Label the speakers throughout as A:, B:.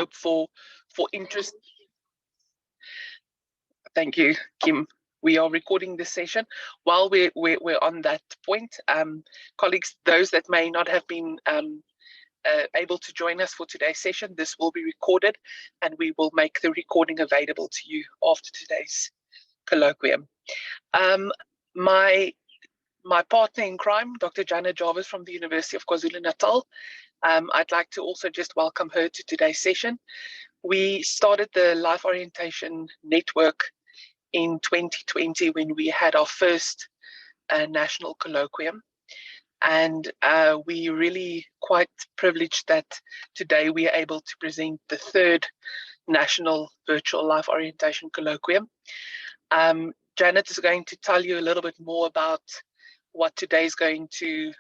A: hope for interest. Thank you, Kim. We are recording this session. While we're on that point, colleagues, those that may not have been able to join us for today's session, this will be recorded and we will make the recording available to you after today's colloquium. My partner in crime, Dr. Janet Jarvis from the University of KwaZulu Natal, I'd like to also just welcome her to today's session. We started the Life Orientation Network in 2020 when we had our first national colloquium. And we really quite privileged that today we are able to present the third national virtual life orientation colloquium. Janet is going to tell you a little bit more about what today is going to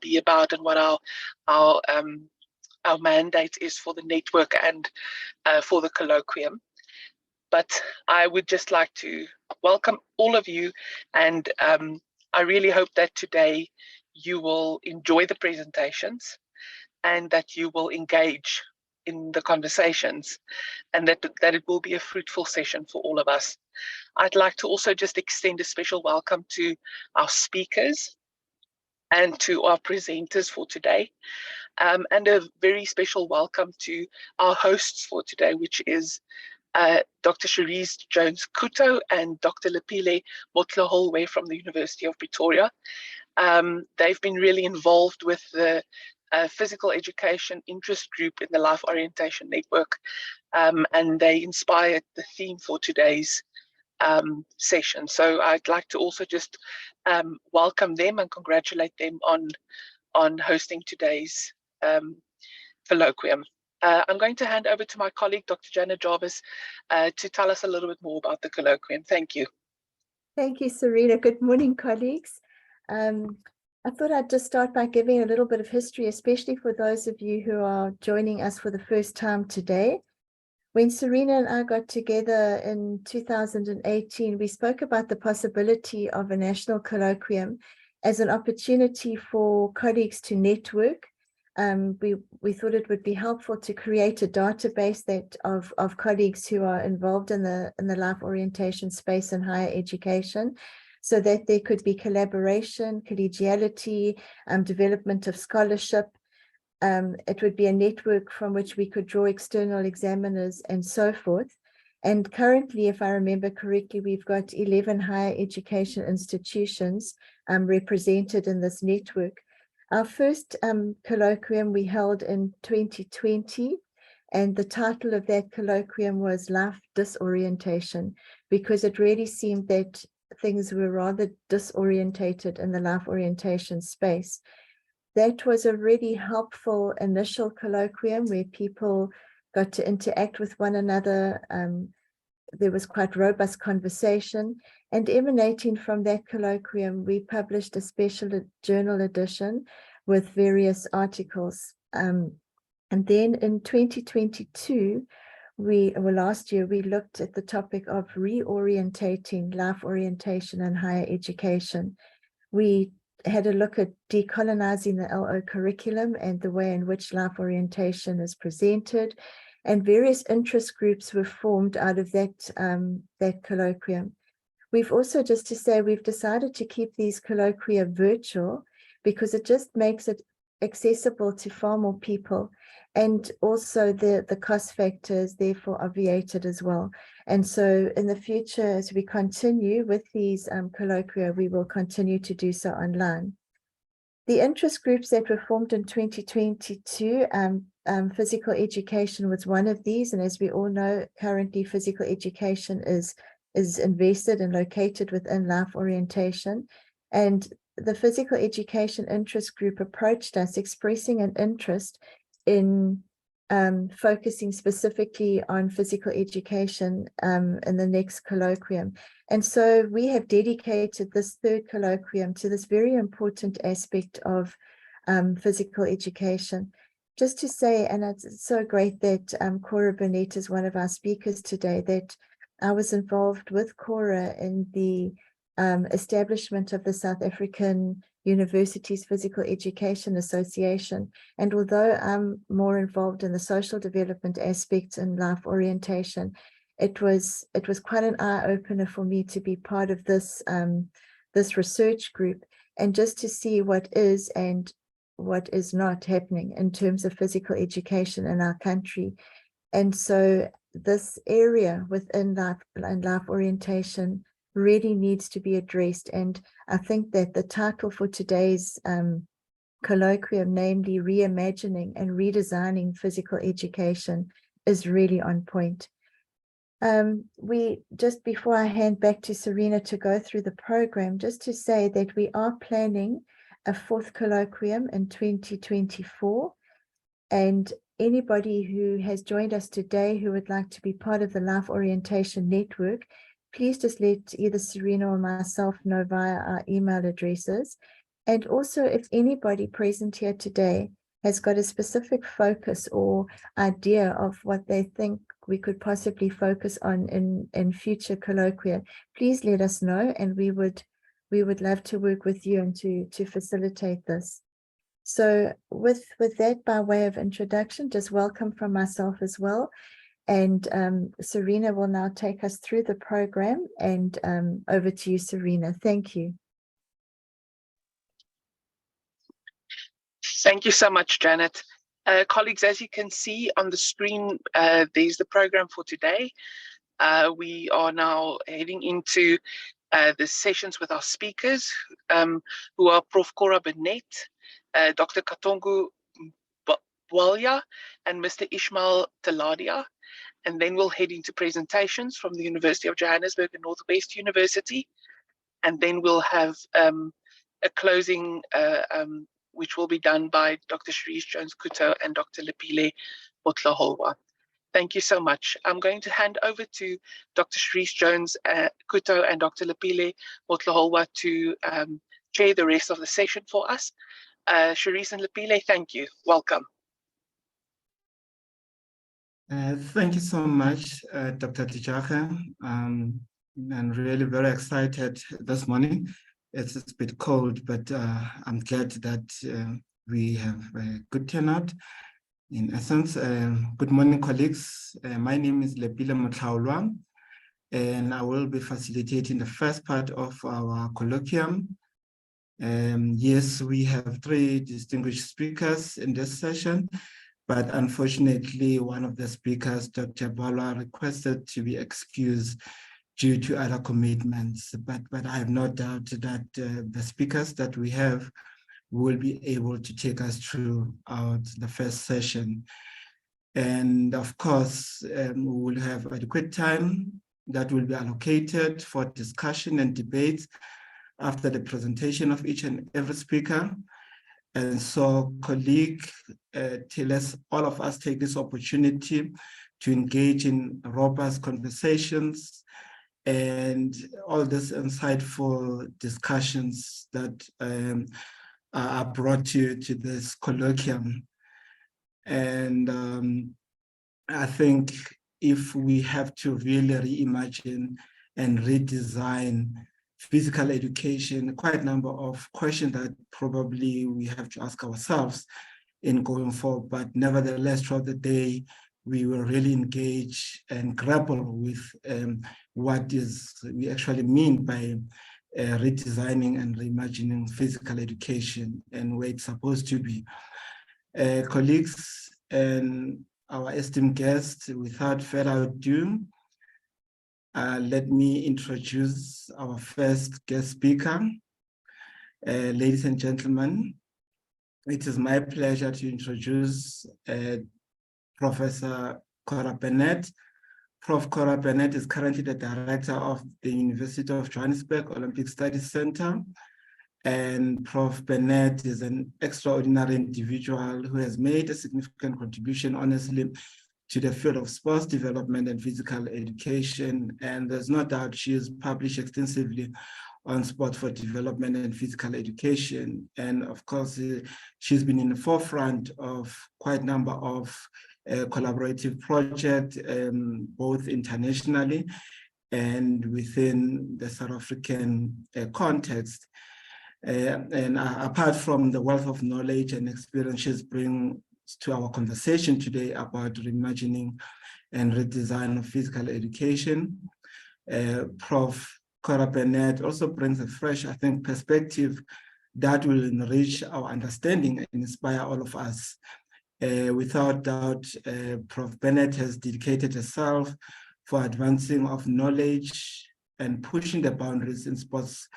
A: be about and what our mandate is for the network and for the colloquium. But I would just like to welcome all of you, and I really hope that today you will enjoy the presentations and that you will engage in the conversations, and that it will be a fruitful session for all of us. I'd like to also just extend a special welcome to our speakers and to our presenters for today, and a very special welcome to our hosts for today, which is Dr. Cherise Jones-Kuto and Dr. Lepile Motloholwe from the University of Pretoria. They've been really involved with the physical education interest group in the Life Orientation Network, and they inspired the theme for today's session. So I'd like to also just welcome them and congratulate them on hosting today's colloquium. I'm going to hand over to my colleague, Dr. Janet Jarvis, to tell us a little bit more about the colloquium. Thank you.
B: Thank you, Serena. Good morning, colleagues. I thought I'd just start by giving a little bit of history, especially for those of you who are joining us for the first time today. When Serena and I got together in 2018, we spoke about the possibility of a national colloquium as an opportunity for colleagues to network. We thought it would be helpful to create a database of colleagues who are involved in the life orientation space in higher education, so that there could be collaboration, collegiality, development of scholarship. It would be a network from which we could draw external examiners and so forth. And currently, if I remember correctly, we've got 11 higher education institutions represented in this network. Our first colloquium we held in 2020, and the title of that colloquium was Life Disorientation, because it really seemed that things were rather disorientated in the life orientation space. That was a really helpful initial colloquium where people got to interact with one another. There was quite robust conversation, and emanating from that colloquium, we published a special journal edition with various articles. And then in 2022, last year, we looked at the topic of reorientating life orientation and higher education. We had a look at decolonizing the LO curriculum and the way in which life orientation is presented, and various interest groups were formed out of that colloquium. We've also, just to say, we've decided to keep these colloquia virtual because it just makes it accessible to far more people, and also the cost factors therefore obviated as well. And so in the future, as we continue with these colloquia, we will continue to do so online. The interest groups that were formed in 2022, physical education was one of these, and as we all know, currently physical education is invested and located within life orientation. And the physical education interest group approached us expressing an interest in focusing specifically on physical education in the next colloquium. And so we have dedicated this third colloquium to this very important aspect of physical education. Just to say, and it's so great that Cora Burnett is one of our speakers today, that I was involved with Cora in the establishment of the South African Universities Physical Education Association. And although I'm more involved in the social development aspects and life orientation, it was quite an eye-opener for me to be part of this this research group, and just to see what is and what is not happening in terms of physical education in our country. And so this area within life orientation really needs to be addressed. And I think that the title for today's colloquium, namely reimagining and redesigning physical education, is really on point. We just, before I hand back to Serena to go through the program, just to say that we are planning a 4th colloquium in 2024, and anybody who has joined us today who would like to be part of the Life Orientation Network, please just let either Serena or myself know via our email addresses. And also, if anybody present here today has got a specific focus or idea of what they think we could possibly focus on in future colloquia, please let us know, and we would love to work with you and to facilitate this. So with that, by way of introduction, just welcome from myself as well. And Serena will now take us through the program, and over to you, Serena. Thank you.
A: Thank you so much, Janet. Colleagues, as you can see on the screen, there's the program for today. We are now heading into the sessions with our speakers, who are Prof. Cora Burnett, Dr. Katongu Bwalya, and Mr. Ishmael Taladia. And then we'll head into presentations from the University of Johannesburg and Northwest University. And then we'll have a closing, which will be done by Dr. Sharice Jones-Kuto and Dr. Lepile Motloholwa. Thank you so much. I'm going to hand over to Dr. Sharice Jones-Kuto and Dr. Lepile Motloholwa to chair the rest of the session for us. Sharice and Lepile, thank you. Welcome.
C: Thank you so much, Dr. Tijaka. I'm really very excited this morning. It's a bit cold, but I'm glad that we have a good turnout. In essence, good morning, colleagues. My name is Lepile Motloholwa, and I will be facilitating the first part of our colloquium. Yes, we have 3 distinguished speakers in this session, but unfortunately, one of the speakers, Dr. Bwalya, requested to be excused due to other commitments. But I have no doubt that the speakers that we have will be able to take us throughout the first session. And of course, we will have adequate time that will be allocated for discussion and debate after the presentation of each and every speaker. And so, colleague, all of us take this opportunity to engage in robust conversations and all these insightful discussions that are brought to this colloquium. And I think if we have to really reimagine and redesign physical education, quite a number of questions that probably we have to ask ourselves in going forward, but nevertheless, throughout the day, we will really engage and grapple with what we actually mean by redesigning and reimagining physical education and where it's supposed to be. Colleagues and our esteemed guests, without further ado, let me introduce our first guest speaker. Ladies and gentlemen, it is my pleasure to introduce Professor Cora Burnett. Prof. Cora Burnett is currently the director of the University of Johannesburg Olympic Studies Center. And Prof. Burnett is an extraordinary individual who has made a significant contribution, honestly, to the field of sports development and physical education. And there's no doubt she has published extensively on sport for development and physical education. And of course, she's been in the forefront of quite a number of collaborative projects, both internationally and within the South African context. And apart from the wealth of knowledge and experiences bring to our conversation today about reimagining and redesign of physical education, Prof. Cora Bennett also brings a fresh, I think, perspective that will enrich our understanding and inspire all of us. Without doubt, Prof. Bennett has dedicated herself for advancing of knowledge and pushing the boundaries in sports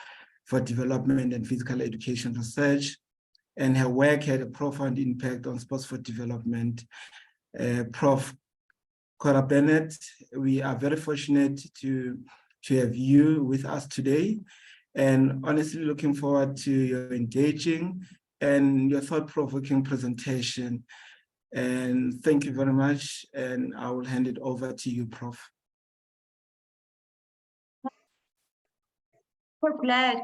C: for development and physical education research. And her work had a profound impact on sports for development. Prof. Cora Bennett, we are very fortunate to have you with us today, and honestly looking forward to your engaging and your thought-provoking presentation. And thank you very much, and I will hand it over to you, Prof.
D: So glad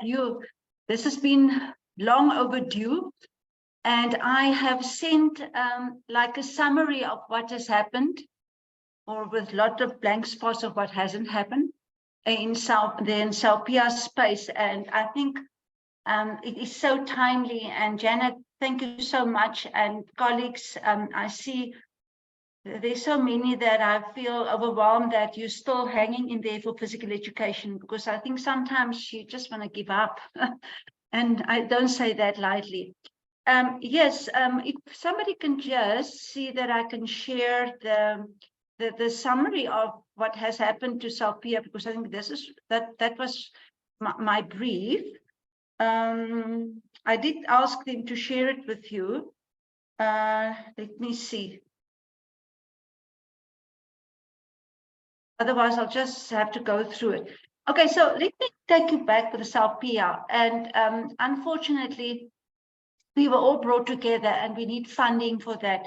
D: this has been long overdue, and I have sent like a summary of what has happened, or with a lot of blank spots of what hasn't happened in Salpia space. And I think it is so timely. And Janet, thank you so much. And colleagues, I see there's so many that I feel overwhelmed that you're still hanging in there for physical education, because I think sometimes you just want to give up. And I don't say that lightly. Yes, if somebody can just see that I can share the summary of what has happened to Salpia, because I think that was my brief. I did ask them to share it with you. Let me see. Otherwise, I'll just have to go through it. Okay, so let me take you back to the Salpia. And unfortunately, we were all brought together and we need funding for that.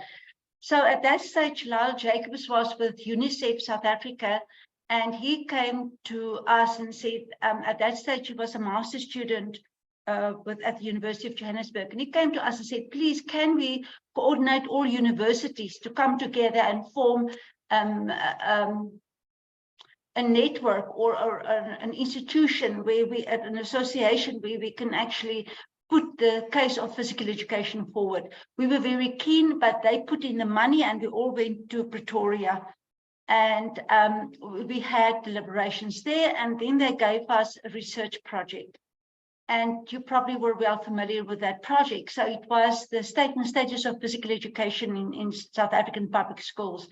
D: So at that stage, Lyle Jacobs was with UNICEF South Africa, and he came to us and said, at that stage, he was a master's student at the University of Johannesburg. And he came to us and said, please, can we coordinate all universities to come together and form a network or an institution where an association where we can actually put the case of physical education forward. We were very keen, but they put in the money and we all went to Pretoria. And we had deliberations there, and then they gave us a research project. And you probably were well familiar with that project. So it was the state and status of physical education in South African public schools.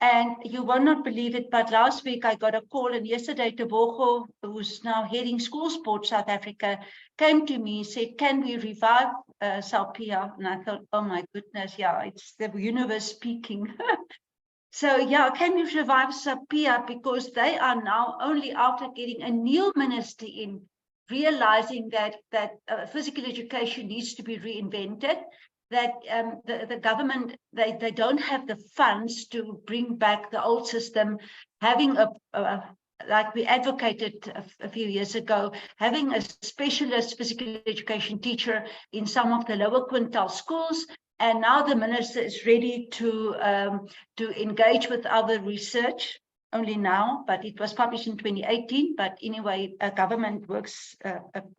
D: And you will not believe it, but last week I got a call, and yesterday Tebogo, who's now heading School Sport South Africa, came to me and said, can we revive Salpia? And I thought, oh my goodness, yeah, it's the universe speaking. So yeah, can we revive Salpia? Because they are now, only after getting a new minister in, realizing that physical education needs to be reinvented, that the government, they don't have the funds to bring back the old system, having like we advocated a few years ago, having a specialist physical education teacher in some of the lower quintile schools. And now the minister is ready to engage with other research, only now, but it was published in 2018. But anyway, government works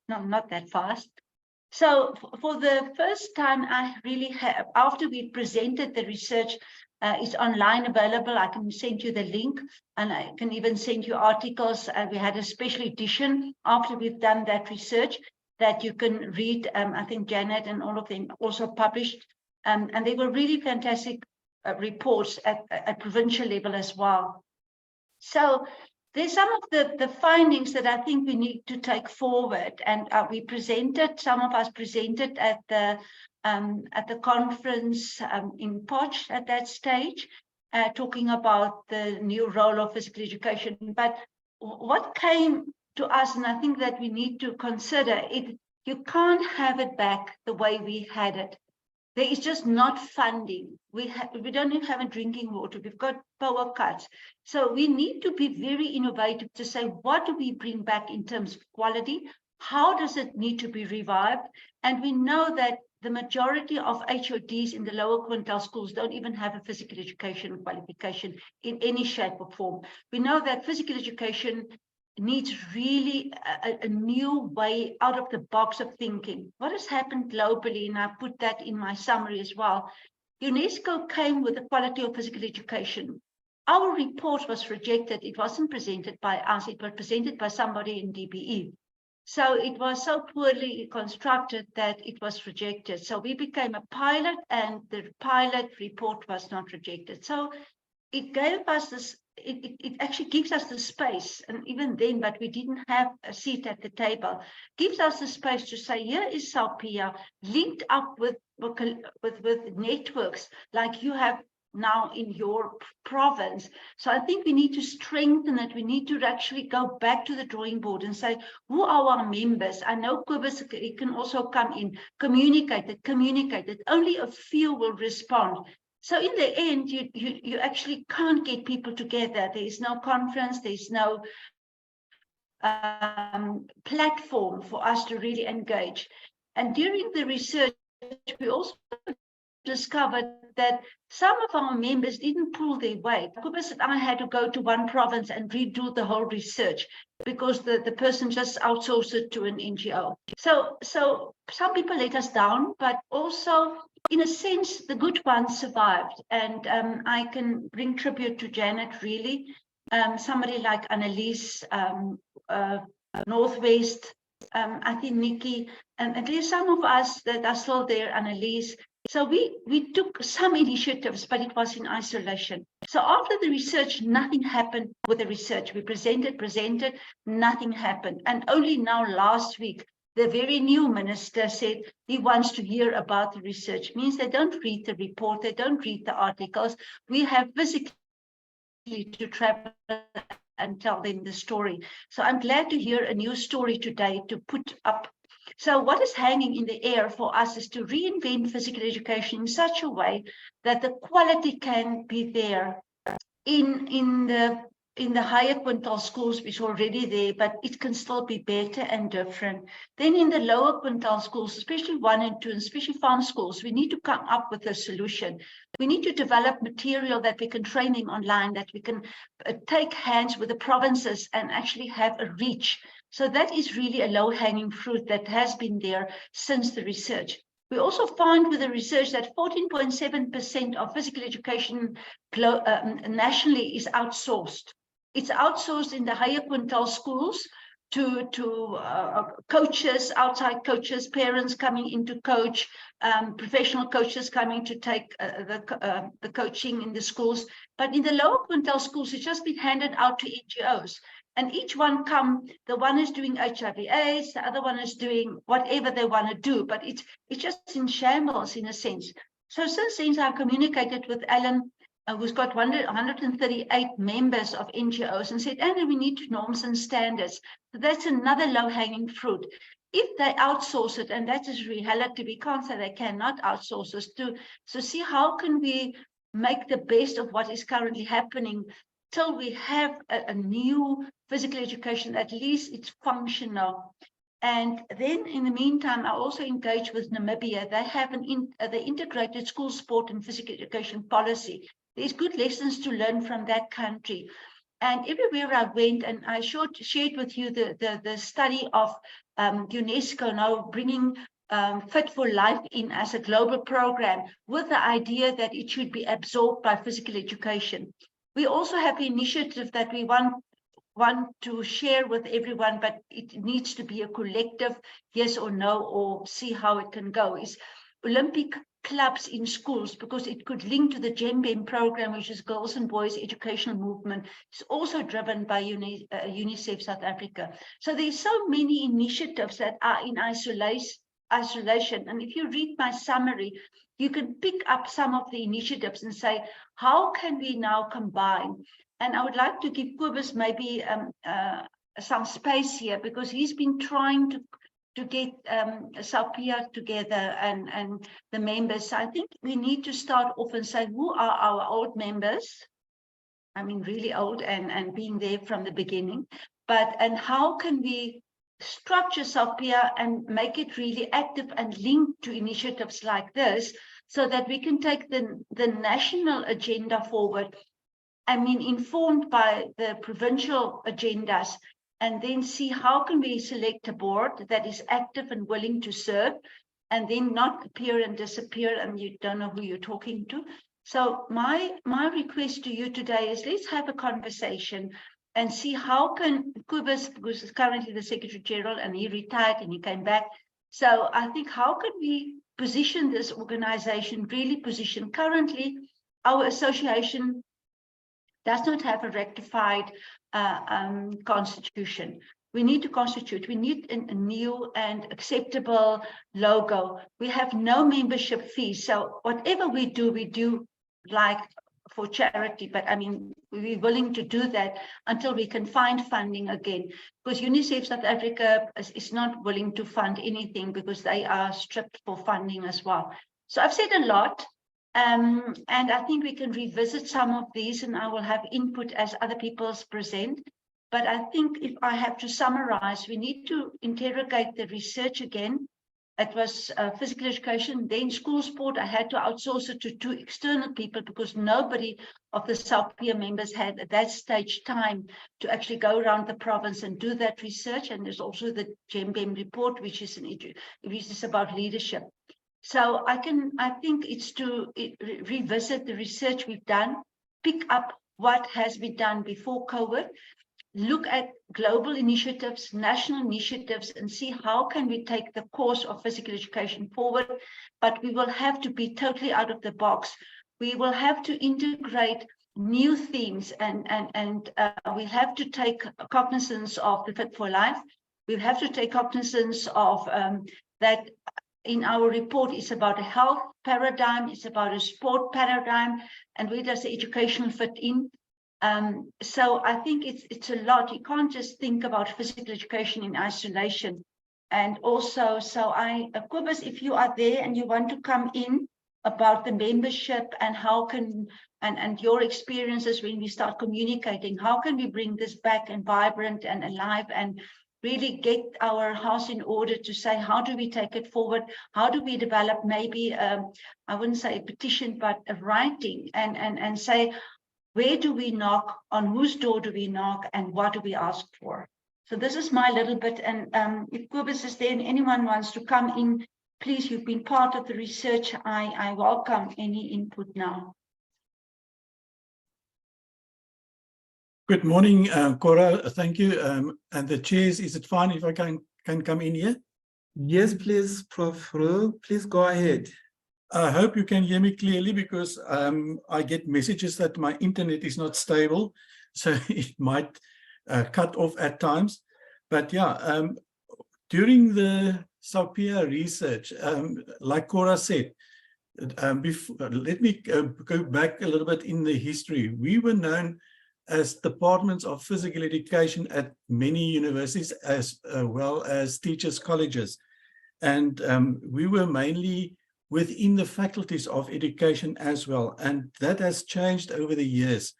D: not that fast. So for the first time, I really have, after we presented the research, it's online available. I can send you the link, and I can even send you articles. We had a special edition after we've done that research that you can read. I think Janet and all of them also published. And they were really fantastic reports at provincial level as well. So there's some of the findings that I think we need to take forward, and we presented. Some of us presented at the conference in Potch at that stage, talking about the new role of physical education. But what came to us, and I think that we need to consider it, you can't have it back the way we had it. There is just not funding. We don't even have drinking water. We've got power cuts. So we need to be very innovative to say, what do we bring back in terms of quality? How does it need to be revived? And we know that the majority of HODs in the lower quintile schools don't even have a physical education qualification in any shape or form. We know that physical education needs really a new way out of the box of thinking. What has happened globally, and I put that in my summary as well, UNESCO came with the quality of physical education. Our report was rejected. It wasn't presented by us. It was presented by somebody in DBE. So it was so poorly constructed that it was rejected. So we became a pilot, and the pilot report was not rejected. So it gave us this, it actually gives us the space, and even then, but we didn't have a seat at the table, gives us the space to say, here is SAPIA linked up with networks like you have now in your province. So I think we need to strengthen it. We need to actually go back to the drawing board and say, who are our members? I know Kobus, it can also come in, communicate it. Only a few will respond. So in the end, you actually can't get people together. There is no conference, there's no platform for us to really engage. And during the research, we also discovered that some of our members didn't pull their weight. Kobus and I had to go to one province and redo the whole research because the person just outsourced it to an NGO. So some people let us down, but also, in a sense, the good ones survived. And I can bring tribute to Janet, really. Somebody like Annelies, Northwest, I think Nikki, and at least some of us that are still there, Annelies. So we took some initiatives, but it was in isolation. So after the research, nothing happened with the research. We presented, nothing happened. And only now last week, the very new minister said he wants to hear about the research. It means they don't read the report, they don't read the articles. We have physically to travel and tell them the story. So I'm glad to hear a new story today to put up. So what is hanging in the air for us is to reinvent physical education in such a way that the quality can be there in the higher quintile schools, which are already there, but it can still be better and different. Then in the lower quintile schools, especially 1 and 2, and especially farm schools, we need to come up with a solution. We need to develop material that we can train them online, that we can take hands with the provinces and actually have a reach. So that is really a low-hanging fruit that has been there since the research. We also found with the research that 14.7% of physical education nationally is outsourced. It's outsourced in the higher quintile schools to coaches, outside coaches, parents coming in to coach, professional coaches coming to take the coaching in the schools. But in the lower quintile schools, it's just been handed out to NGOs. And each one the one is doing HIV/AIDS, the other one is doing whatever they want to do, but it's just in shambles in a sense. So since then, I've communicated with Alan, who's got 138 members of NGOs, and said, Alan, we need norms and standards. So that's another low-hanging fruit. If they outsource it, and that is reality, we can't say they cannot outsource us so see how can we make the best of what is currently happening till we have a new physical education, at least it's functional. And then in the meantime, I also engage with Namibia. They have the integrated school, sport and physical education policy. There's good lessons to learn from that country. And everywhere I went, and I shared with you the study of UNESCO now bringing Fit for Life in as a global program with the idea that it should be absorbed by physical education. We also have an initiative that we want to share with everyone, but it needs to be a collective yes or no, or see how it can go, is Olympic clubs in schools, because it could link to the GEMBEM program, which is Girls and Boys Educational Movement. It's also driven by UNICEF South Africa. So there's so many initiatives that are in isolation. And if you read my summary, you can pick up some of the initiatives and say, how can we now combine? And I would like to give Kobus maybe some space here, because he's been trying to get SAPIA together and the members. So I think we need to start off and say, who are our old members? I mean, really old and being there from the beginning. And how can we structure SALPIA and make it really active and linked to initiatives like this, so that we can take the national agenda forward, I mean, informed by the provincial agendas, and then see how can we select a board that is active and willing to serve, and then not appear and disappear and you don't know who you're talking to. So my request to you today is, let's have a conversation and see how can Kobus, because is currently the Secretary General and he retired and he came back. So I think how can we position this organization, really position? Currently, our association does not have a rectified constitution. We need to constitute. We need a new and acceptable logo. We have no membership fees. So whatever we do like for charity. But I mean, we're willing to do that until we can find funding again. Because UNICEF South Africa is not willing to fund anything because they are stripped for funding as well. So I've said a lot. And I think we can revisit some of these, and I will have input as other people's present. But I think if I have to summarize, we need to interrogate the research again. It was physical education, then school sport. I had to outsource it to 2 external people because nobody of the SALPIA members had at that stage time to actually go around the province and do that research. And there's also the GEMBEM report, which is about leadership. So I think it's to revisit the research we've done, pick up what has been done before COVID, look at global initiatives, national initiatives, and see how can we take the course of physical education forward. But we will have to be totally out of the box. We will have to integrate new themes, and we have to take cognizance of the Fit for Life. We have to take cognizance of that. In our report, it's about a health paradigm, it's about a sport paradigm, and where does the education fit in? So I think it's a lot. You can't just think about physical education in isolation. And also, so Kobus, if you are there and you want to come in about the membership and how can, and your experiences when we start communicating, how can we bring this back and vibrant and alive and really get our house in order to say, how do we take it forward? How do we develop maybe, I wouldn't say a petition, but a writing and say, where do we knock, on whose door do we knock, and what do we ask for? So this is my little bit, and if Kobus is there and anyone wants to come in, please, you've been part of the research. I welcome any input now.
E: Good morning, Cora. Thank you. And the chairs, is it fine if I can come in here?
C: Yes, please, Prof. Ru, please go ahead.
E: I hope you can hear me clearly because I get messages that my internet is not stable, so it might cut off at times. But yeah, during the SALPIA research, like Cora said, let me go back a little bit in the history. We were known as departments of physical education at many universities, as well as teachers' colleges. And we were mainly within the faculties of education as well. And that has changed over the years.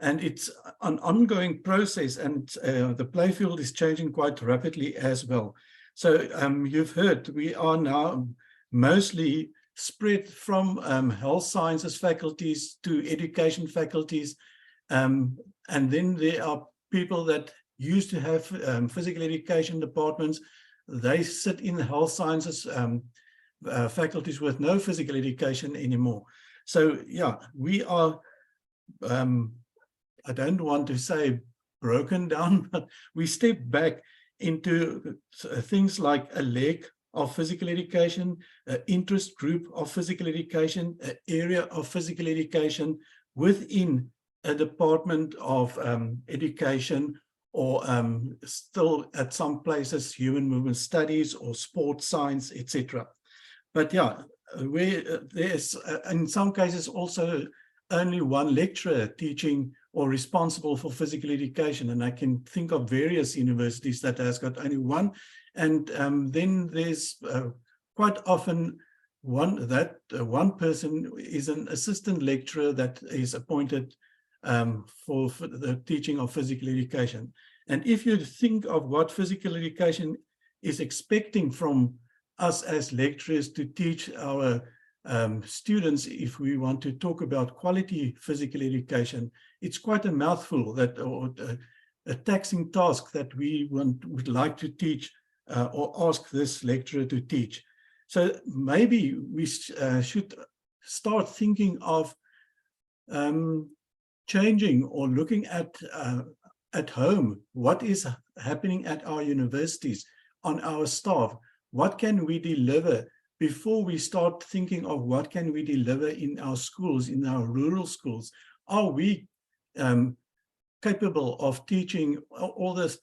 E: And it's an ongoing process, and the playfield is changing quite rapidly as well. So you've heard, we are now mostly spread from health sciences faculties to education faculties. And then there are people that used to have physical education departments. They sit in the health sciences faculties with no physical education anymore. So yeah, we are, I don't want to say broken down, but we step back into things like a leg of physical education, an interest group of physical education, an area of physical education within a department of education, or still at some places human movement studies or sports science, etc. But yeah, there's in some cases also only one lecturer teaching or responsible for physical education, and I can think of various universities that has got only one. And then there's quite often one person is an assistant lecturer that is appointed for the teaching of physical education. And if you think of what physical education is expecting from us as lecturers to teach our students, if we want to talk about quality physical education, it's quite a mouthful, that, or a taxing task that we would like to teach or ask this lecturer to teach. So maybe we should start thinking of changing or looking at home. What is happening at our universities, on our staff? What can we deliver before we start thinking of what can we deliver in our schools, in our rural schools? Are we capable of teaching all this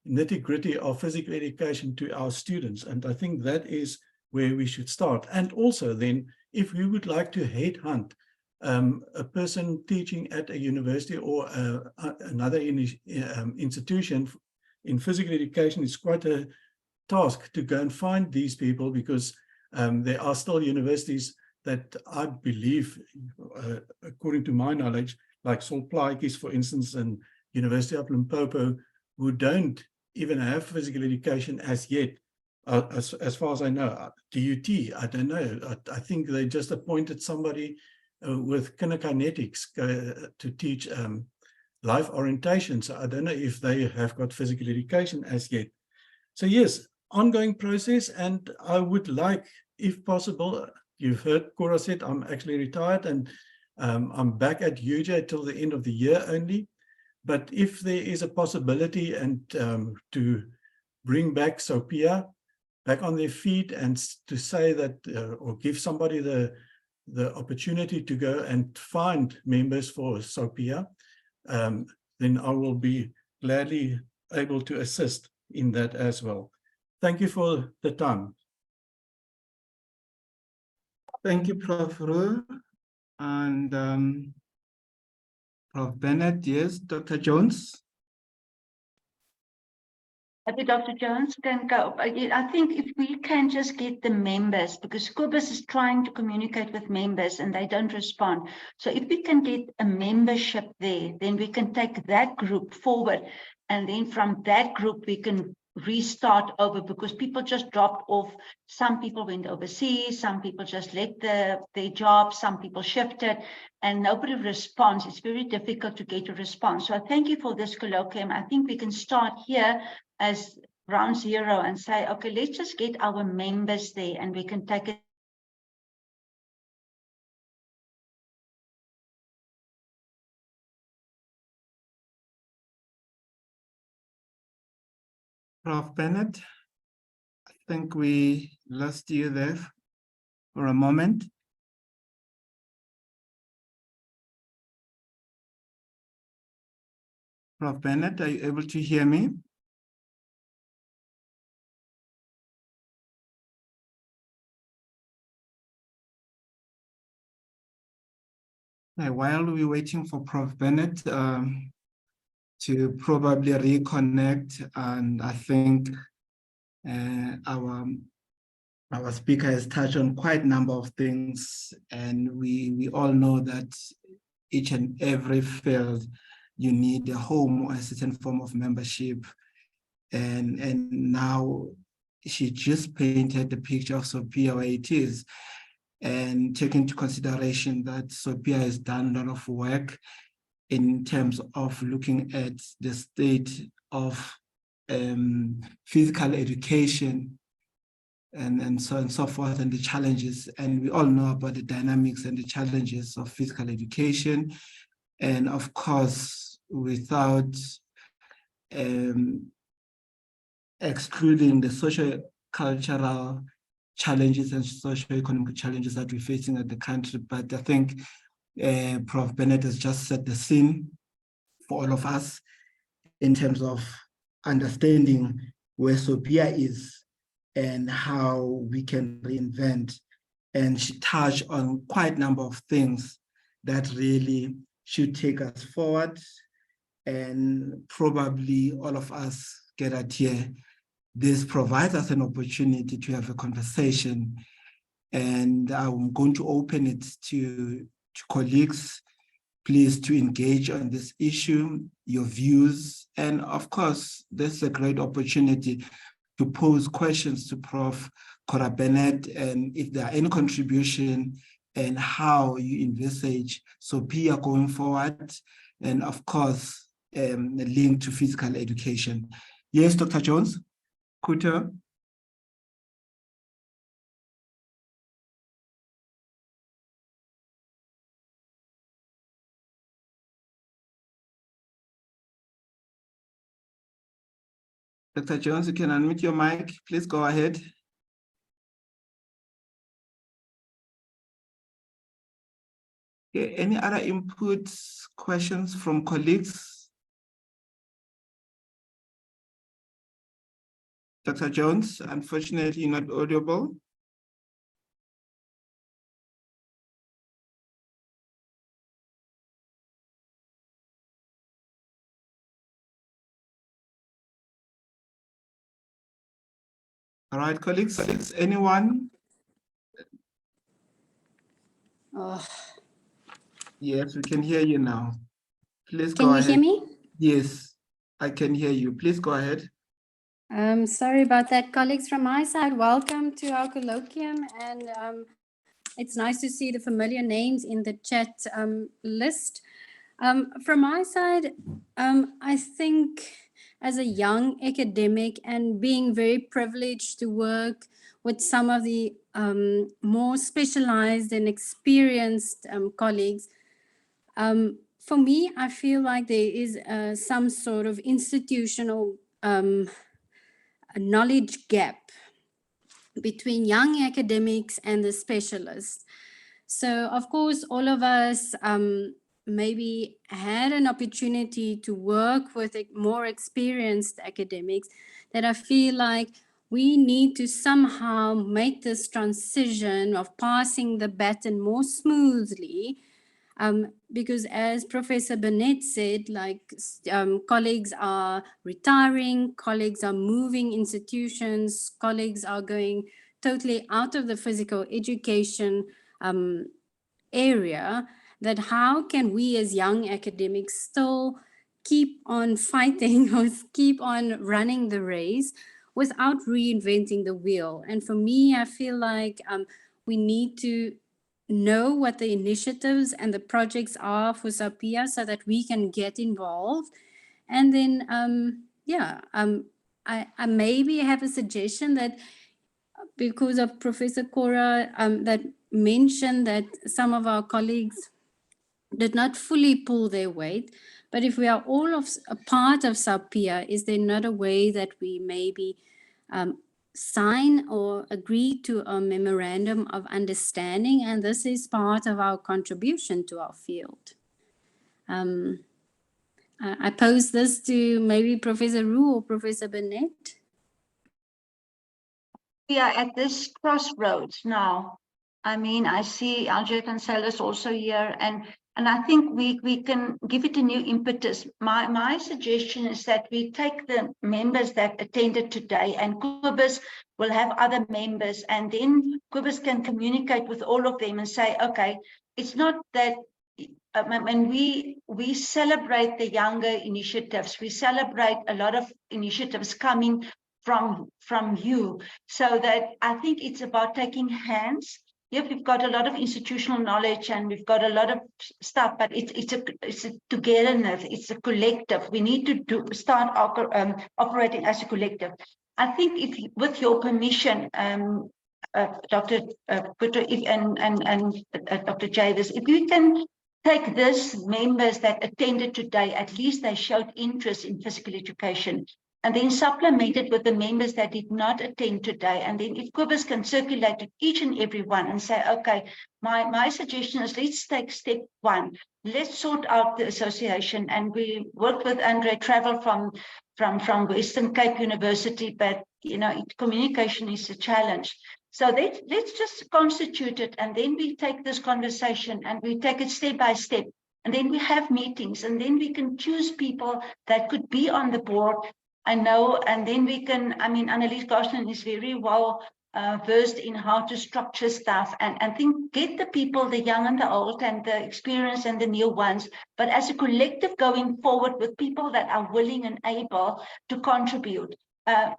E: nitty-gritty of physical education to our students? And I think that is where we should start. And also then, if we would like to headhunt a person teaching at a university or another institution in physical education, it's quite a task to go and find these people, because there are still universities that I believe, according to my knowledge, like Solplaatjies, for instance, and University of Limpopo, who don't even have physical education as yet, as far as I know. DUT, I don't know. I think they just appointed somebody with kinetics to teach life orientation. So I don't know if they have got physical education as yet. So yes, ongoing process, and I would like, if possible, you've heard Cora said, I'm actually retired and I'm back at UJ till the end of the year only. But if there is a possibility and to bring back SOPIA back on their feet, and to say that, or give somebody the opportunity to go and find members for SOPIA, then I will be gladly able to assist in that as well. Thank you for the time.
C: Thank you, Prof. Roux. And Prof. Bennett, yes, Dr. Jones.
D: Maybe Dr. Jones can go. I think if we can just get the members, because Kobus is trying to communicate with members and they don't respond. So if we can get a membership there, then we can take that group forward. And then from that group, we can restart over, because people just dropped off. Some people went overseas, some people just left their jobs, some people shifted, and nobody responds. It's very difficult to get a response. So I thank you for this colloquium. I think we can start here as round zero and say, okay, let's just get our members there and we can take it.
C: Prof. Bennett, I think we lost you there for a moment. Prof. Bennett, are you able to hear me? While we're waiting for Prof. Bennett to probably reconnect, and I think our speaker has touched on quite a number of things, and we all know that each and every field you need a home or a certain form of membership, and now she just painted the picture of SOPIA where it is, and take into consideration that SOPIA has done a lot of work in terms of looking at the state of physical education and so on and so forth, and the challenges. And we all know about the dynamics and the challenges of physical education. And of course, without excluding the socio-cultural challenges and socio-economic challenges that we're facing at the country. But I think Prof. Bennett has just set the scene for all of us in terms of understanding where SOPIA is and how we can reinvent. And she touched on quite a number of things that really should take us forward, and probably all of us gathered here. This provides us an opportunity to have a conversation, and I'm going to open it to colleagues, please, to engage on this issue, your views, and of course, this is a great opportunity to pose questions to Prof. Cora Bennett, and if there are any contribution and how you envisage SOPIA going forward, and of course, a link to physical education. Yes, Dr. Jones, Kuta. Dr. Jones, you can unmute your mic. Please go ahead. Okay, any other inputs, questions from colleagues? Dr. Jones, unfortunately not audible. All right, colleagues, anyone? Yes, we can hear you now. Please go ahead.
F: Can you hear me?
C: Yes, I can hear you. Please go ahead.
F: Sorry about that, colleagues from my side. Welcome to our colloquium, and it's nice to see the familiar names in the chat list. From my side, I think as a young academic and being very privileged to work with some of the more specialized and experienced colleagues, for me, I feel like there is some sort of institutional knowledge gap between young academics and the specialists. So, of course, all of us maybe had an opportunity to work with more experienced academics, that I feel like we need to somehow make this transition of passing the baton more smoothly. Because as Professor Bennett said, like colleagues are retiring, colleagues are moving institutions, colleagues are going totally out of the physical education area, that how can we as young academics still keep on fighting or keep on running the race without reinventing the wheel? And for me, I feel like we need to know what the initiatives and the projects are for SOPIA so that we can get involved. And then, I maybe have a suggestion that because of Professor Cora that mentioned that some of our colleagues did not fully pull their weight, but if we are all of a part of SOPIA, is there not a way that we maybe sign or agree to a memorandum of understanding, and this is part of our contribution to our field? I pose this to maybe Professor Roux or Professor Bennett.
D: We are at this crossroads now. I mean, I see Alger Cancelas also here, and I think we can give it a new impetus. My suggestion is that we take the members that attended today, and Kobus will have other members, and then Kobus can communicate with all of them and say, okay, it's not that when we celebrate the younger initiatives, we celebrate a lot of initiatives coming from you, so that I think it's about taking hands. Yep, we've got a lot of institutional knowledge and we've got a lot of stuff, but it's a togetherness, it's a collective. We need to start operating as a collective. I think if, with your permission, Dr. Putter and Dr. Javis, if you can take this members that attended today, at least they showed interest in physical education, and then supplement it with the members that did not attend today. And then if Kobus can circulate to each and every one and say, okay, my suggestion is let's take step one. Let's sort out the association. And we worked with Andre Travel from Western Cape University, but you know, communication is a challenge. So let's just constitute it, and then we take this conversation and we take it step by step. And then we have meetings, and then we can choose people that could be on the board. I know, and then we can, I mean, Annelies Gosselin is very well versed in how to structure stuff, and think, get the people, the young and the old, and the experienced and the new ones, but as a collective going forward with people that are willing and able to contribute.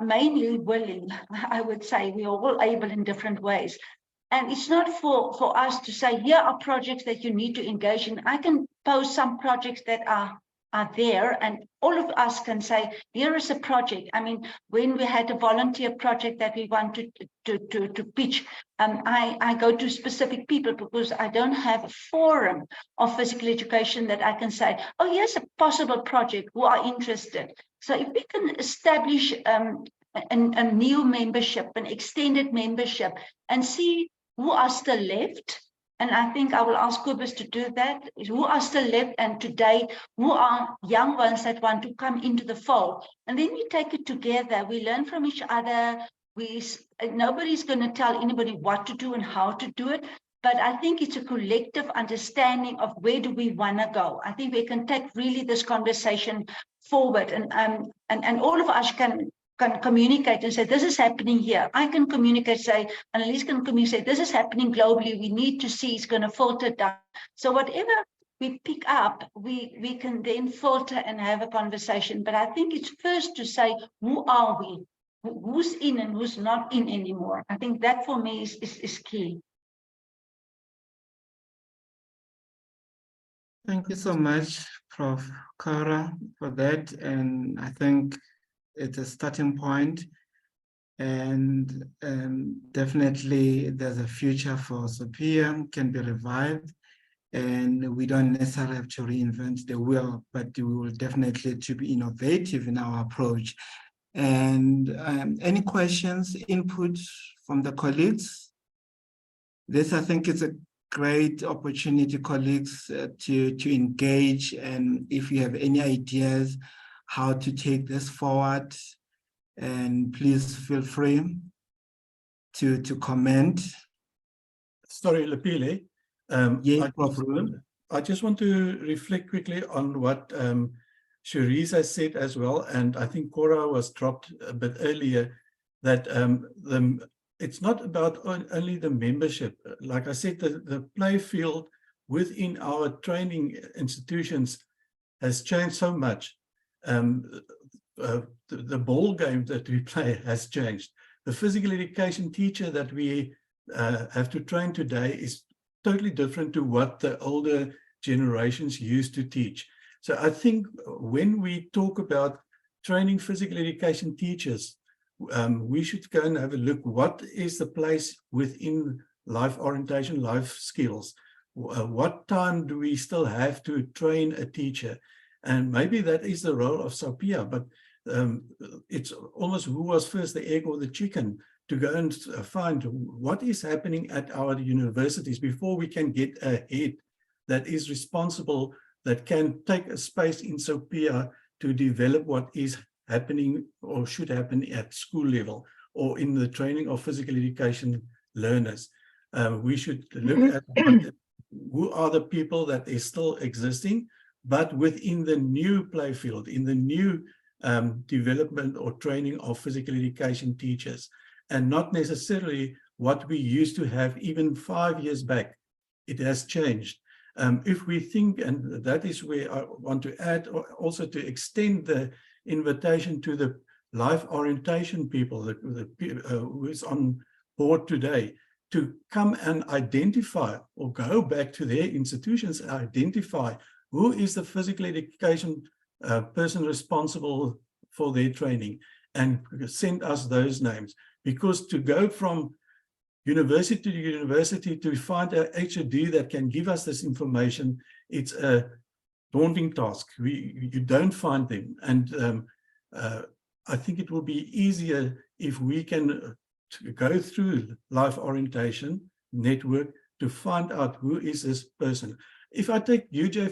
D: mainly willing. I would say we are all able in different ways. And it's not for us to say, here are projects that you need to engage in. I can post some projects that are there, and all of us can say, here is a project. I mean, when we had a volunteer project that we wanted to pitch, I go to specific people because I don't have a forum of physical education that I can say, oh, here's a possible project who are interested. So if we can establish a new membership, an extended membership, and see who are still left, and I think I will ask Kobus to do that, who are still left, and today, who are young ones that want to come into the fold. And then we take it together, we learn from each other, nobody's going to tell anybody what to do and how to do it, but I think it's a collective understanding of where do we want to go. I think we can take really this conversation forward, and all of us can communicate and say, this is happening here. I can communicate, say, Annelies can communicate, this is happening globally. We need to see, it's going to filter down. So whatever we pick up, we can then filter and have a conversation. But I think it's first to say, who are we? Who's in and who's not in anymore? I think that for me is key.
C: Thank you so much, Prof. Kara, for that. And I think it's a starting point, and definitely there's a future for Sophia, can be revived, and we don't necessarily have to reinvent the wheel, but we will definitely to be innovative in our approach. And any questions, input from the colleagues? This, I think, is a great opportunity, colleagues, to engage, and if you have any ideas how to take this forward, and please feel free to comment.
E: Sorry, Lepile.
C: Yeah,
E: I just want to reflect quickly on what Cherise has said as well, and I think Cora was dropped a bit earlier, that it's not about only the membership. Like I said, the play field within our training institutions has changed so much. The ball game that we play has changed. The physical education teacher that we have to train today is totally different to what the older generations used to teach. So I think when we talk about training physical education teachers, we should go and have a look, what is the place within life orientation, life skills? What time do we still have to train a teacher? And maybe that is the role of Sophia, but it's almost who was first, the egg or the chicken, to go and find what is happening at our universities before we can get a head that is responsible, that can take a space in Sophia to develop what is happening or should happen at school level or in the training of physical education learners. We should look at who are the people that is still existing, but within the new play field, in the new development or training of physical education teachers, and not necessarily what we used to have even 5 years back. It has changed. If we think, and that is where I want to add, also to extend the invitation to the life orientation people, who is on board today, to come and identify or go back to their institutions and identify who is the physical education person responsible for their training, and send us those names. Because to go from university to university to find a HOD that can give us this information, it's a daunting task. You don't find them. And I think it will be easier if we can go through life orientation network to find out who is this person. If I take UJ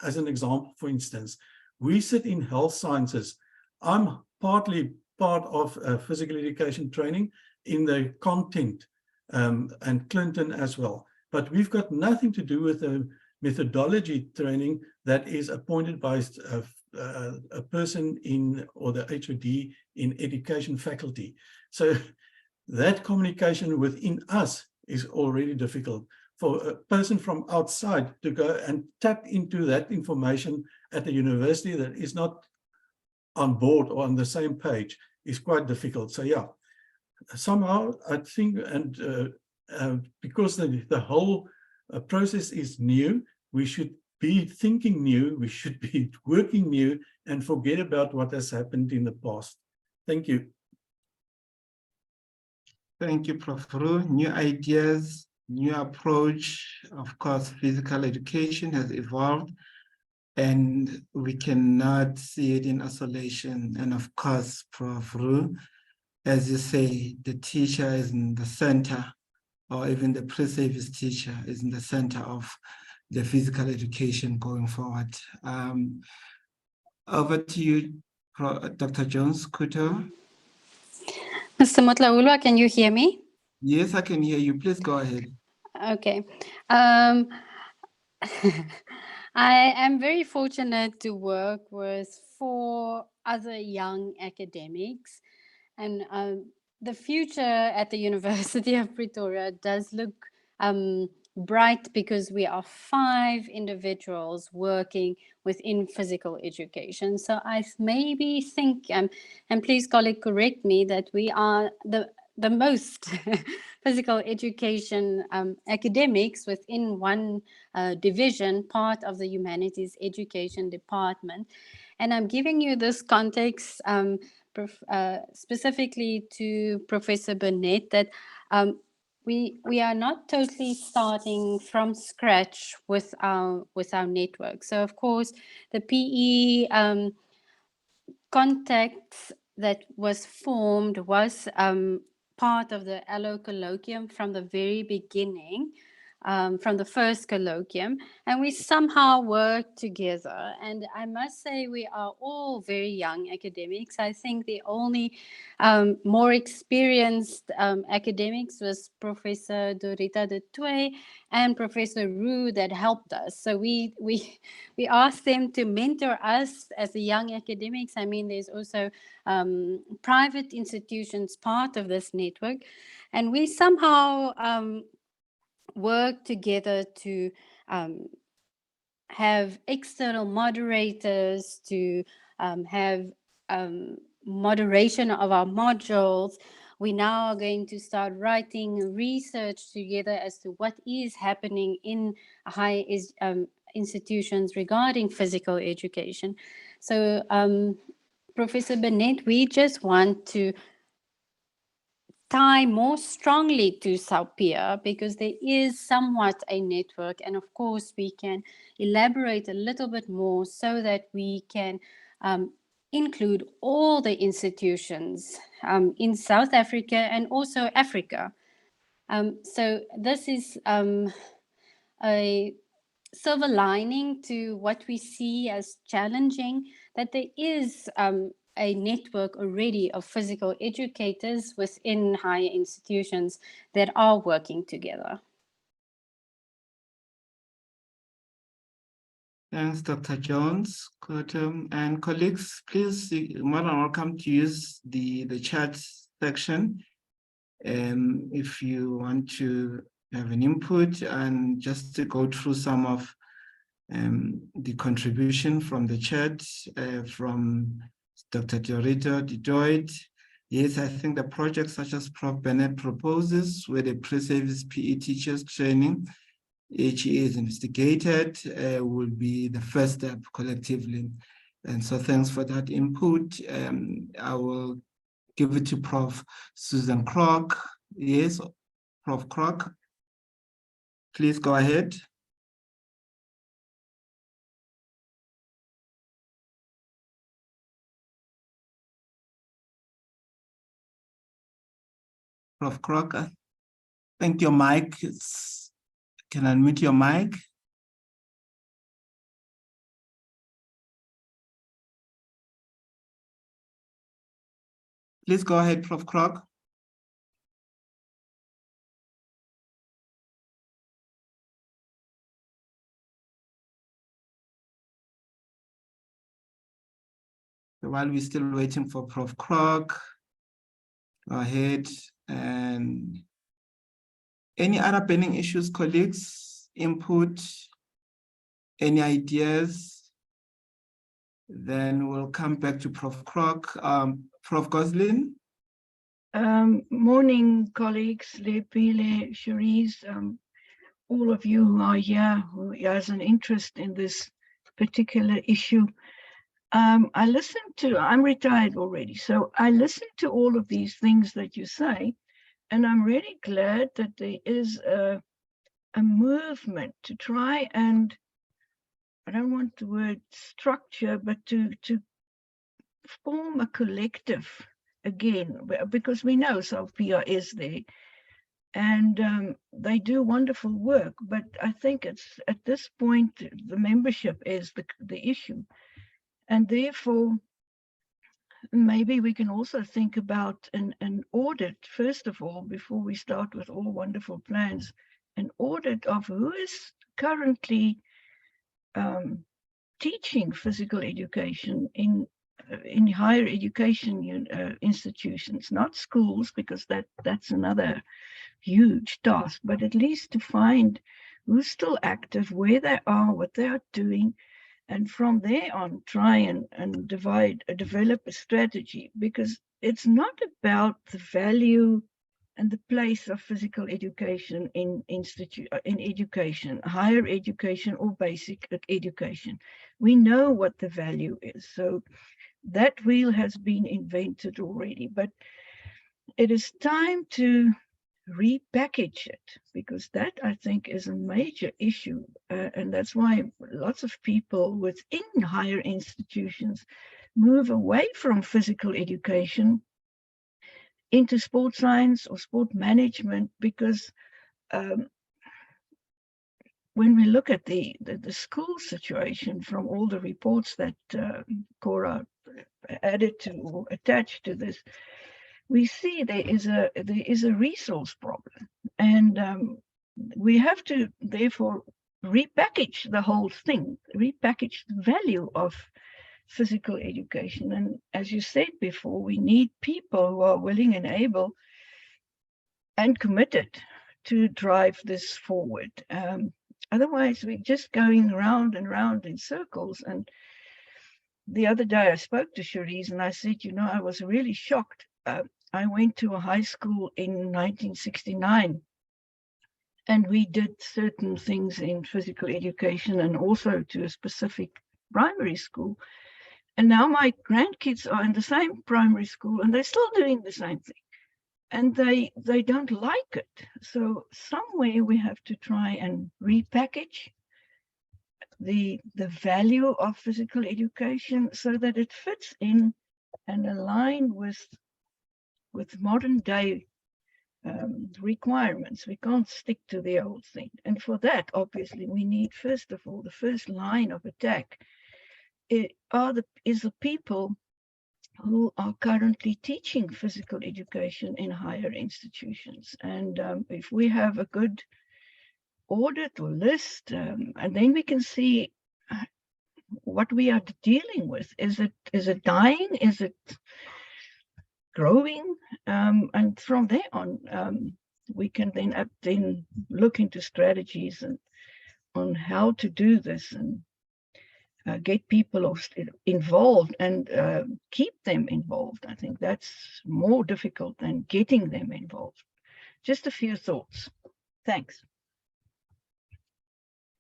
E: as an example, for instance, we sit in health sciences. I'm partly part of physical education training in the content, and Clinton as well. But we've got nothing to do with the methodology training that is appointed by a person in, or the HOD in education faculty. So that communication within us is already difficult. For a person from outside to go and tap into that information at a university that is not on board or on the same page is quite difficult. So yeah, somehow I think, and because the whole process is new, we should be thinking new, we should be working new, and forget about what has happened in the past. Thank you.
C: Thank you, Prof. Ru. New ideas, new approach. Of course, physical education has evolved, and we cannot see it in isolation. And of course, Prof. Ru, as you say, the teacher is in the center, or even the pre-service teacher is in the center of the physical education going forward. Over to you, Dr. Jones-Kuto.
F: Mr. Motlaulwa, can you hear me?
C: Yes, I can hear you. Please go ahead.
F: Okay. I am very fortunate to work with 4 other young academics, and the future at the University of Pretoria does look bright because we are 5 individuals working within physical education. So I maybe think, and please colleague correct me, that we are the most physical education academics within one division, part of the humanities education department. And I'm giving you this context specifically to Professor Burnett, that we are not totally starting from scratch with our network. So of course the PE contacts that was formed was part of the Allo Colloquium from the very beginning, from the first colloquium, and we somehow worked together. And I must say we are all very young academics. I think the only more experienced academics was Professor Dorita de Toey and Professor Ru that helped us. So we asked them to mentor us as the young academics. I mean, there's also private institutions part of this network, and we somehow work together to have external moderators, to have moderation of our modules. We now are going to start writing research together as to what is happening in higher institutions regarding physical education. So Professor Burnett, we just want to tie more strongly to SAUPIA because there is somewhat a network, and of course we can elaborate a little bit more so that we can include all the institutions in South Africa and also Africa. So this is a silver lining to what we see as challenging, that there is a network already of physical educators within higher institutions that are working together.
C: Thanks, Dr. Jones. And colleagues, please, you're more than welcome to use the chat section if you want to have an input, and just to go through some of the contribution from the chat from Dr. Dorita de Toey. Yes, I think the projects such as Prof. Burnett proposes, where the pre-service PE teachers training HE is investigated, will be the first step collectively. And so thanks for that input. I will give it to Prof. Susan Kroc. Yes, Prof. Kroc, please go ahead. Prof. Kroc, I think your mic is, can I unmute your mic? Please go ahead, Prof. Kroc. So while we're still waiting for Prof. Kroc, go ahead. And any other burning issues, colleagues, input, any ideas? Then we'll come back to Prof. Kroc. Prof. Goslin?
G: Morning, colleagues, Lepile, Cherise, all of you who are here, who has an interest in this particular issue. I'm retired already, so I listen to all of these things that you say, and I'm really glad that there is a movement to try and, I don't want the word structure, but to form a collective again, because we know Sophia is there, and they do wonderful work, but I think it's at this point the membership is the issue, and therefore maybe we can also think about an audit, first of all, before we start with all wonderful plans, an audit of who is currently teaching physical education in higher education institutions, not schools, because that's another huge task, but at least to find who's still active, where they are, what they are doing, and from there on try and develop a strategy, because it's not about the value and the place of physical education in education, higher education or basic education. We know what the value is, so that wheel has been invented already, but it is time to repackage it, because that, I think, is a major issue, and that's why lots of people within higher institutions move away from physical education into sport science or sport management, because when we look at the school situation from all the reports that Cora added to or attached to this, we see there is a resource problem, and we have to therefore repackage the whole thing, repackage the value of physical education. And as you said before, we need people who are willing and able and committed to drive this forward. Otherwise, we're just going round and round in circles. And the other day I spoke to Cherise and I said, you know, I was really shocked. I went to a high school in 1969, and we did certain things in physical education and also to a specific primary school. And now my grandkids are in the same primary school and they're still doing the same thing. And they don't like it. So somewhere we have to try and repackage the value of physical education so that it fits in and align with modern day requirements. We can't stick to the old thing. And for that, obviously, we need, first of all, the first line of attack is the people who are currently teaching physical education in higher institutions. And if we have a good audit or list, and then we can see what we are dealing with. Is it dying? Is it growing? And from there on, we can then look into strategies and on how to do this and get people involved and keep them involved. I think that's more difficult than getting them involved. Just a few thoughts. Thanks.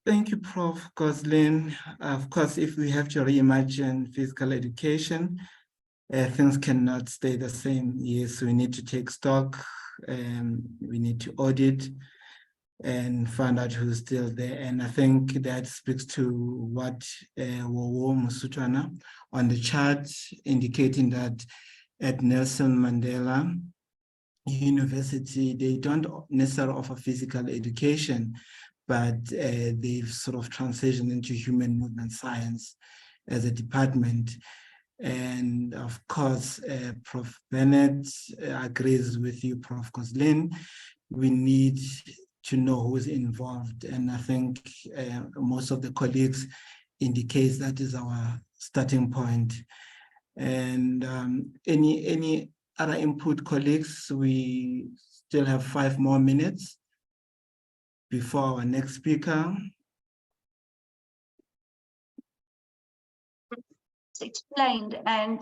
C: Thank you, Prof. Goslin. Of course, if we have to reimagine physical education, things cannot stay the same. Yes, we need to take stock, and we need to audit and find out who's still there. And I think that speaks to what Wowo Musutwana on the chart, indicating that at Nelson Mandela University, they don't necessarily offer physical education, but they've sort of transitioned into human movement science as a department. And of course, Prof. Bennett agrees with you, Prof. Goslin. We need to know who's involved. And I think most of the colleagues indicate that is our starting point. And any other input, colleagues? We still have 5 more minutes before our next speaker.
D: explained, and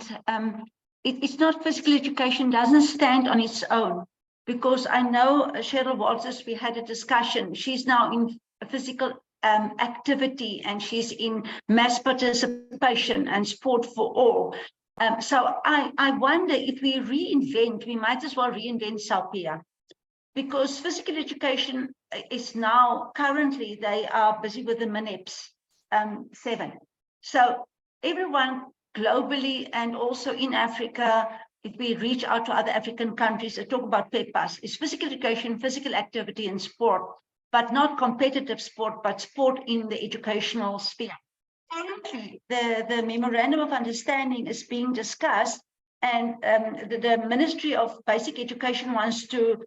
D: it's not physical education doesn't stand on its own, because I know Cheryl Walters, we had a discussion. She's now in physical activity, and she's in mass participation and sport for all. So I wonder if we reinvent, we might as well reinvent Salpia, because physical education is now, currently, they are busy with the MINEPS 7. So everyone globally and also in Africa, if we reach out to other African countries and talk about PEPAS, is physical education, physical activity and sport, but not competitive sport, but sport in the educational sphere. Currently, the Memorandum of Understanding is being discussed, and the Ministry of Basic Education wants to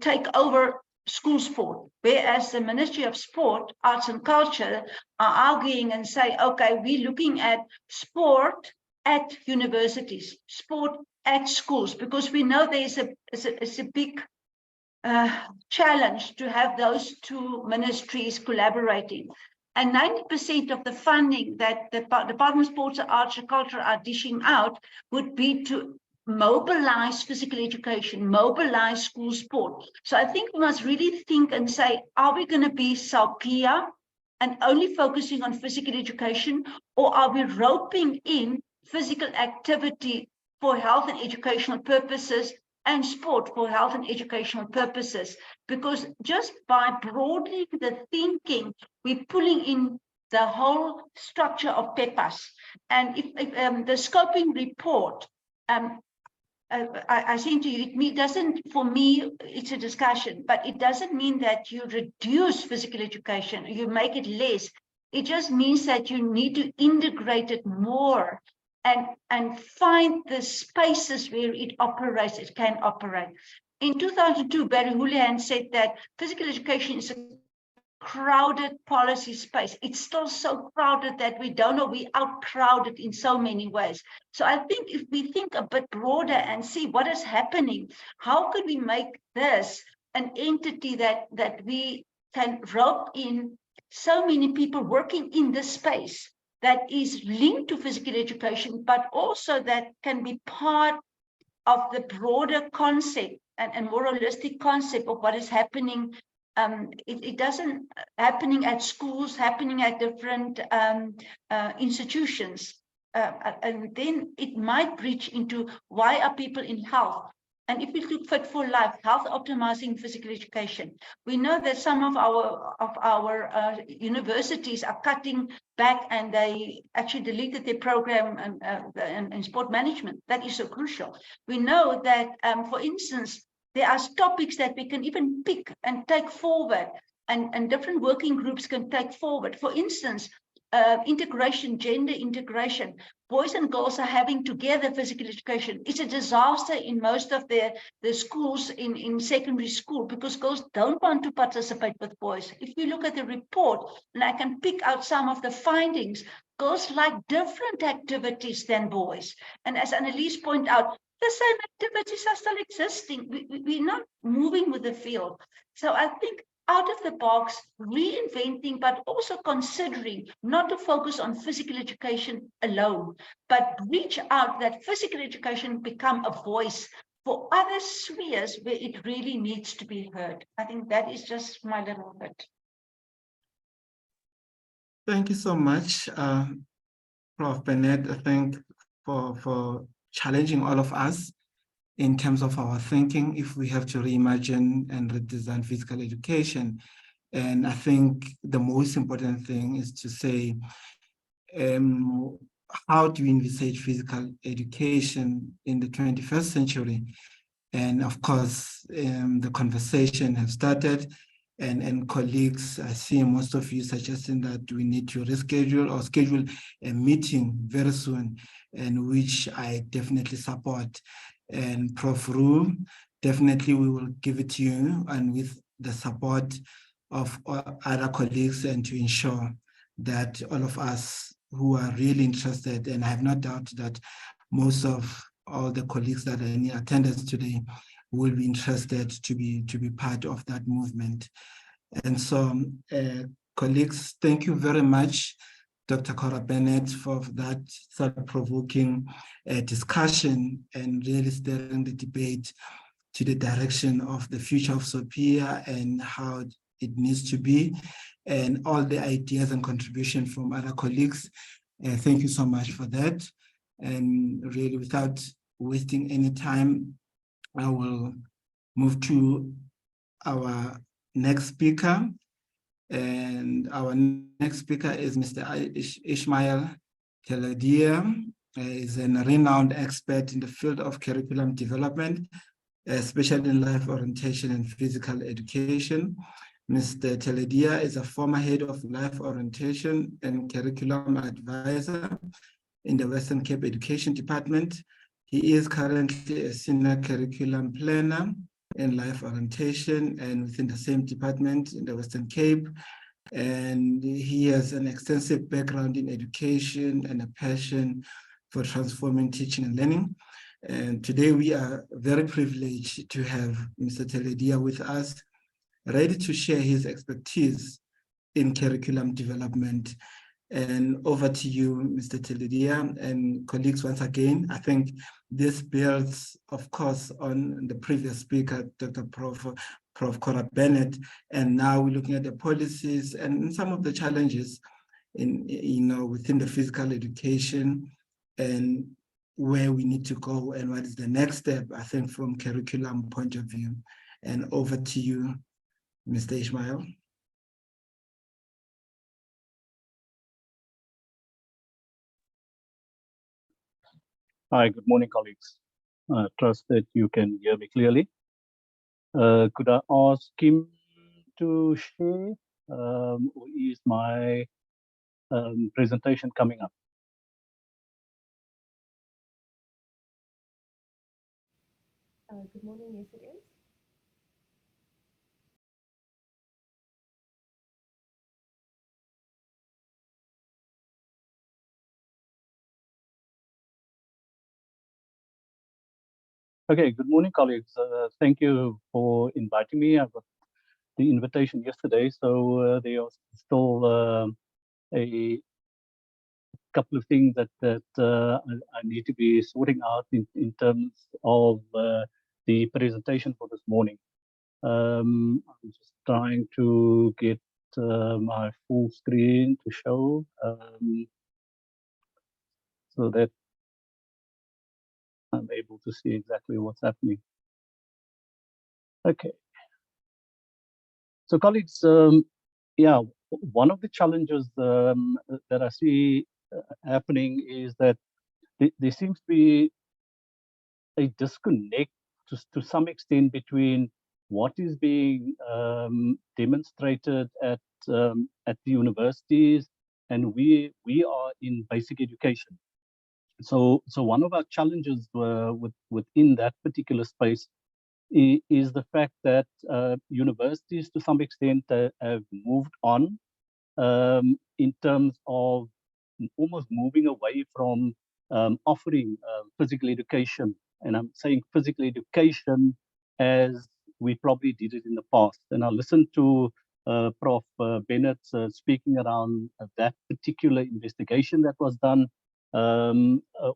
D: take over school sport, whereas the Ministry of Sport, Arts and Culture are arguing and say, okay, we're looking at sport at universities, sport at schools, because we know there's a big challenge to have those two ministries collaborating. And 90% of the funding that the Department of Sports, Arts and Culture are dishing out would be to mobilize physical education, mobilize school sport. So I think we must really think and say, are we going to be Salpia and only focusing on physical education, or are we roping in physical activity for health and educational purposes and sport for health and educational purposes? Because just by broadening the thinking, we're pulling in the whole structure of PEPAS. And if the scoping report, I think to you, it doesn't, for me, it's a discussion, but it doesn't mean that you reduce physical education, you make it less. It just means that you need to integrate it more and find the spaces where it operates, it can operate. In 2002, Barry Houlihan said that physical education is a crowded policy space. It's still so crowded that we don't know, we outcrowded in so many ways. So I think if we think a bit broader and see what is happening, how could we make this an entity that we can rope in so many people working in this space that is linked to physical education, but also that can be part of the broader concept and more holistic concept of what is happening. It doesn't happening at schools, happening at different institutions. And then it might breach into why are people in health? And if we look Fit for Life, health optimizing physical education, we know that some of our universities are cutting back, and they actually deleted their program and sport management. That is so crucial. We know that, for instance, there are topics that we can even pick and take forward, and different working groups can take forward. For instance, integration, gender integration. Boys and girls are having together physical education. It's a disaster in most of the schools in secondary school, because girls don't want to participate with boys. If you look at the report, and I can pick out some of the findings, girls like different activities than boys. And as Annelies pointed out, the same activities are still existing. We're not moving with the field. So I think out of the box, reinventing, but also considering not to focus on physical education alone, but reach out that physical education become a voice for other spheres where it really needs to be heard. I think that is just my little bit.
C: Thank you so much, Prof. Bennett, I think, for challenging all of us in terms of our thinking, if we have to reimagine and redesign physical education. And I think the most important thing is to say, how do we envisage physical education in the 21st century? And of course, the conversation has started, and colleagues, I see most of you suggesting that we need to reschedule or schedule a meeting very soon, and which I definitely support. And Prof. Roo, definitely we will give it to you, and with the support of other colleagues, and to ensure that all of us who are really interested, and I have no doubt that most of all the colleagues that are in attendance today will be interested to be part of that movement. And so, colleagues, thank you very much. Dr. Cora Bennett for that thought-provoking discussion and really steering the debate to the direction of the future of SOPIA and how it needs to be, and all the ideas and contribution from other colleagues. Thank you so much for that. And really, without wasting any time, I will move to our next speaker. And our next speaker is Mr. Ishmael Teledia. He's a renowned expert in the field of curriculum development, especially in life orientation and physical education. Mr. Teledia is a former head of life orientation and curriculum advisor in the Western Cape Education Department. He is currently a senior curriculum planner in life orientation and within the same department in the Western Cape. And he has an extensive background in education and a passion for transforming teaching and learning. And today we are very privileged to have Mr. Teledia with us, ready to share his expertise in curriculum development. And over to you, Mr. Teledia, and colleagues, once again. I think this builds, of course, on the previous speaker, Dr. Prof. Cora Bennett, and now we're looking at the policies and some of the challenges in, within the physical education and where we need to go and what is the next step, I think, from curriculum point of view. And over to you, Mr. Ishmael.
H: Hi, good morning, colleagues. I trust that you can hear me clearly. Could I ask Kim to share, or is my presentation coming up?
B: Good morning, yes it is.
H: Okay, good morning, colleagues. Thank you for inviting me. I got the invitation yesterday, so there are still a couple of things that I need to be sorting out in terms of the presentation for this morning. I'm just trying to get my full screen to show so that I'm able to see exactly what's happening. Okay. So colleagues, yeah, one of the challenges that I see happening is that there seems to be a disconnect to some extent between what is being demonstrated at the universities and we are in basic education. So one of our challenges within that particular space is the fact that universities to some extent have moved on in terms of almost moving away from offering physical education. And I'm saying physical education as we probably did it in the past. And I listened to Prof. Bennett speaking around that particular investigation that was done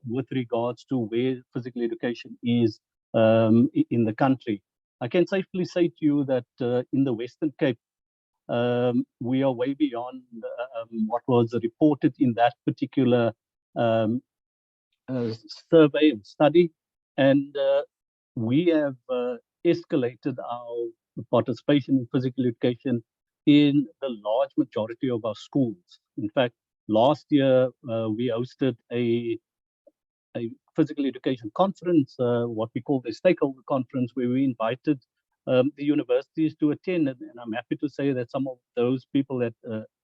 H: with regards to where physical education is in the country. I can safely say to you that in the Western Cape, we are way beyond what was reported in that particular survey and study. And we have escalated our participation in physical education in the large majority of our schools. In fact, last year, we hosted a physical education conference, what we call the stakeholder conference, where we invited the universities to attend. And I'm happy to say that some of those people that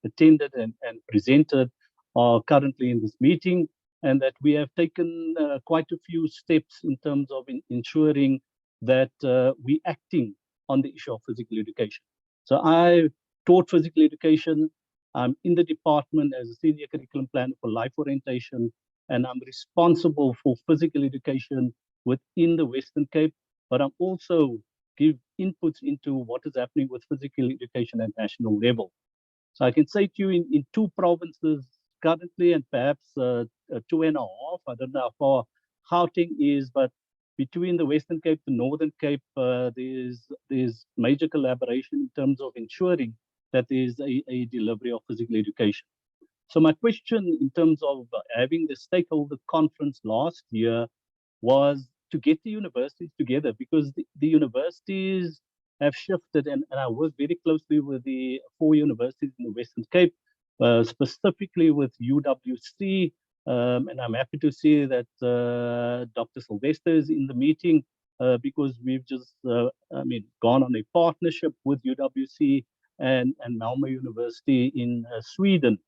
H: attended and presented are currently in this meeting, and that we have taken quite a few steps in terms of ensuring that we're acting on the issue of physical education. So I taught physical education. I'm in the department as a senior curriculum planner for life orientation, and I'm responsible for physical education within the Western Cape, but I'm also give inputs into what is happening with physical education at national level. So I can say to you in two provinces currently, and perhaps 2.5. I don't know how far Gauteng is, but between the Western Cape and Northern Cape, there's major collaboration in terms of ensuring that there is a delivery of physical education. So my question in terms of having the stakeholder conference last year was to get the universities together, because the universities have shifted, and I work very closely with the 4 universities in the Western Cape, specifically with UWC, and I'm happy to see that Dr. Sylvester is in the meeting, because we've just, gone on a partnership with UWC and Malmö University in Sweden.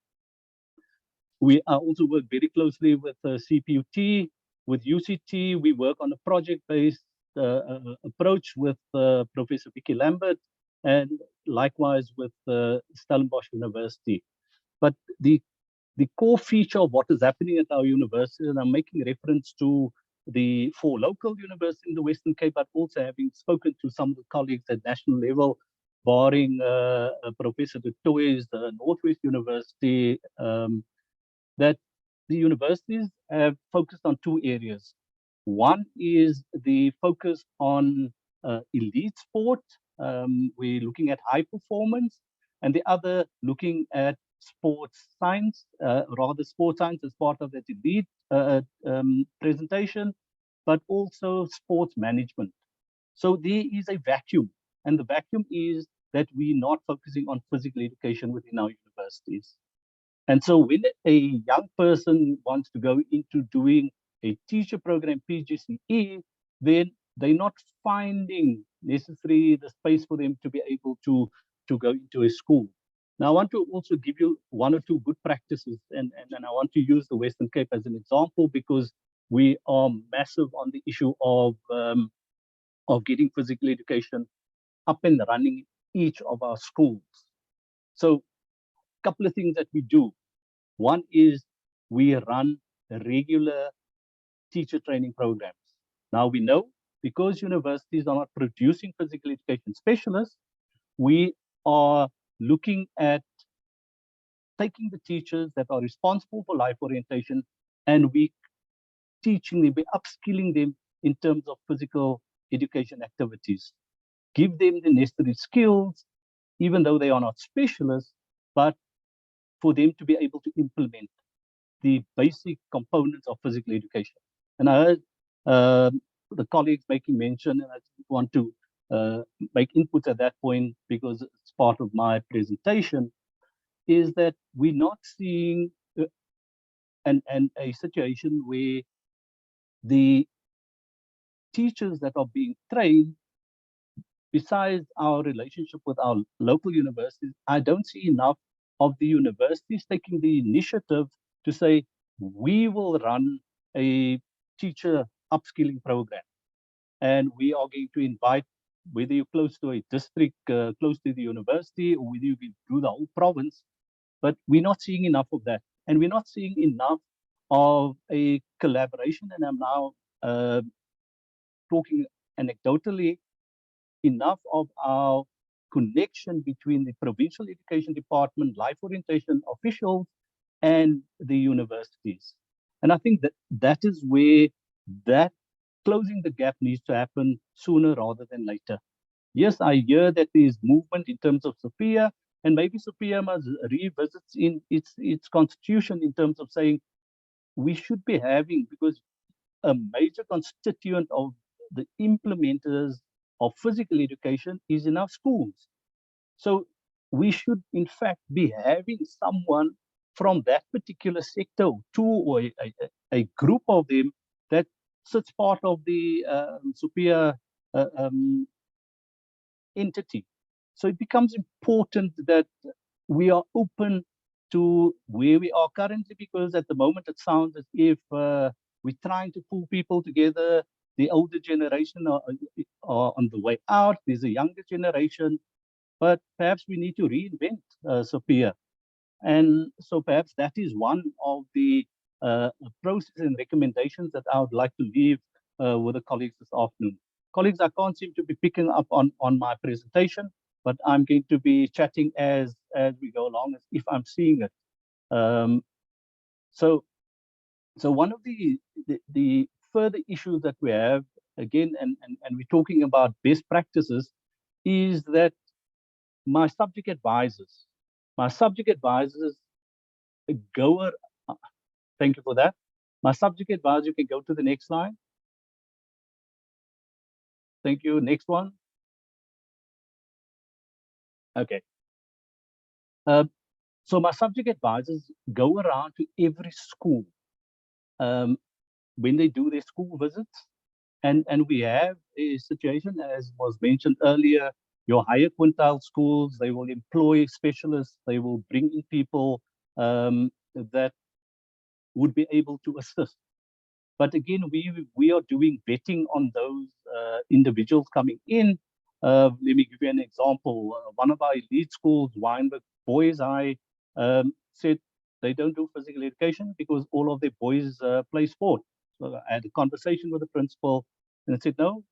H: We also work very closely with CPUT, with UCT. We work on a project-based approach with Professor Vicky Lambert, and likewise with Stellenbosch University. But the core feature of what is happening at our university, and I'm making reference to the 4 local universities in the Western Cape, but also having spoken to some of the colleagues at national level, barring Professor Du Toit's Northwest University, that the universities have focused on 2 areas. One is the focus on elite sport. We're looking at high performance, and the other looking at sports science, rather sports science as part of that elite presentation, but also sports management. So there is a vacuum, and the vacuum is that we're not focusing on physical education within our universities. And so when a young person wants to go into doing a teacher program, PGCE, then they're not finding necessarily the space for them to be able to go into a school. Now, I want to also give you 1 or 2 good practices, and I want to use the Western Cape as an example, because we are massive on the issue of getting physical education up and running in each of our schools. So a couple of things that we do. One is we run regular teacher training programs. Now we know, because universities are not producing physical education specialists, we are looking at taking the teachers that are responsible for life orientation, and we teaching them, we upskilling them in terms of physical education activities. Give them the necessary skills, even though they are not specialists, but for them to be able to implement the basic components of physical education. And I heard the colleagues making mention, and I want to make inputs at that point because it's part of my presentation, is that we're not seeing a situation where the teachers that are being trained, besides our relationship with our local universities, I don't see enough of the universities taking the initiative to say, we will run a teacher upskilling program. And we are going to invite, whether you're close to a district, close to the university, or whether you do the whole province, but we're not seeing enough of that. And we're not seeing enough of a collaboration. And I'm now talking anecdotally, enough of our connection between the provincial education department, life orientation officials, and the universities. And I think that is where that closing the gap needs to happen sooner rather than later. Yes, I hear that there is movement in terms of Sophia, and maybe Sophia must revisit in its constitution in terms of saying we should be having, because a major constituent of the implementers of physical education is in our schools. So we should, in fact, be having someone from that particular sector, two or a group of them, that sits part of the superior entity. So it becomes important that we are open to where we are currently, because at the moment it sounds as if we're trying to pull people together. The older generation are on the way out. There's a younger generation, but perhaps we need to reinvent Sophia. And so perhaps that is one of the process and recommendations that I would like to leave with the colleagues this afternoon. Colleagues, I can't seem to be picking up on my presentation, but I'm going to be chatting as we go along, as if I'm seeing it. So one of the further issues that we have, again, and we're talking about best practices, is that my subject advisors go, thank you for that. My subject advisor, you can go to the next slide. Thank you, next one. Okay. So my subject advisors go around to every school when they do their school visits. And we have a situation, as was mentioned earlier, your higher quintile schools, they will employ specialists, they will bring in people that would be able to assist. But again, we are doing vetting on those individuals coming in. Let me give you an example. One of our elite schools, Wynberg Boys High, said they don't do physical education because all of their boys play sport. So I had a conversation with the principal and I said, no,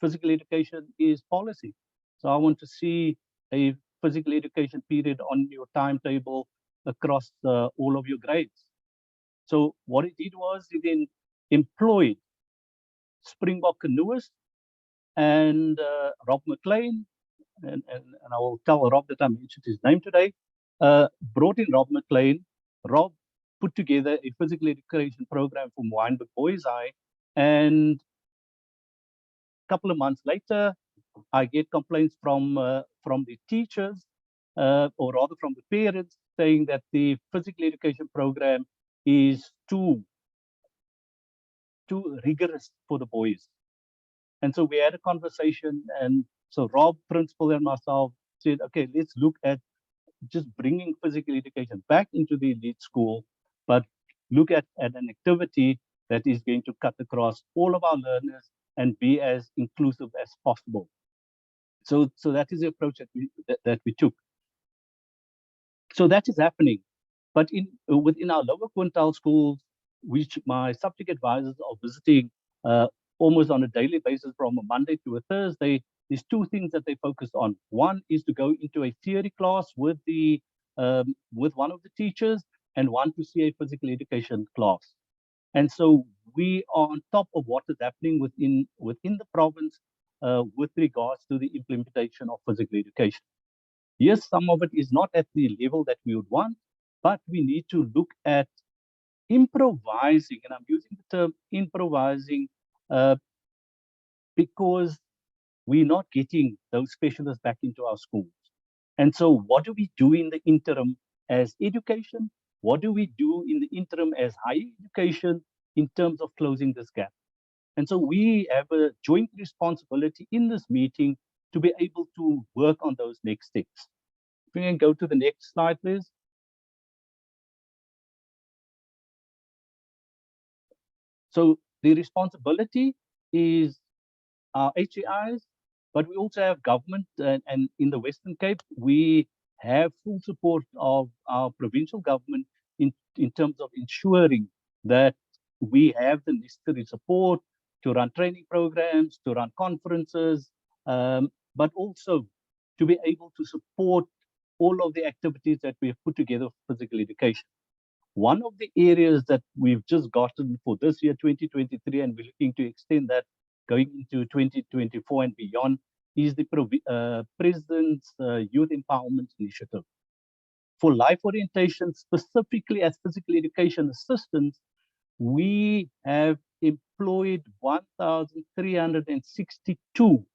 H: physical education is policy. So I want to see a physical education period on your timetable across all of your grades. So what he did was he then employed Springbok canoeist and Rob McLean, and I will tell Rob that I mentioned his name today, brought in Rob McLean. Rob put together a physical education program from Wynberg Boys High, and a couple of months later, I get complaints from the teachers, or rather from the parents, saying that the physical education program is too rigorous for the boys. And so we had a conversation, and so Rob, principal, and myself said, okay, let's look at just bringing physical education back into the elite school, but look at an activity that is going to cut across all of our learners and be as inclusive as possible. So that is the approach that we took. So that is happening. But within our lower quintile schools, which my subject advisors are visiting almost on a daily basis from a Monday to a Thursday, there's two things that they focus on. One is to go into a theory class with one of the teachers, and one to see a physical education class. And so we are on top of what is happening within the province with regards to the implementation of physical education. Yes, some of it is not at the level that we would want, but we need to look at improvising, and I'm using the term improvising because we're not getting those specialists back into our schools. And so what do we do in the interim as education? What do we do in the interim as higher education in terms of closing this gap? And so we have a joint responsibility in this meeting to be able to work on those next steps. If we can go to the next slide, please. So the responsibility is our HAIs, but we also have government, and in the Western Cape, we have full support of our provincial government in terms of ensuring that we have the necessary support to run training programs, to run conferences, but also to be able to support all of the activities that we have put together for physical education. One of the areas that we've just gotten for this year, 2023, and we're looking to extend that going into 2024 and beyond, is the President's Youth Empowerment Initiative. For life orientation, specifically as physical education assistants, we have employed 1,362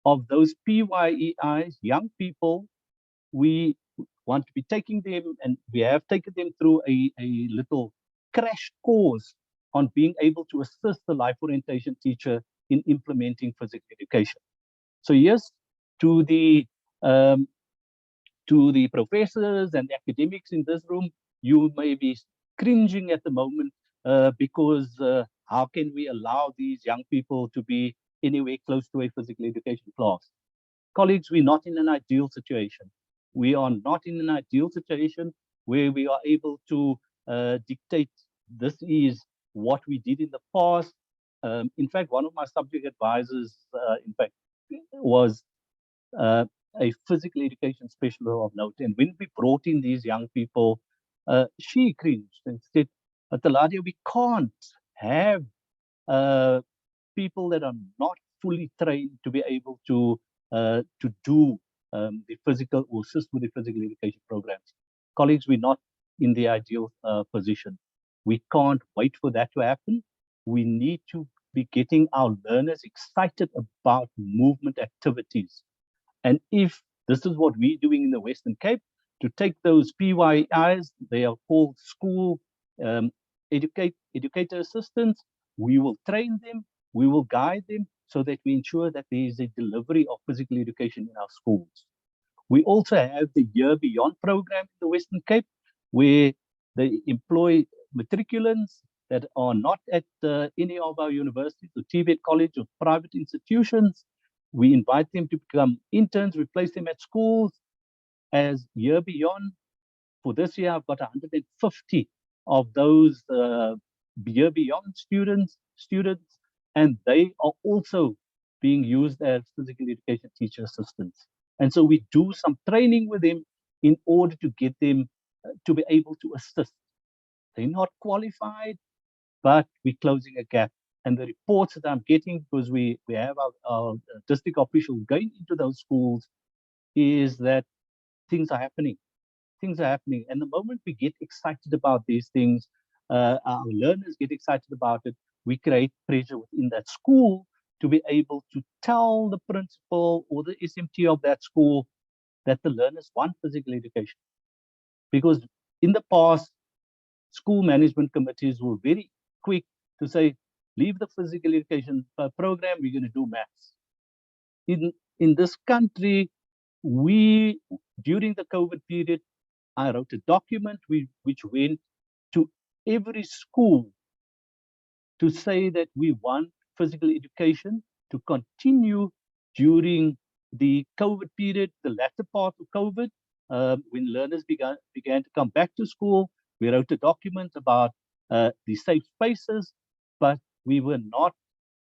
H: of those PYEIs, young people. We want to be taking them, and we have taken them through a little crash course on being able to assist the life orientation teacher in implementing physical education. So yes, to the professors and the academics in this room, you may be cringing at the moment because how can we allow these young people to be anywhere close to a physical education class? Colleagues, we're not in an ideal situation. We are not in an ideal situation where we are able to dictate this is what we did in the past. In fact, one of my subject advisors, was a physical education specialist of note. And when we brought in these young people, she cringed and said, Taladia, we can't have people that are not fully trained to be able to do the physical or assist with the physical education programs. Colleagues, we're not in the ideal position. We can't wait for that to happen. We need to be getting our learners excited about movement activities. And if this is what we're doing in the Western Cape, to take those PYIs, they are called school educator assistants, we will train them, we will guide them so that we ensure that there is a delivery of physical education in our schools. We also have the Year Beyond program in the Western Cape, where they employ matriculants that are not at any of our universities or TVET college or private institutions. We invite them to become interns, we place them at schools as Year Beyond. For this year, I've got 150 of those Year Beyond students, and they are also being used as physical education teacher assistants. And so we do some training with them in order to get them to be able to assist. They're not qualified, but we're closing a gap. And the reports that I'm getting, because we have our district officials going into those schools, is that things are happening. Things are happening. And the moment we get excited about these things, our learners get excited about it, we create pressure within that school to be able to tell the principal or the SMT of that school that the learners want physical education. Because in the past, school management committees were very quick to say, leave the physical education program, we're going to do maths. In this country, during the COVID period, I wrote a document which went to every school to say that we want physical education to continue during the COVID period, the latter part of COVID, when learners began to come back to school. We wrote a document about the safe spaces, but we were not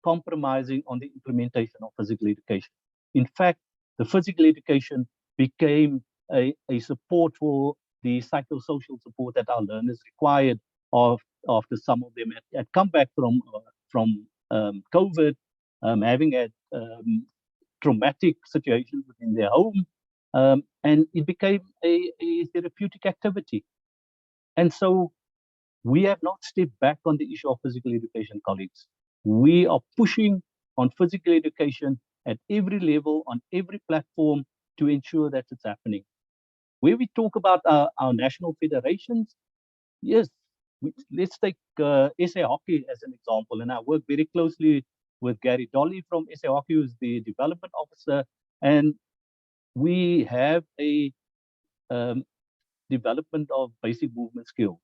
H: compromising on the implementation of physical education. In fact, the physical education became a support for the psychosocial support that our learners required after some of them had come back from COVID, having had traumatic situations within their home, and it became a therapeutic activity. And so we have not stepped back on the issue of physical education, colleagues. We are pushing on physical education at every level, on every platform, to ensure that it's happening. Where we talk about our national federations, yes, let's take SA Hockey as an example. And I work very closely with Gary Dolly from SA Hockey, who's the development officer. And we have a development of basic movement skills.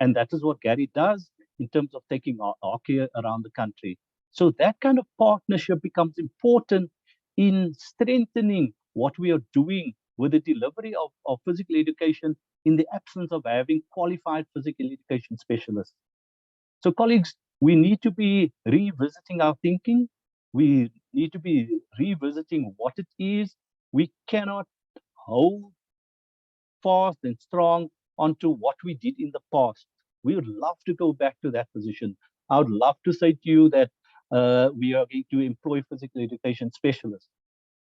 H: And that is what Gary does in terms of taking hockey around the country. So that kind of partnership becomes important in strengthening what we are doing with the delivery of physical education in the absence of having qualified physical education specialists. So colleagues, we need to be revisiting our thinking. We need to be revisiting what it is. We cannot hold fast and strong onto what we did in the past. We would love to go back to that position. I would love to say to you that we are going to employ physical education specialists.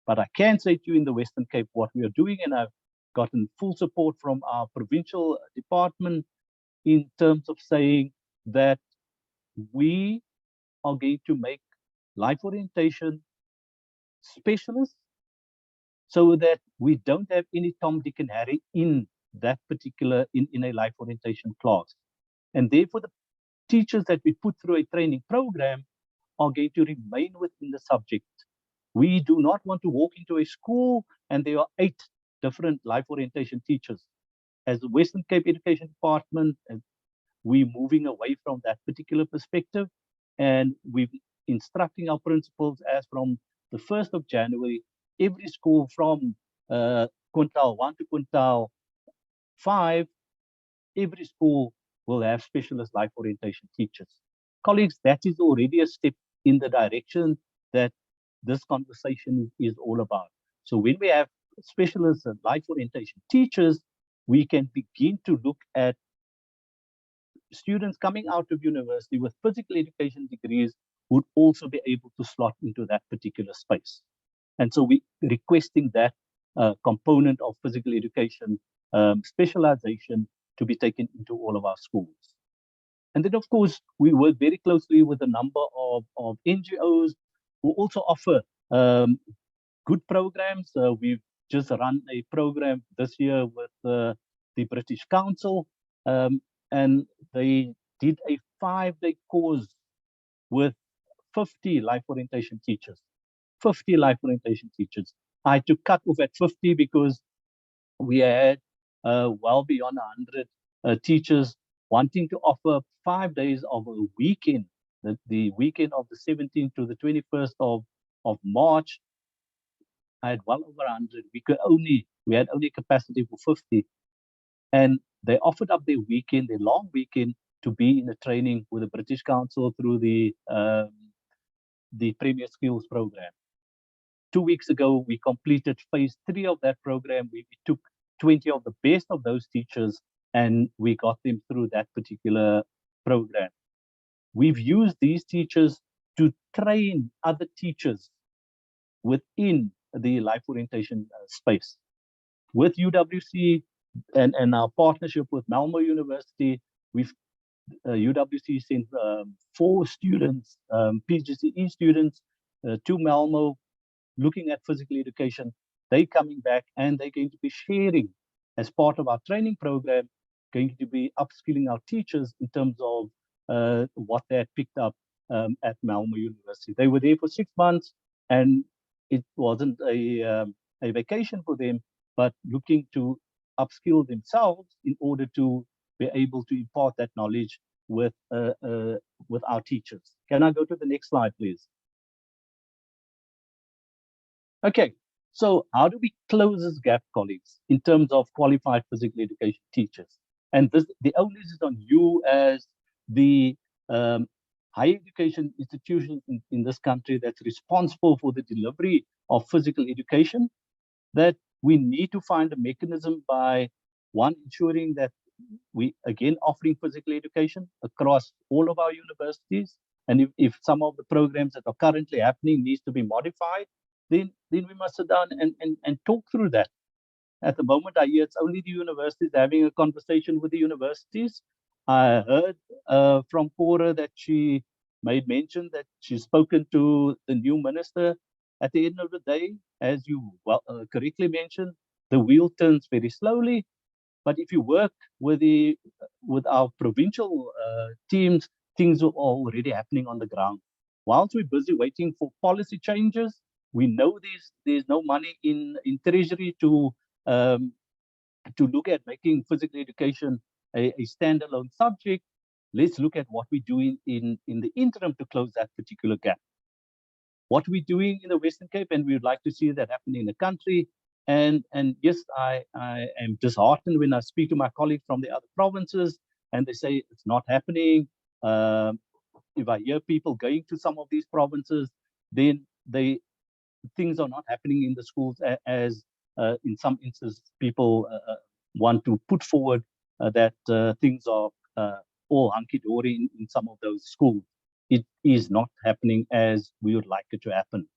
H: But I can say to you in the Western Cape what we are doing, and I've gotten full support from our provincial department in terms of saying that we are going to make life orientation specialists so that we don't have any Tom, Dick, and Harry in that particular, in a life orientation class. And therefore, the teachers that we put through a training program are going to remain within the subject. We do not want to walk into a school and there are 8 different life orientation teachers. As the Western Cape Education Department, we're moving away from that particular perspective, and we're instructing our principals as from the 1st of January, every school from quintile 1 to quintile 5, every school will have specialist life orientation teachers. Colleagues, that is already a step in the direction that this conversation is all about. So when we have specialist life orientation teachers, we can begin to look at students coming out of university with physical education degrees would also be able to slot into that particular space. And so we're requesting that component of physical education specialization to be taken into all of our schools. And then, of course, we work very closely with a number of NGOs who also offer good programs. We've just run a program this year with the British Council, and they did a 5-day course with 50 life orientation teachers. 50 life orientation teachers. I had to cut off at 50 because we had well beyond 100 teachers wanting to offer 5 days of a weekend, the weekend of the 17th to the 21st of March. I had well over 100. We had only capacity for 50, and they offered up their weekend, their long weekend, to be in a training with the British Council through the Premier Skills program. 2 weeks ago, we completed phase 3 of that program. We took 20 of the best of those teachers and we got them through that particular program. We've used these teachers to train other teachers within the life orientation space. With UWC and our partnership with Malmo University, UWC sent 4 students, PGCE students, to Malmo, looking at physical education. They're coming back and they're going to be sharing, as part of our training program, going to be upskilling our teachers in terms of what they had picked up at Malmo University. They were there for 6 months, and it wasn't a vacation for them, but looking to upskill themselves in order to be able to impart that knowledge with our teachers. Can I go to the next slide, please? Okay, so how do we close this gap, colleagues, in terms of qualified physical education teachers? And the onus is on you as the higher education institutions in this country that's responsible for the delivery of physical education, that we need to find a mechanism by, one, ensuring that we, again, offering physical education across all of our universities. And if some of the programs that are currently happening needs to be modified, then we must sit down and talk through that. At the moment, I hear it's only the universities having a conversation with the universities. I heard from Cora that she made mention that she's spoken to the new minister. At the end of the day, as you correctly mentioned, the wheel turns very slowly. But if you work with our provincial teams, things are already happening on the ground. Whilst we're busy waiting for policy changes, we know there's no money in treasury to look at making physical education a standalone subject. Let's look at what we're doing in the interim to close that particular gap. What we're doing in the Western Cape, and we would like to see that happening in the country. And yes, I am disheartened when I speak to my colleagues from the other provinces and they say it's not happening. If I hear people going to some of these provinces, then things are not happening in the schools as in some instances people want to put forward that things are all hunky-dory in some of those schools. It is not happening as we would like it to happen.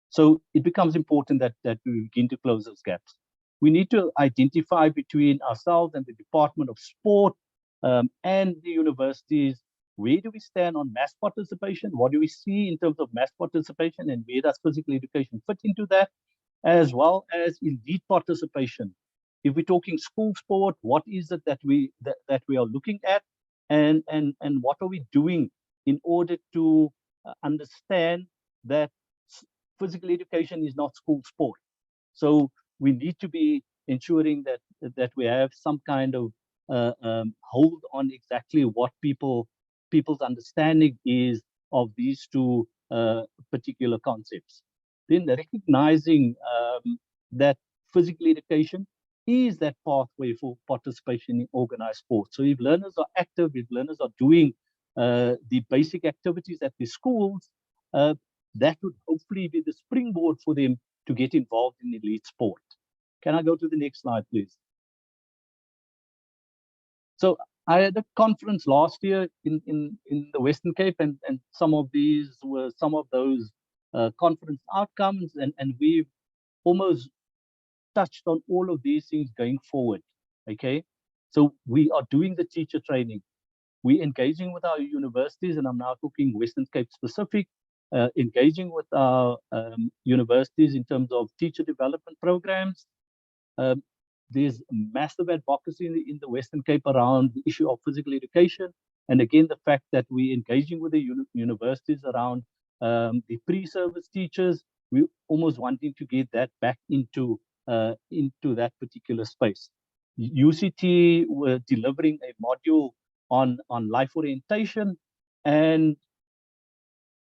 H: So it becomes important that we begin to close those gaps. We need to identify between ourselves and the Department of Sport and the universities, where do we stand on mass participation? What do we see in terms of mass participation, and where does physical education fit into that, as well as elite participation? If we're talking school sport, what is it that we are looking at, and what are we doing in order to understand that physical education is not school sport? So we need to be ensuring that we have some kind of hold on exactly what people's understanding is of these two particular concepts. Then recognizing that physical education is that pathway for participation in organized sport. So if learners are active, if learners are doing the basic activities at the schools, that would hopefully be the springboard for them to get involved in elite sport. Can I go to the next slide, please? So I had a conference last year in the Western Cape, and some of these were some of those conference outcomes, and we've almost touched on all of these things going forward. Okay, so we are doing the teacher training. We're engaging with our universities, and I'm now talking Western Cape specific, engaging with our universities in terms of teacher development programs. There's massive advocacy in the Western Cape around the issue of physical education. And again, the fact that we're engaging with the universities around the pre-service teachers, we're almost wanting to get that back into that particular space. UCT were delivering a module on life orientation, and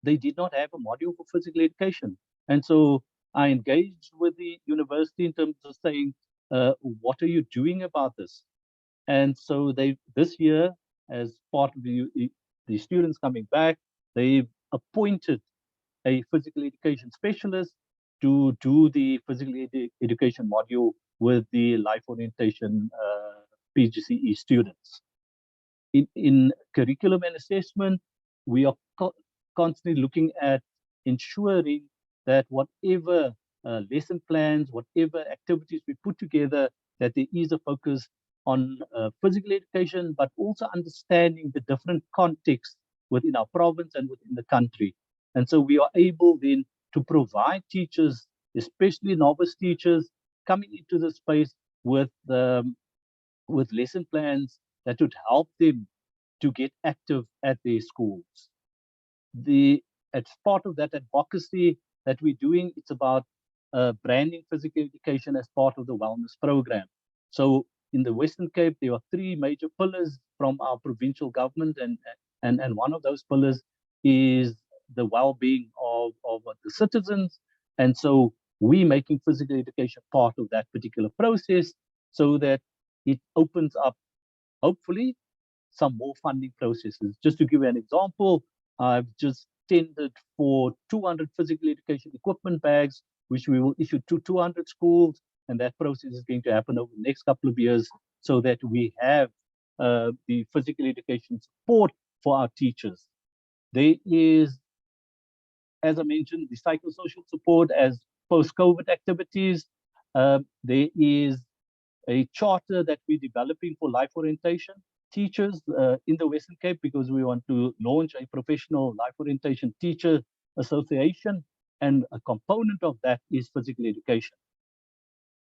H: they did not have a module for physical education. And so I engaged with the university in terms of saying, what are you doing about this? And so this year, as part of the students coming back, they've appointed a physical education specialist to do the physical education module with the life orientation PGCE students. In curriculum and assessment, we are constantly looking at ensuring that whatever lesson plans, whatever activities we put together, that there is a focus on physical education, but also understanding the different contexts within our province and within the country. And so we are able then to provide teachers, especially novice teachers, coming into the space with lesson plans that would help them to get active at their schools. As part of that advocacy that we're doing, it's about branding physical education as part of the wellness program. So in the Western Cape, there are 3 major pillars from our provincial government, and one of those pillars is the well-being of the citizens. And so we're making physical education part of that particular process so that it opens up, hopefully, some more funding processes. Just to give you an example, I've just tendered for 200 physical education equipment bags, which we will issue to 200 schools, and that process is going to happen over the next couple of years so that we have the physical education support for our teachers. There is, as I mentioned, the psychosocial support as post-COVID activities. There is a charter that we're developing for life orientation teachers in the Western Cape, because we want to launch a professional life orientation teacher association, and a component of that is physical education.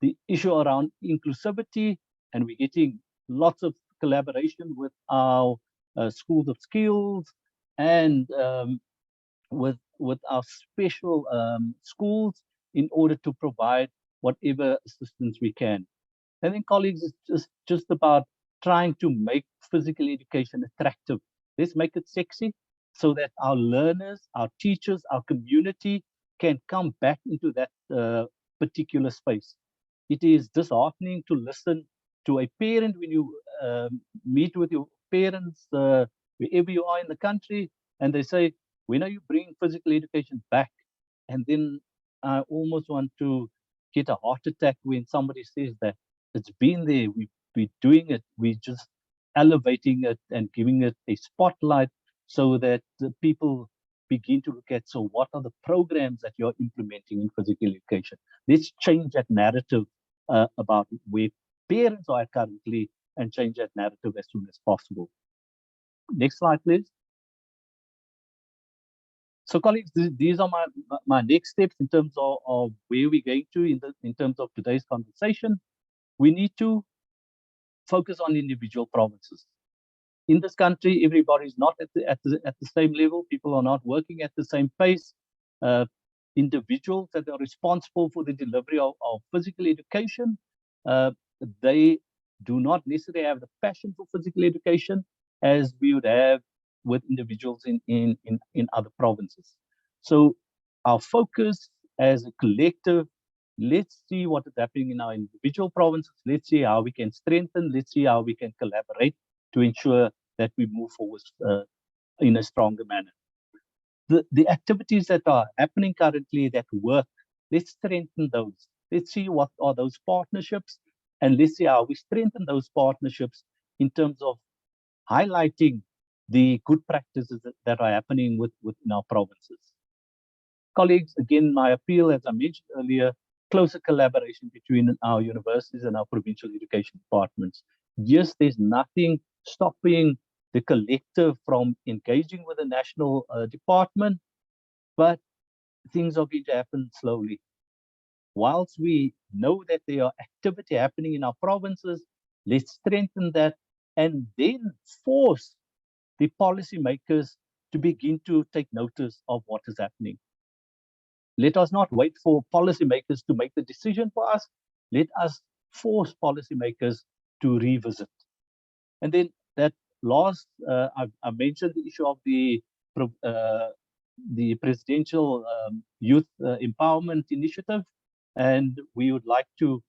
H: The issue around inclusivity, and we're getting lots of collaboration with our schools of skills and with our special schools in order to provide whatever assistance we can. And then, colleagues, it's just about trying to make physical education attractive. Let's make it sexy so that our learners, our teachers, our community can come back into that particular space. It is disheartening to listen to a parent when you meet with your parents wherever you are in the country, and they say, when are you bringing physical education back? And then I almost want to get a heart attack when somebody says that. It's been there, we're doing it, we're just elevating it and giving it a spotlight so that the people begin to look at, so what are the programs that you're implementing in physical education? Let's change that narrative about where parents are currently and change that narrative as soon as possible. Next slide, please. So, colleagues, these are my next steps in terms of where we're going to in terms of today's conversation. We need to focus on individual provinces. In this country, everybody is not at the same level. People are not working at the same pace. Individuals that are responsible for the delivery of physical education, they do not necessarily have the passion for physical education as we would have with individuals in other provinces. So our focus as a collective, let's see what is happening in our individual provinces. Let's see how we can strengthen. Let's see how we can collaborate to ensure that we move forward in a stronger manner. The activities that are happening currently that work, let's strengthen those. Let's see what are those partnerships, and let's see how we strengthen those partnerships in terms of highlighting the good practices that are happening within our provinces. Colleagues, again, my appeal, as I mentioned earlier, closer collaboration between our universities and our provincial education departments. Yes, there's nothing stopping the collective from engaging with the national department, but things are going to happen slowly. Whilst we know that there are activity happening in our provinces, let's strengthen that and then force the policymakers to begin to take notice of what is happening. Let us not wait for policymakers to make the decision for us. Let us force policymakers to revisit. And then that last, I mentioned the issue of the presidential youth empowerment initiative, and we would like to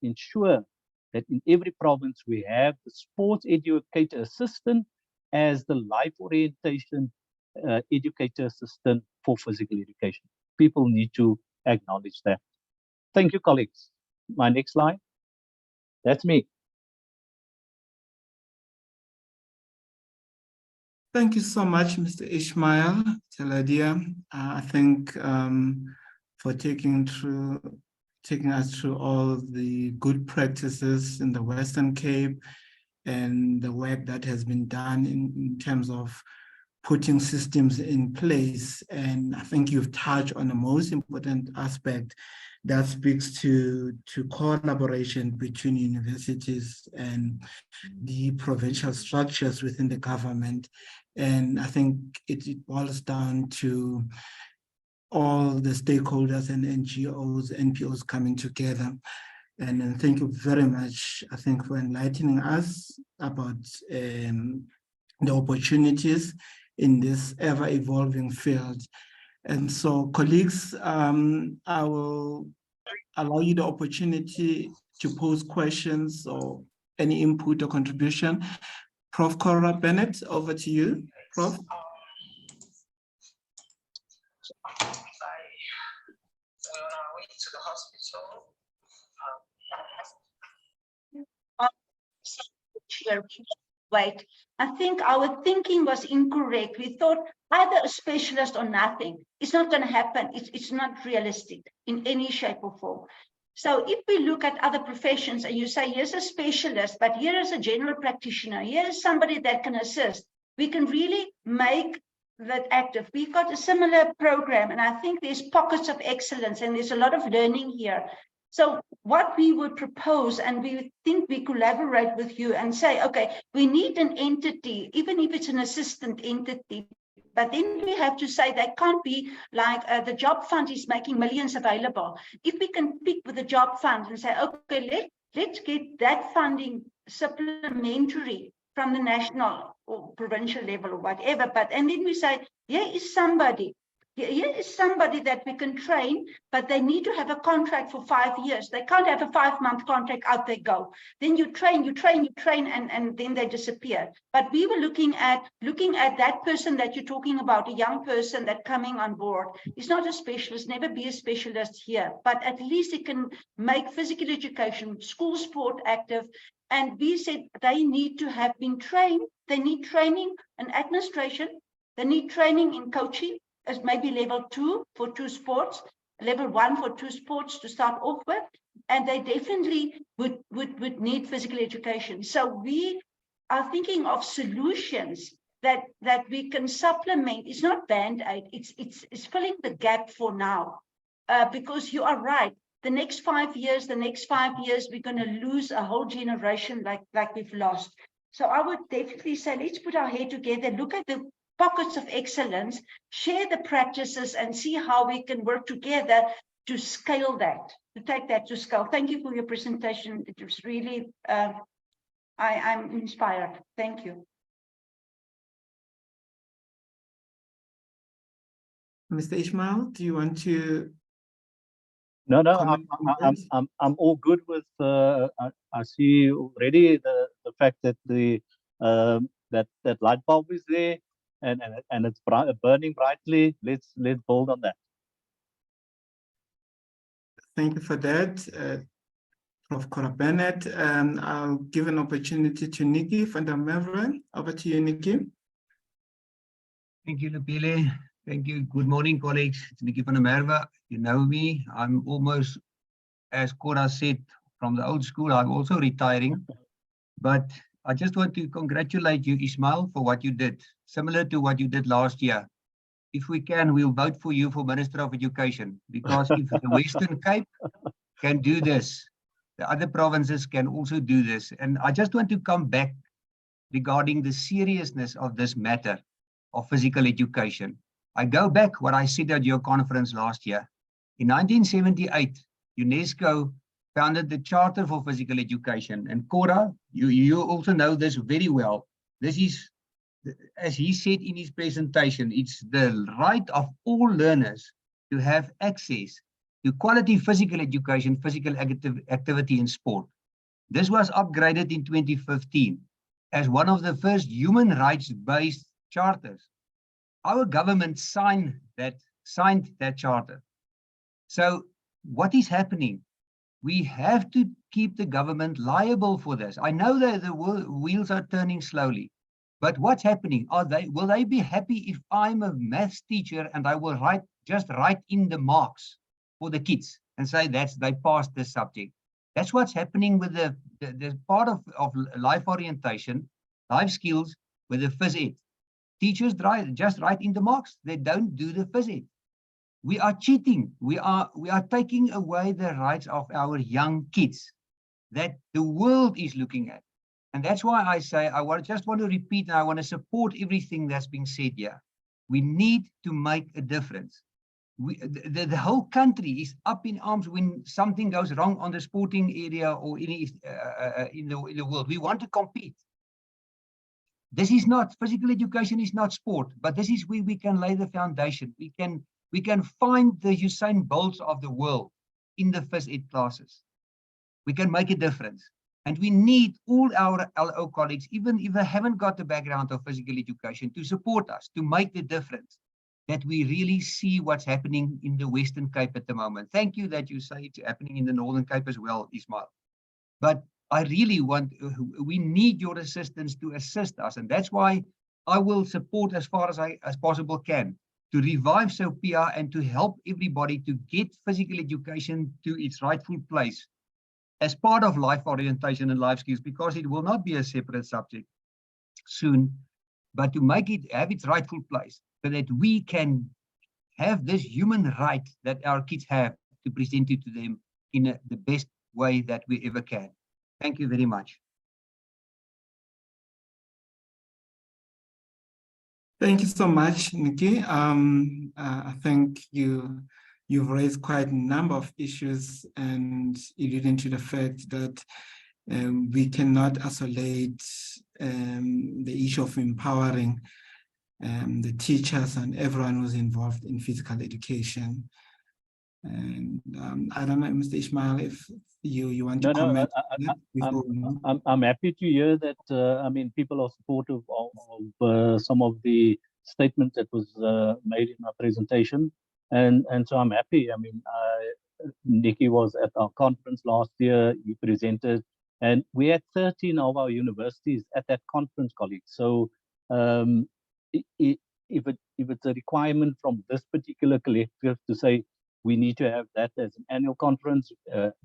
H: ensure that in every province we have the sports educator assistant as the life orientation educator assistant for physical education. People need to acknowledge that. Thank you, colleagues. My next slide. That's me.
C: Thank you so much, Mr. Ishmael Teladia. I think for taking us through all the good practices in the Western Cape and the work that has been done in terms of putting systems in place. And I think you've touched on the most important aspect that speaks to collaboration between universities and the provincial structures within the government. And I think it boils down to all the stakeholders and NGOs, NPOs coming together. And thank you very much, I think, for enlightening us about the opportunities in this ever-evolving field. And so, colleagues, I will allow you the opportunity to pose questions or any input or contribution. Prof. Cora Bennett, over to you. Prof.
I: When I went to the hospital,
D: wait, I think our thinking was incorrect. We thought either a specialist or nothing. It's not going to happen. It's not realistic in any shape or form. So if we look at other professions and you say, here's a specialist, but here is a general practitioner, here is somebody that can assist, we can really make that active. We've got a similar program, and I think there's pockets of excellence and there's a lot of learning here. So what we would propose, and we think we collaborate with you and say, okay, we need an entity, even if it's an assistant entity, but then we have to say that can't be like the job fund is making millions available. If we can pick with the job fund and say, okay, let's get that funding supplementary from the national or provincial level or whatever, and then we say, here is somebody that we can train, but they need to have a contract for 5 years. They can't have a 5-month contract, out they go. Then you train, and then they disappear. But we were looking at that person that you're talking about, a young person that coming on board. It's not a specialist, never be a specialist here, but at least it can make physical education, school sport active. And we said they need to have been trained. They need training in administration. They need training in coaching, as maybe level 2 for 2 sports, level 1 for 2 sports to start off with, and they definitely would need physical education. So we are thinking of solutions that we can supplement. It's not Band-Aid, it's filling the gap for now, because you are right. The next 5 years, we're going to lose a whole generation like we've lost. So I would definitely say, let's put our head together, look at the pockets of excellence, share the practices, and see how we can work together to scale that, to take that to scale. Thank you for your presentation. It was really, I'm inspired. Thank you.
C: Mr. Ishmael, do you want to?
H: No, I'm all good with. I see already the fact that that light bulb is there. And it's burning brightly. Let's build on that.
C: Thank you for that. Prof. Cora Bennett. I'll give an opportunity to Nikki van der Merwe. Over to you, Nikki.
J: Thank you, Lupile. Thank you. Good morning, colleagues. It's Nikki van der Merwe. You know me. I'm almost, as Cora said, from the old school. I'm also retiring. But I just want to congratulate you, Ismail, for what you did. Similar to what you did last year. If we can, we'll vote for you for Minister of Education. Because if the Western Cape can do this, the other provinces can also do this. And I just want to come back regarding the seriousness of this matter of physical education. I go back what I said at your conference last year. In 1978, UNESCO founded the Charter for Physical Education. And Cora, you also know this very well. This is, as he said in his presentation, it's the right of all learners to have access to quality physical education, physical activity and sport. This was upgraded in 2015 as one of the first human rights-based charters. Our government signed that charter. So what is happening? We have to keep the government liable for this. I know that the wheels are turning slowly, but what's happening? Will they be happy if I'm a maths teacher and I will just write in the marks for the kids and say they passed this subject? That's what's happening with the part of life orientation, life skills with the phys ed. Teachers just write in the marks. They don't do the phys ed. We are cheating. We are taking away the rights of our young kids that the world is looking at. And that's why I say, just want to repeat, and I want to support everything that's been said here. We need to make a difference. The whole country is up in arms when something goes wrong on the sporting area or in the world. We want to compete. This is not, physical education is not sport, but this is where we can lay the foundation. We can find the Usain Bolts of the world in the phys ed classes. We can make a difference. And we need all our LO colleagues, even if they haven't got the background of physical education, to support us, to make the difference, that we really see what's happening in the Western Cape at the moment. Thank you that you say it's happening in the Northern Cape as well, Ismail. But I really we need your assistance to assist us. And that's why I will support as far as possible can to revive SOPIA and to help everybody to get physical education to its rightful place as part of life orientation and life skills, because it will not be a separate subject soon, but to make it have its rightful place so that we can have this human right that our kids have to present it to them in the best way that we ever can. Thank you very much.
C: Thank you so much, Nikki. I think you've raised quite a number of issues and alluding to the fact that we cannot isolate the issue of empowering the teachers and everyone who's involved in physical education. And I don't know, Mr. Ismail, if you want to comment.
H: I'm happy to hear that. I mean, people are supportive of some of the statements that was made in our presentation, and so I'm happy. I mean, Nikki was at our conference last year. You presented, and we had 13 of our universities at that conference, colleagues. So if it's a requirement from this particular collective to say we need to have that as an annual conference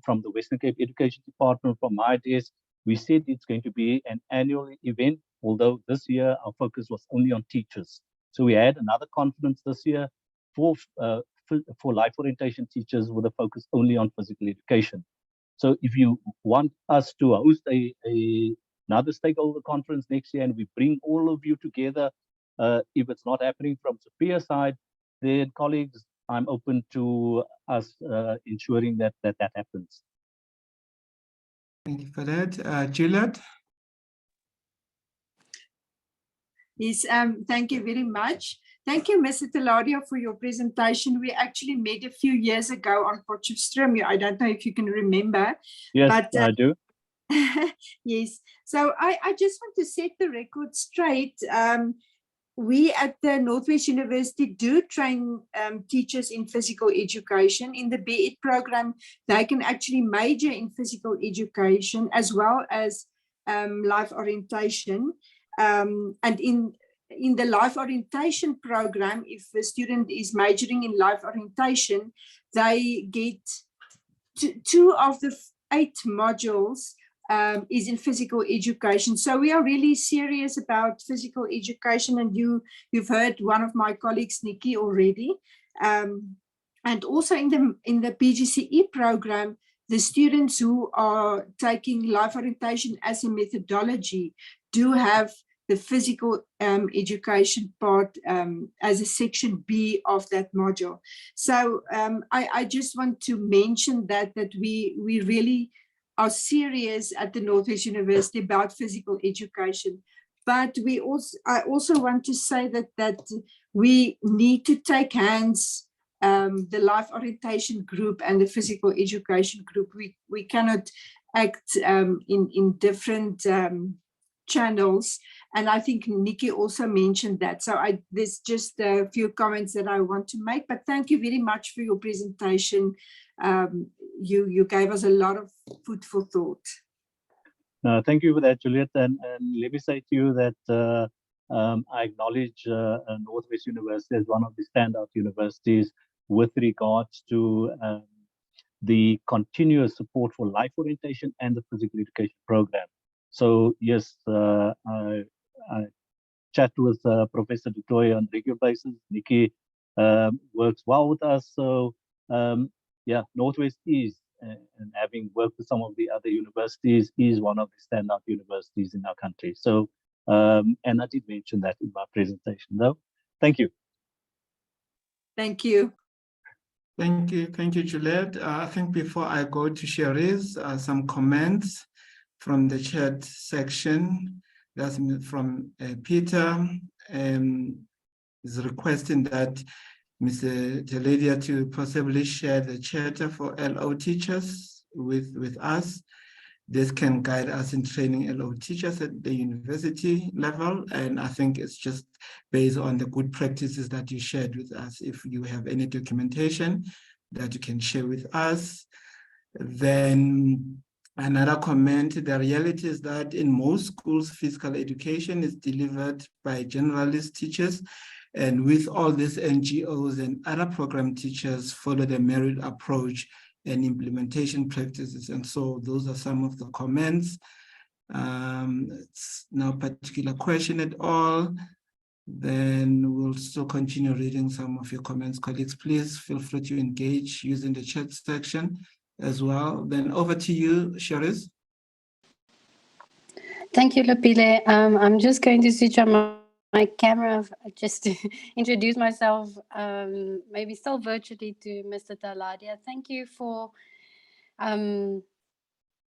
H: from the Western Cape Education Department, from my desk, we said it's going to be an annual event, although this year our focus was only on teachers. So we had another conference this year for life orientation teachers with a focus only on physical education. So if you want us to host another stakeholder conference next year and we bring all of you together, if it's not happening from SOPIA side, then colleagues, I'm open to us ensuring that happens.
C: Thank you for that. Juliet?
K: Yes, thank you very much. Thank you, Mr. Teladio, for your presentation. We actually met a few years ago on Potchefstroom. I don't know if you can remember.
H: Yes, but, I do.
K: Yes, so I just want to set the record straight. we at the Northwest University do train teachers in physical education. In the BEd program, they can actually major in physical education as well as life orientation. And in the life orientation program, if a student is majoring in life orientation, they get two of the 8 modules is in physical education. So we are really serious about physical education, and you've heard one of my colleagues, Nikki, already. And also in the PGCE program, the students who are taking life orientation as a methodology do have the physical education part as a section B of that module. So I just want to mention that we really are serious at the Northwest University about physical education. But I also want to say that we need to take hands the life orientation group and the physical education group. We cannot act in different channels. And I think Nikki also mentioned that. So there's just a few comments that I want to make, but thank you very much for your presentation. You gave us a lot of food for thought.
H: Thank you for that, Juliet. And let me say to you that I acknowledge Northwest University as one of the standout universities with regards to the continuous support for life orientation and the physical education program. So yes, I chat with Professor Pretoria on a regular basis. Nikki works well with us. So yeah, Northwest is, and having worked with some of the other universities, is one of the standout universities in our country. So, and I did mention that in my presentation though. Thank you.
K: Thank you.
C: Thank you, Juliet. I think before I go to Cherise, some comments from the chat section. That's from Peter, is requesting that Mr. Teledia to possibly share the charter for LO teachers with us. This can guide us in training LO teachers at the university level. And I think it's just based on the good practices that you shared with us. If you have any documentation that you can share with us. Then another comment, the reality is that in most schools, physical education is delivered by generalist teachers, and with all these NGOs and other program teachers follow the merit approach and implementation practices. And so those are some of the comments. It's no particular question at all. Then we'll still continue reading some of your comments. Colleagues, please feel free to engage using the chat section as well. Then over to you, Cherise.
F: Thank you, Lupile. I'm just going to switch on my camera just to introduce myself, maybe still virtually, to Mr. Taladia. Thank you for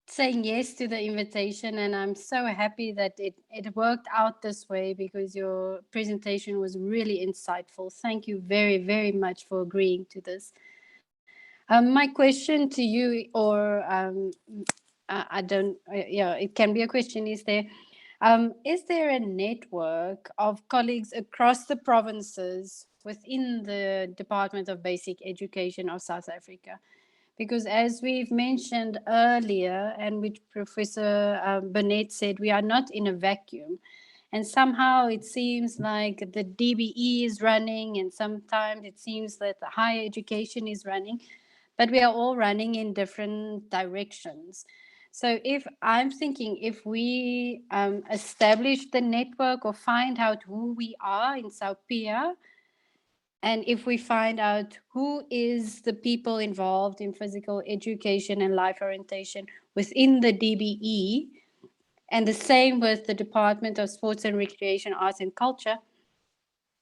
F: saying yes to the invitation, and I'm so happy that it worked out this way, because your presentation was really insightful. Thank you very, very much for agreeing to this. My question to you, or it can be a question, is there a network of colleagues across the provinces within the Department of Basic Education of South Africa? Because as we've mentioned earlier, and which Professor Burnett said, we are not in a vacuum. And somehow it seems like the DBE is running, and sometimes it seems that the higher education is running, but we are all running in different directions. So if we establish the network or find out who we are in SAUPIA, and if we find out who is the people involved in physical education and life orientation within the DBE, and the same with the Department of Sports and Recreation, Arts and Culture,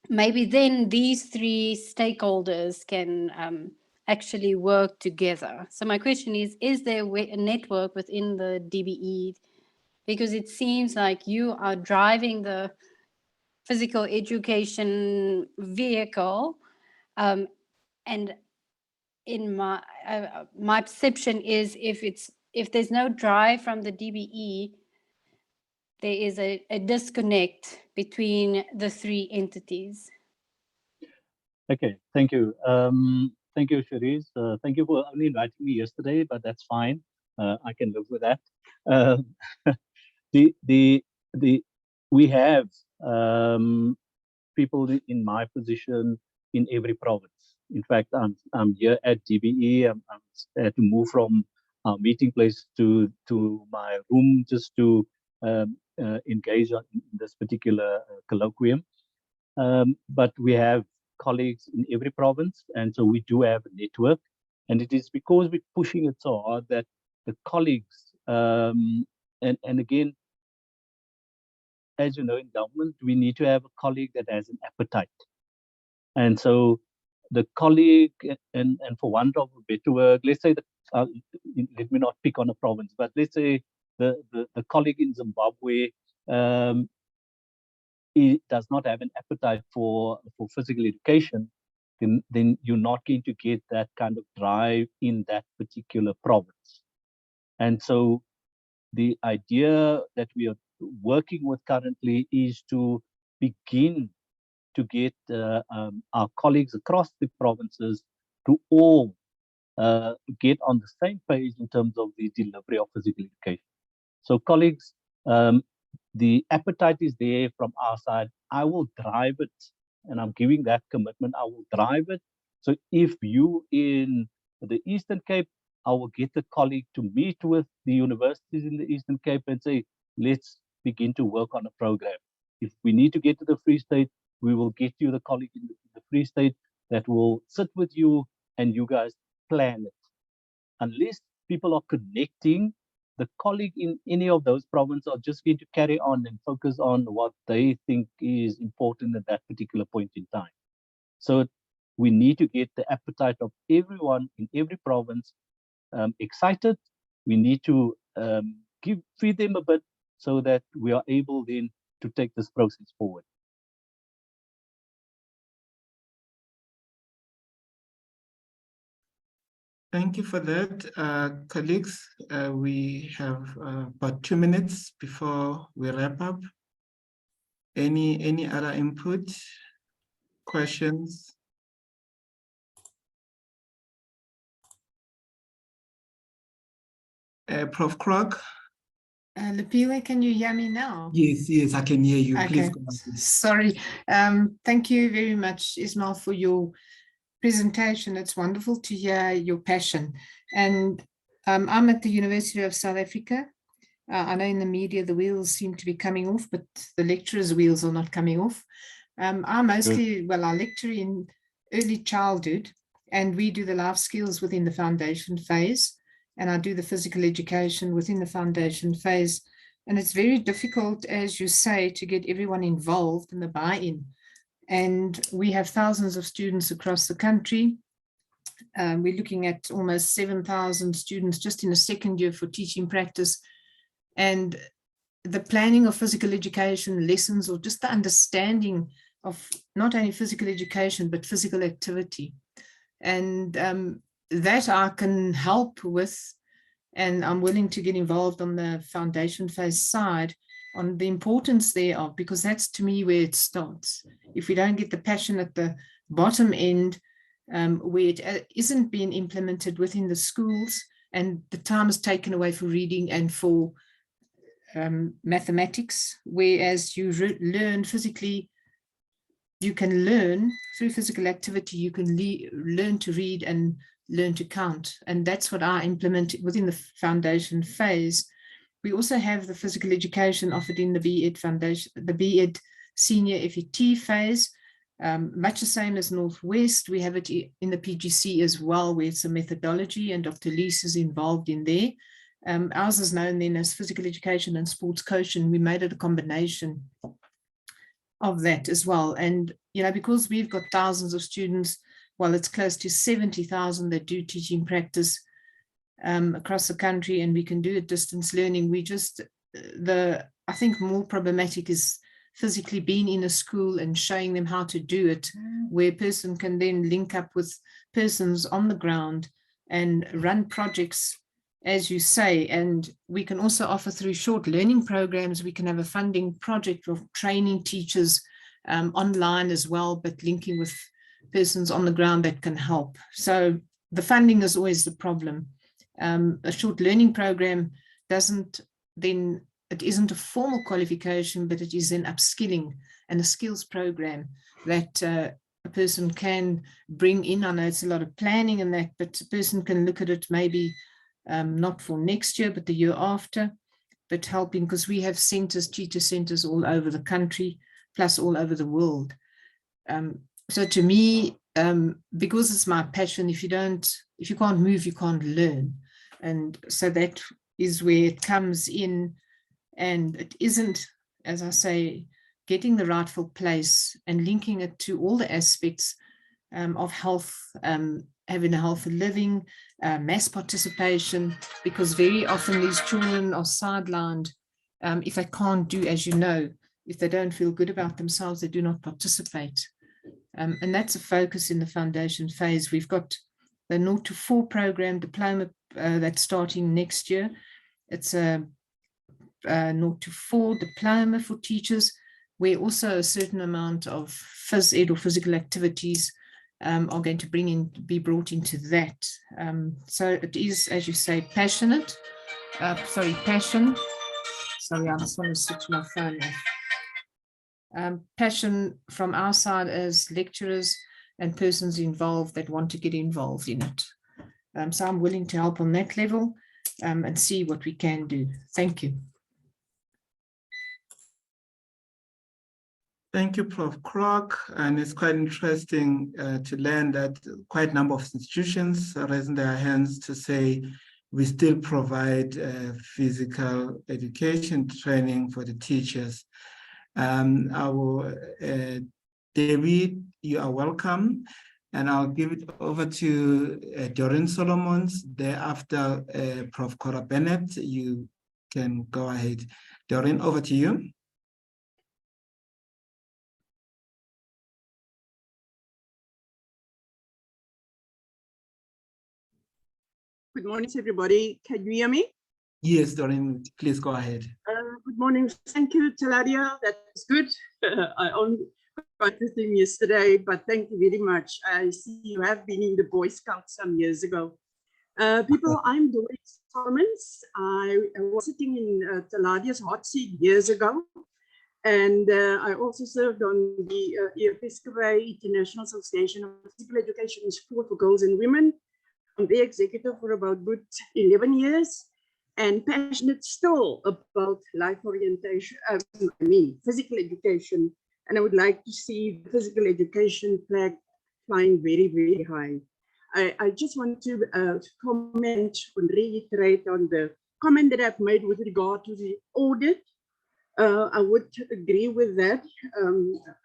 F: maybe then these 3 stakeholders can actually work together. So my question is there a network within the DBE? Because it seems like you are driving the physical education vehicle, and in my perception is if there's no drive from the DBE, there is a disconnect between the three entities.
H: Okay, thank you. Thank you, Cherise. Thank you for only inviting me yesterday, but that's fine. I can live with that. We have people in my position in every province. In fact, I'm here at DBE. I'm had to move from our meeting place to my room just to engage in this particular colloquium. But we have colleagues in every province, and so we do have a network. And it is because we're pushing it so hard that the colleagues, and again, as you know, in government, we need to have a colleague that has an appetite. And so the colleague, and for want of a better word, let's say, let me not pick on a province, but let's say the colleague in Zimbabwe, he does not have an appetite for physical education, then you're not going to get that kind of drive in that particular province. And so the idea that we are working with currently is to begin to get our colleagues across the provinces to all get on the same page in terms of the delivery of physical education. So colleagues, the appetite is there from our side. I will drive it, and I'm giving that commitment. I will drive it. So if you in the Eastern Cape, I will get a colleague to meet with the universities in the Eastern Cape and say, let's begin to work on a program. If we need to get to the Free State, we will get you the colleague in the Free State that will sit with you and you guys plan it. Unless people are connecting, the colleague in any of those provinces are just going to carry on and focus on what they think is important at that particular point in time. So we need to get the appetite of everyone in every province excited. We need to feed them a bit so that we are able then to take this process forward.
C: Thank you for that, colleagues. We have about 2 minutes before we wrap up. Any other input, questions? Prof. Krog?
L: Lepile, can you hear me now?
C: Yes, I can hear you.
L: Okay.
C: Please go ahead.
L: Sorry. Thank you very much, Ismail, for your presentation. It's wonderful to hear your passion. And I'm at the University of South Africa. I know in the media the wheels seem to be coming off, but the lecturers' wheels are not coming off. I mostly, well, I lecture in early childhood, and we do the life skills within the foundation phase. And I do the physical education within the foundation phase. And it's very difficult, as you say, to get everyone involved in the buy-in. And we have thousands of students across the country. We're looking at almost 7,000 students just in the second year for teaching practice. And the planning of physical education lessons, or just the understanding of not only physical education, but physical activity. And that I can help with, and I'm willing to get involved on the foundation phase side on the importance thereof, because that's to me where it starts. If we don't get the passion at the bottom end, where it isn't being implemented within the schools, and the time is taken away for reading and for mathematics, whereas you learn physically, you can learn through physical activity, you can learn to read and learn to count. And that's what I implement within the foundation phase. We also have the physical education offered in the BEd foundation, the BEd senior FET phase, much the same as Northwest. We have it in the PGC as well, where it's a methodology, and Dr. Lees is involved in there. Ours is known then as physical education and sports coaching. We made it a combination of that as well. And, you know, because we've got thousands of students, well, it's close to 70,000 that do teaching practice across the country, and we can do it distance learning. We just, I think more problematic is physically being in a school and showing them how to do it, where a person can then link up with persons on the ground and run projects as you say, and we can also offer through short learning programs. We can have a funding project of training teachers online as well, but linking with persons on the ground that can help. So the funding is always the problem. A short learning program it isn't a formal qualification, but it is an upskilling and a skills program that a person can bring in. I know it's a lot of planning and that, but a person can look at it maybe not for next year, but the year after, but helping, because we have centers, teacher centers all over the country, plus all over the world. So to me, because it's my passion, if you can't move, you can't learn. And so that is where it comes in, and it isn't, as I say, getting the rightful place and linking it to all the aspects of health, having a healthy living, mass participation, because very often these children are sidelined if they can't do, as you know, if they don't feel good about themselves, they do not participate. And that's a focus in the foundation phase. We've got the 0 to 4 program diploma that's starting next year. It's a 0 to 4 diploma for teachers, where also a certain amount of phys ed or physical activities are going to be brought into that. So it is, as you say, passion. Sorry, I just want to switch my phone off. Passion from our side as lecturers and persons involved that want to get involved in it. So I'm willing to help on that level and see what we can do. Thank you.
C: Thank you, Prof. Kroc. And it's quite interesting to learn that quite a number of institutions are raising their hands to say we still provide physical education training for the teachers. David, you are welcome. And I'll give it over to Doreen Solomons. Thereafter, Prof. Cora Bennett, you can go ahead. Doreen, over to you.
M: Good morning, everybody. Can you hear me?
C: Yes, Doreen, please go ahead.
M: Good morning. Thank you, Talaria. That's good. I only got the thing yesterday, but thank you very much. I see you have been in the Boy Scouts some years ago. People, I'm Doris Solomons. I was sitting in Talaria's hot seat years ago. And I also served on the Episcopal International Association of Physical Education and Sport for Girls and Women. I'm the executive for about good 11 years and passionate still about life orientation, physical education. And I would like to see the physical education flag flying very, very high. I just want to comment and reiterate on the comment that I've made with regard to the audit. I would agree with that.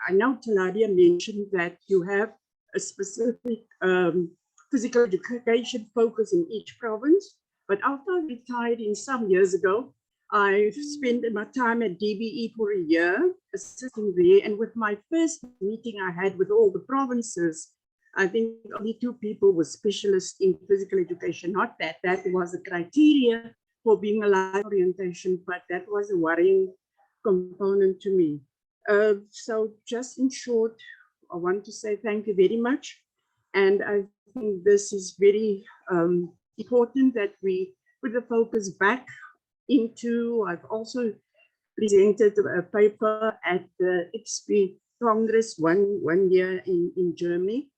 M: I know Talaria mentioned that you have a specific physical education focus in each province, but after I retired some years ago, I spent my time at DBE for a year, assisting there, and with my first meeting I had with all the provinces, I think only 2 people were specialists in physical education. Not that that was a criteria for being a life orientation, but that was a worrying component to me. So just in short, I want to say thank you very much. And I think this is very important that we put the focus back into. I've also presented a paper at the XP Congress one year in Germany,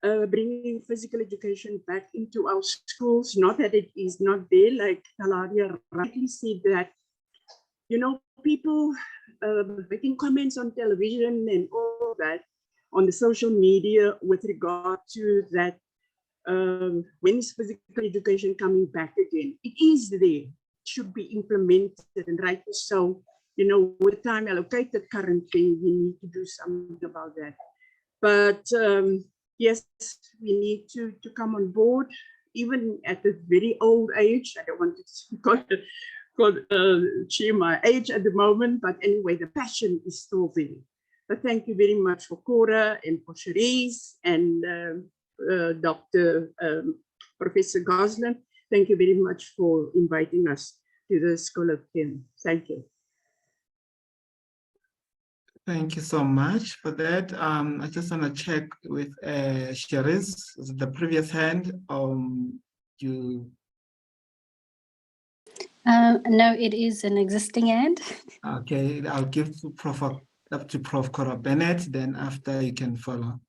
M: bringing physical education back into our schools. Not that it is not there, like Talaria rightly said, that, you know, people making comments on television and all that, on the social media with regard to that, when is physical education coming back again? It is there, it should be implemented, and rightly so. You know, with time allocated currently, we need to do something about that. But yes, we need to come on board, even at a very old age. I don't want to share my age at the moment, but anyway, the passion is still there. But thank you very much for Cora and for Cherise and Dr. Professor Goslin. thank you very much for inviting us to this colloquium. Thank you.
C: Thank you so much for that. I just want to check with Cherise, the previous hand. You.
F: No, it is an existing hand.
C: Okay, I'll give to up to Prof. Cora Bennett. Then after you can follow.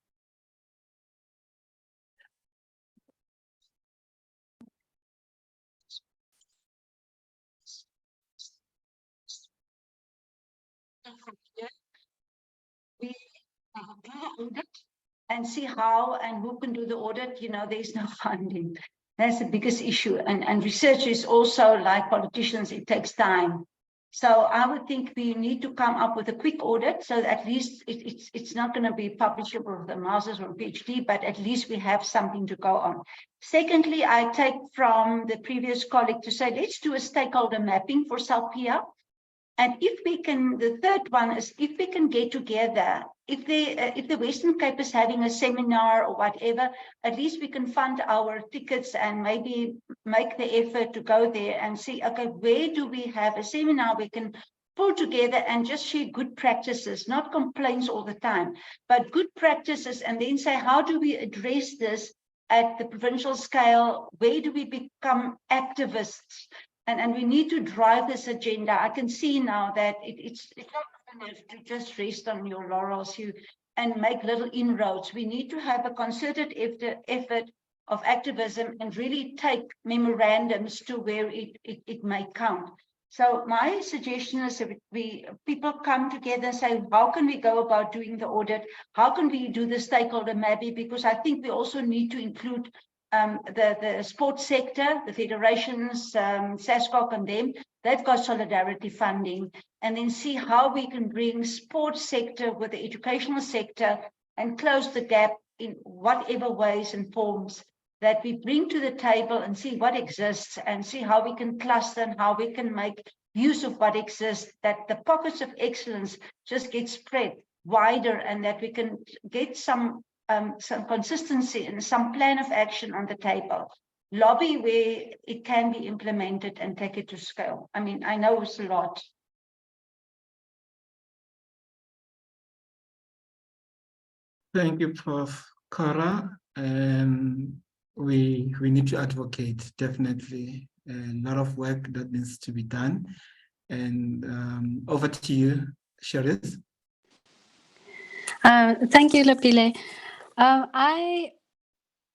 D: We do the audit and see how and who can do the audit. You know, there's no funding. That's the biggest issue. And research is also like politicians, it takes time. So I would think we need to come up with a quick audit so that at least it's not going to be publishable with a master's or PhD, but at least we have something to go on. Secondly, I take from the previous colleague to say, let's do a stakeholder mapping for SALPIA. And if we can, the third one is if we can get together, if the Western Cape is having a seminar or whatever, at least we can fund our tickets and maybe make the effort to go there and see, okay, where do we have a seminar we can pull together and just share good practices, not complaints all the time, but good practices, and then say, how do we address this at the provincial scale? Where do we become activists? And we need to drive this agenda. I can see now that it's not enough to just rest on your laurels and make little inroads. We need to have a concerted effort of activism and really take memorandums to where it may count. So my suggestion is that people come together and say, how can we go about doing the audit? How can we do the stakeholder mapping? Because I think we also need to include the sports sector, the federations, SASCOC and them, they've got solidarity funding, and then see how we can bring sports sector with the educational sector and close the gap in whatever ways and forms that we bring to the table and see what exists and see how we can cluster and how we can make use of what exists, that the pockets of excellence just get spread wider and that we can get some consistency and some plan of action on the table. Lobby where it can be implemented and take it to scale. I mean, I know it's a lot.
C: Thank you, Prof. Cora. We need to advocate, definitely. A lot of work that needs to be done. And over to you, Cherise.
F: Thank you, Lapile. I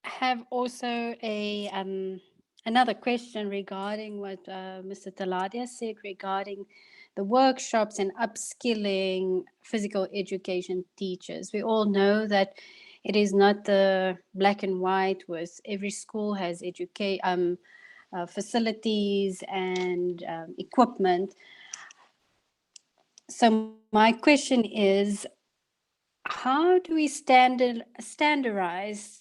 F: have also another question regarding what Mr. Taladia said regarding the workshops and upskilling physical education teachers. We all know that it is not the black and white with every school has facilities and equipment. So my question is, how do we standardize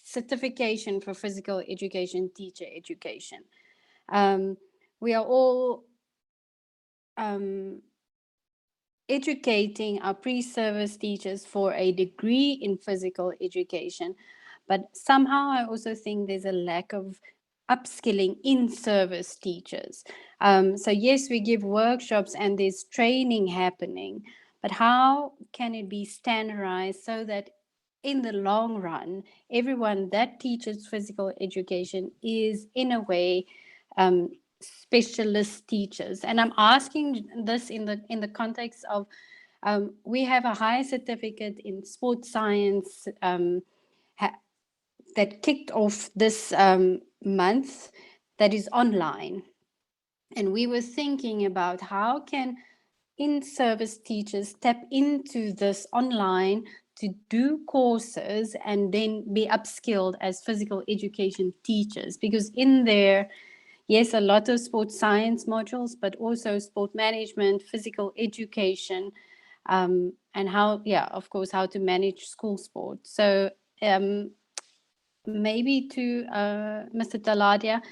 F: certification for physical education, teacher education? We are all educating our pre-service teachers for a degree in physical education, but somehow I also think there's a lack of upskilling in-service teachers. So yes, we give workshops and there's training happening, but how can it be standardized so that in the long run, everyone that teaches physical education is in a way specialist teachers? And I'm asking this in the context of we have a high certificate in sports science that kicked off this month that is online. And we were thinking about how can in-service teachers tap into this online to do courses and then be upskilled as physical education teachers, because in there, yes, a lot of sports science modules, but also sport management, physical education, and how, of course, how to manage school sport. So maybe to Mr. Taladia,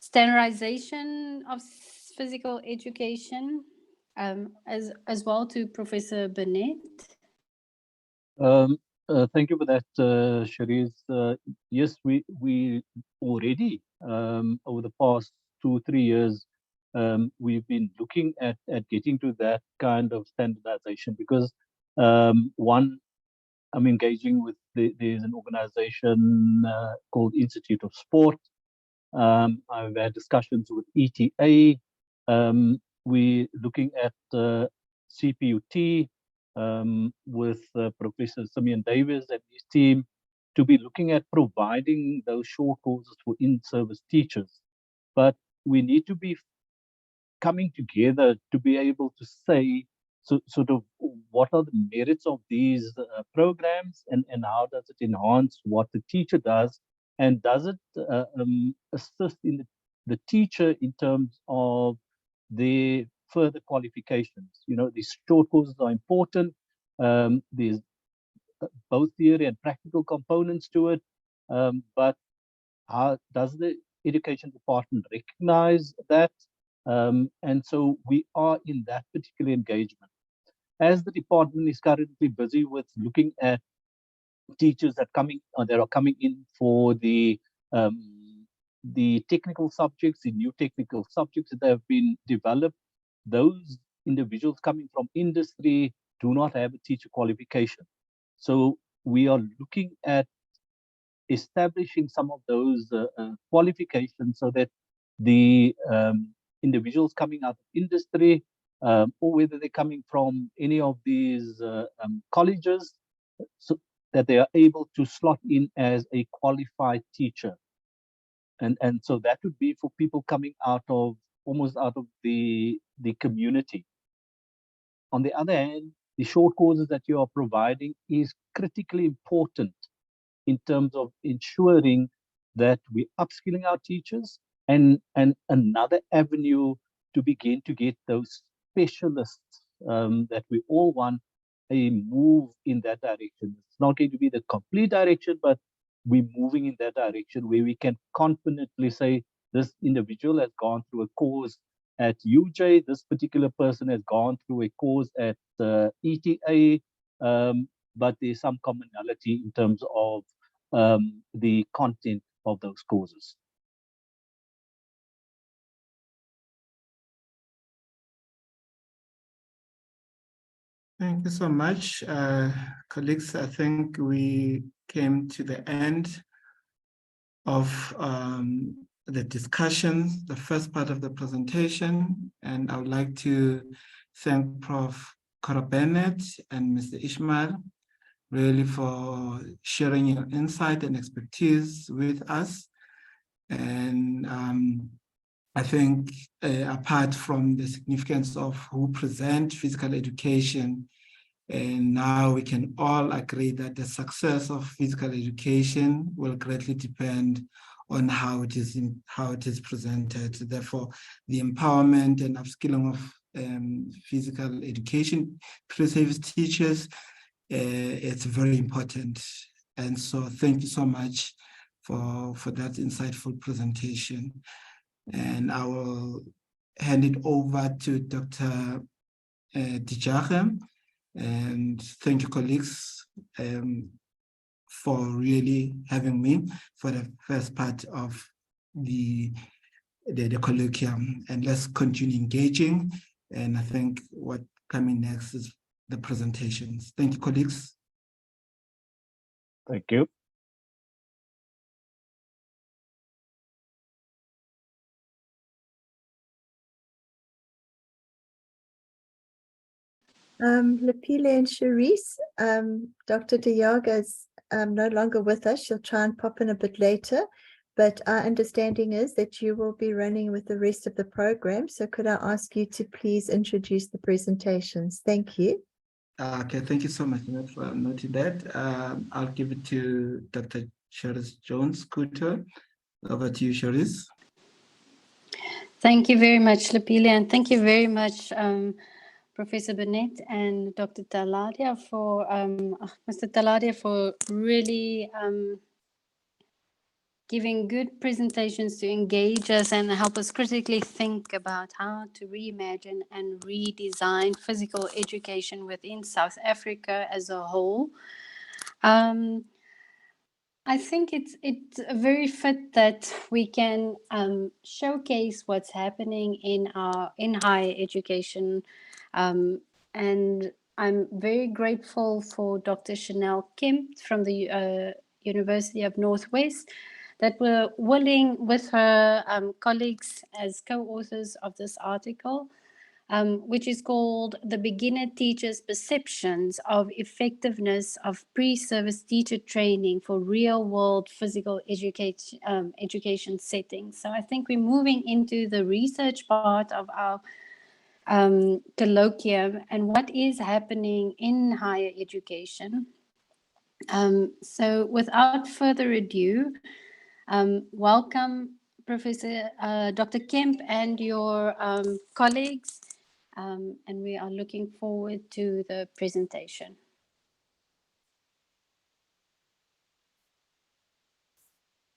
F: standardization of physical education, as well to Professor Bennett.
H: Thank you for that, Sharice. Yes, we already over the past 2-3 years we've been looking at getting to that kind of standardization because one, I'm engaging with there's an organization called Institute of Sport. I've had discussions with ETA. We're looking at CPUT with Professor Simeon Davis and his team to be looking at providing those short courses for in-service teachers. But we need to be coming together to be able to say sort of what are the merits of these programs and how does it enhance what the teacher does, and does it assist in the teacher in terms of their further qualifications. You know, these short courses are important. There's both theory and practical components to it, but how does the education department recognize that? And so we are in that particular engagement. As the department is currently busy with looking at teachers that are coming in for the technical subjects, the new technical subjects that have been developed, those individuals coming from industry do not have a teacher qualification. So we are looking at establishing some of those qualifications so that the individuals coming out of industry, or whether they're coming from any of these colleges, so that they are able to slot in as a qualified teacher. And so that would be for people coming almost out of the community. On the other hand, the short courses that you are providing is critically important in terms of ensuring that we're upskilling our teachers, and another avenue to begin to get those specialists that we all want, a move in that direction. It's not going to be the complete direction, but we're moving in that direction where we can confidently say this individual has gone through a course at UJ, this particular person has gone through a course at ETA, but there's some commonality in terms of the content of those courses.
C: Thank you so much, colleagues. I think we came to the end of the discussion, the first part of the presentation, and I would like to thank Prof. Cora Bennett and Mr. Ishmael really for sharing your insight and expertise with us. And I think apart from the significance of who present physical education, and now we can all agree that the success of physical education will greatly depend on how it is presented. Therefore, the empowerment and upskilling of physical education pre-service teachers, it's very important. And so thank you so much for that insightful presentation. And I will hand it over to Dr. Tijage. And thank you, colleagues, for really having me for the first part of the colloquium. And let's continue engaging. And I think what coming next is the presentations. Thank you, colleagues.
H: Thank you.
B: Lepile and Sharice, Dr. Diaga is no longer with us. She'll try and pop in a bit later, but our understanding is that you will be running with the rest of the program. So could I ask you to please introduce the presentations? Thank you.
C: Okay, thank you so much for noting that. I'll give it to Dr. Sharice Jones-Kuto. Over to you, Sharice.
F: Thank you very much, Lepile, and thank you very much, Professor Bennett and Dr. Taladia for Mr. Taladia for really giving good presentations to engage us and help us critically think about how to reimagine and redesign physical education within South Africa as a whole. I think it's very fit that we can showcase what's happening in higher education, and I'm very grateful for Dr. Chanel Kemp from the University of Northwest that were willing, with her colleagues as co-authors of this article, which is called The Beginner Teacher's Perceptions of Effectiveness of Pre-Service Teacher Training for Real-World Physical Education Settings. So I think we're moving into the research part of our colloquium and what is happening in higher education. So without further ado, welcome Professor Dr. Kemp and your colleagues, and we are looking forward to the presentation.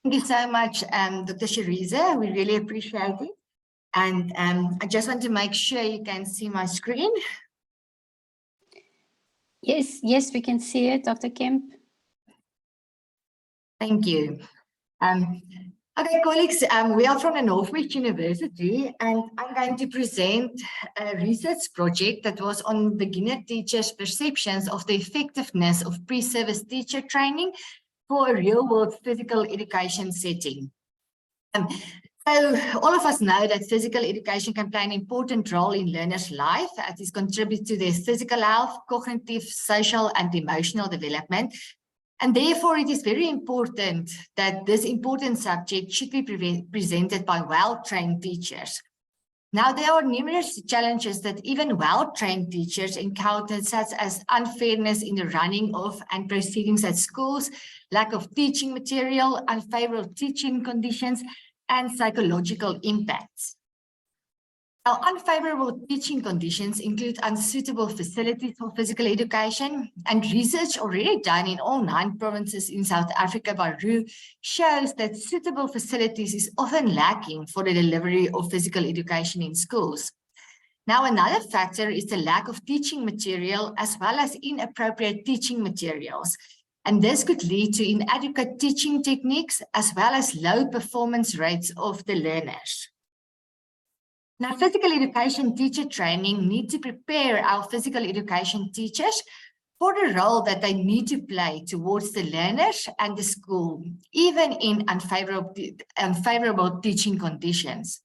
N: Thank you so much, Dr. Shariza. We really appreciate it. And I just want to make sure you can see my screen.
F: Yes, we can see it, Dr. Kemp.
N: Thank you. Okay, colleagues, we are from the Northwest University, and I'm going to present a research project that was on beginner teachers' perceptions of the effectiveness of pre-service teacher training for a real-world physical education setting. So all of us know that physical education can play an important role in learners' life as it contributes to their physical health, cognitive, social, and emotional development. And therefore, it is very important that this important subject should be presented by well-trained teachers. Now, there are numerous challenges that even well-trained teachers encounter, such as unfairness in the running of and proceedings at schools, lack of teaching material, unfavorable teaching conditions, and psychological impacts. Now, unfavorable teaching conditions include unsuitable facilities for physical education, and research already done in all 9 provinces in South Africa by RU shows that suitable facilities is often lacking for the delivery of physical education in schools. Now, another factor is the lack of teaching material as well as inappropriate teaching materials. And this could lead to inadequate teaching techniques as well as low performance rates of the learners. Now, physical education teacher training needs to prepare our physical education teachers for the role that they need to play towards the learners and the school, even in unfavorable teaching conditions.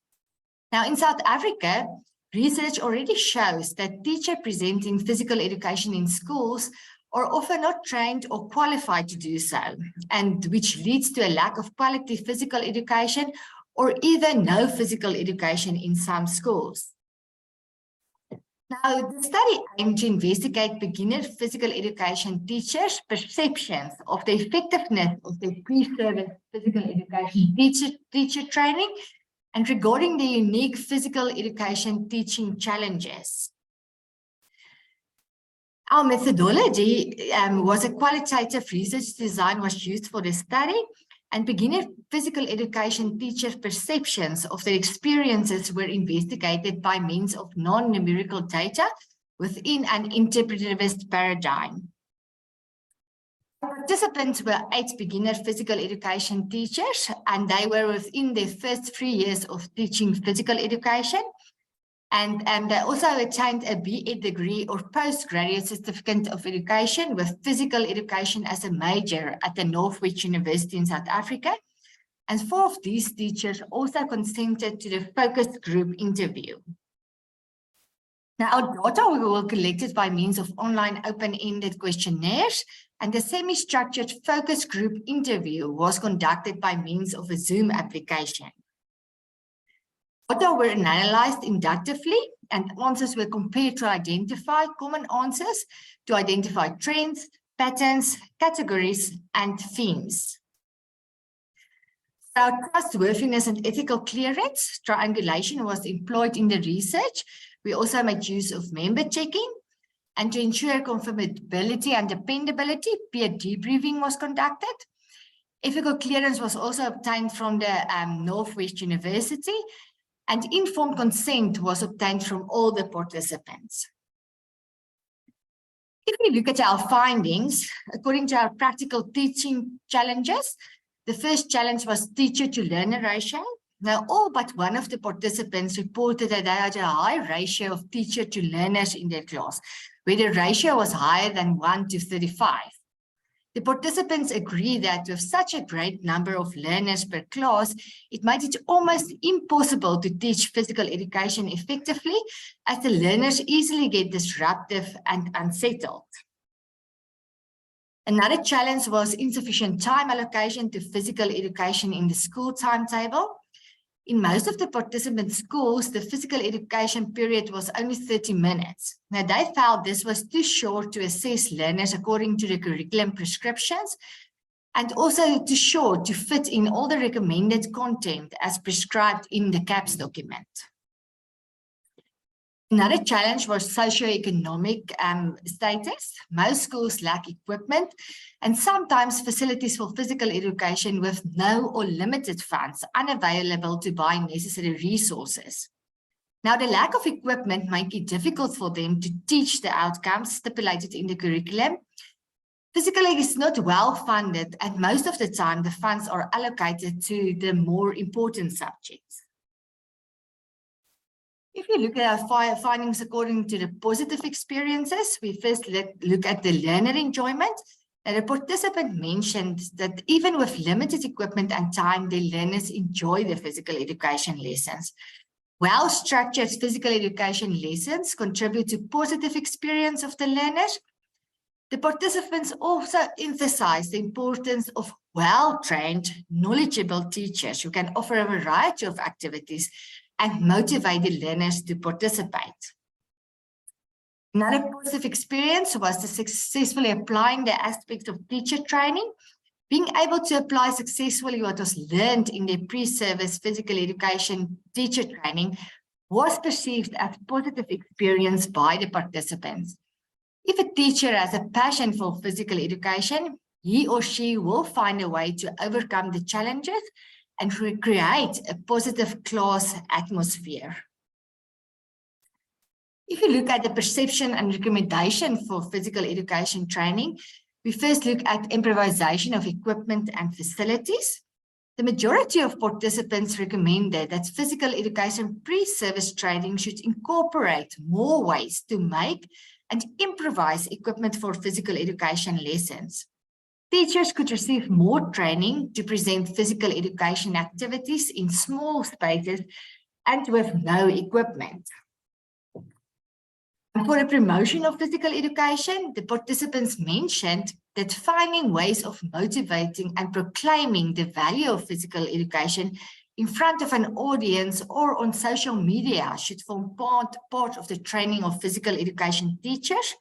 N: Now, in South Africa, research already shows that teachers presenting physical education in schools are often not trained or qualified to do so, and which leads to a lack of quality physical education or even no physical education in some schools. Now, the study aimed to investigate beginner physical education teachers' perceptions of the effectiveness of their pre-service physical education teacher training and regarding the unique physical education teaching challenges. Our methodology was a qualitative research design was used for the study, and beginner physical education teachers' perceptions of their experiences were investigated by means of non-numerical data within an interpretivist paradigm. Participants were 8 beginner physical education teachers, and they were within their first 3 years of teaching physical education. And they also attained a BA degree or postgraduate certificate of education with physical education as a major at the Northwest University in South Africa. And 4 of these teachers also consented to the focus group interview. Now, our data were collected by means of online open-ended questionnaires, and the semi-structured focus group interview was conducted by means of a Zoom application. Data were analyzed inductively, and answers were compared to identify common answers, to identify trends, patterns, categories, and themes. Our trustworthiness and ethical clearance triangulation was employed in the research. We also made use of member checking, and to ensure confirmability and dependability, peer debriefing was conducted. Ethical clearance was also obtained from the Northwest University, and informed consent was obtained from all the participants. If we look at our findings, according to our practical teaching challenges, the first challenge was teacher to learner ratio. Now, all but one of the participants reported that they had a high ratio of teacher to learners in their class, where the ratio was higher than 1 to 35. The participants agree that with such a great number of learners per class, it made it almost impossible to teach physical education effectively, as the learners easily get disruptive and unsettled. Another challenge was insufficient time allocation to physical education in the school timetable. In most of the participant schools, the physical education period was only 30 minutes. Now, they felt this was too short to assess learners according to the curriculum prescriptions, and also too short to fit in all the recommended content as prescribed in the CAPS document. Another challenge was socioeconomic status. Most schools lack equipment and sometimes facilities for physical education with no or limited funds unavailable to buy necessary resources. Now, the lack of equipment makes it difficult for them to teach the outcomes stipulated in the curriculum. Physically, it is not well funded, and most of the time the funds are allocated to the more important subjects. If you look at our findings according to the positive experiences, we first look at the learner enjoyment. And the participant mentioned that even with limited equipment and time, the learners enjoy the physical education lessons. Well-structured physical education lessons contribute to positive experience of the learners. The participants also emphasize the importance of well-trained, knowledgeable teachers who can offer a variety of activities and motivate the learners to participate. Another positive experience was the successfully applying the aspects of teacher training. Being able to apply successfully what was learned in their pre-service physical education teacher training was perceived as a positive experience by the participants. If a teacher has a passion for physical education, he or she will find a way to overcome the challenges and recreate a positive class atmosphere. If you look at the perception and recommendation for physical education training, we first look at improvisation of equipment and facilities. The majority of participants recommended that physical education pre-service training should incorporate more ways to make and improvise equipment for physical education lessons. Teachers could receive more training to present physical education activities in small spaces and with no equipment. For the promotion of physical education, the participants mentioned that finding ways of motivating and proclaiming the value of physical education in front of an audience or on social media should form part of the training of physical education teachers.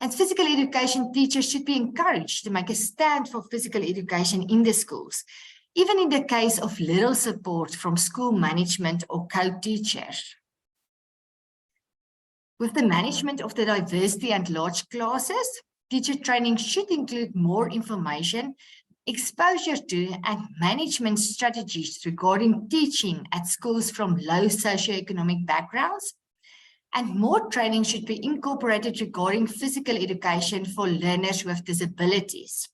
N: And physical education teachers should be encouraged to make a stand for physical education in the schools, even in the case of little support from school management or co-teachers. With the management of the diversity and large classes, teacher training should include more information, exposure to and management strategies regarding teaching at schools from low socioeconomic backgrounds, and more training should be incorporated regarding physical education for learners with disabilities.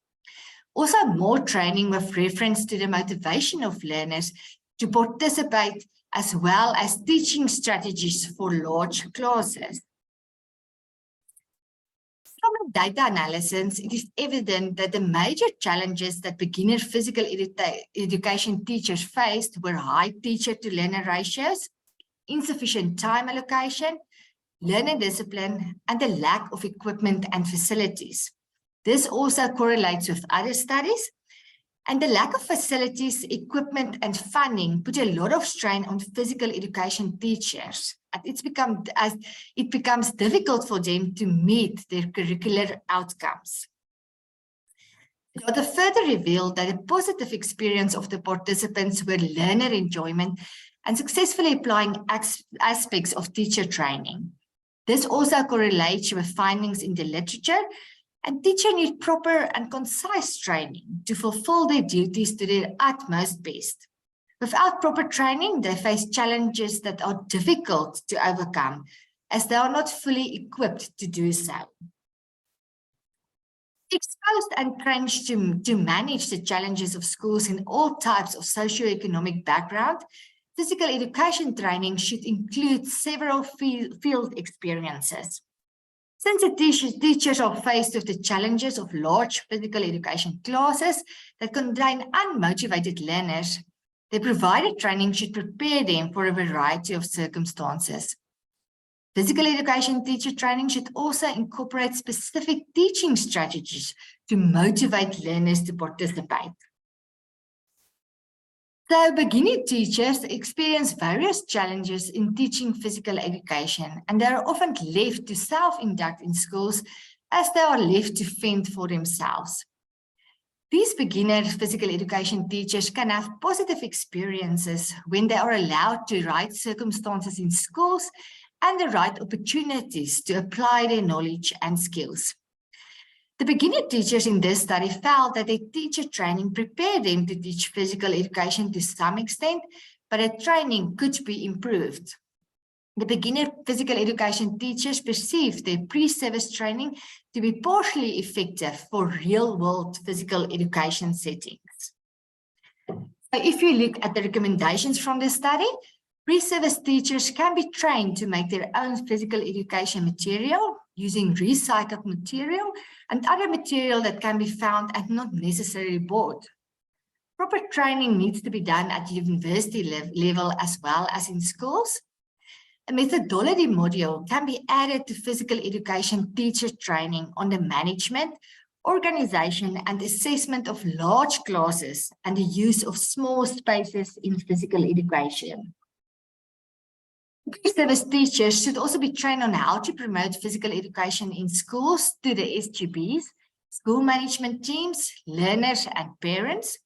N: Also, more training with reference to the motivation of learners to participate, as well as teaching strategies for large classes. From the data analysis, it is evident that the major challenges that beginner physical education teachers faced were high teacher-to-learner ratios, insufficient time allocation, learner discipline, and the lack of equipment and facilities. This also correlates with other studies, and the lack of facilities, equipment, and funding put a lot of strain on physical education teachers. It becomes difficult for them to meet their curricular outcomes. The data further revealed that a positive experience of the participants were learner enjoyment and successfully applying aspects of teacher training. This also correlates with findings in the literature, and teachers need proper and concise training to fulfill their duties to their utmost best. Without proper training, they face challenges that are difficult to overcome, as they are not fully equipped to do so. Exposed and trained to manage the challenges of schools in all types of socioeconomic background, physical education training should include several field experiences. Since the teachers are faced with the challenges of large physical education classes that contain unmotivated learners, the provided training should prepare them for a variety of circumstances. Physical education teacher training should also incorporate specific teaching strategies to motivate learners to participate. So beginning teachers experience various challenges in teaching physical education, and they are often left to self-induct in schools as they are left to fend for themselves. These beginner physical education teachers can have positive experiences when they are allowed the right circumstances in schools and the right opportunities to apply their knowledge and skills. The beginner teachers in this study felt that their teacher training prepared them to teach physical education to some extent, but their training could be improved. The beginner physical education teachers perceived their pre-service training to be partially effective for real-world physical education settings. So if you look at the recommendations from the study, pre-service teachers can be trained to make their own physical education material using recycled material and other material that can be found and not necessarily bought. Proper training needs to be done at university level as well as in schools. A methodology module can be added to physical education teacher training on the management, organization, and assessment of large classes and the use of small spaces in physical education. Pre-service teachers should also be trained on how to promote physical education in schools to the SGBs, school management teams, learners, and parents.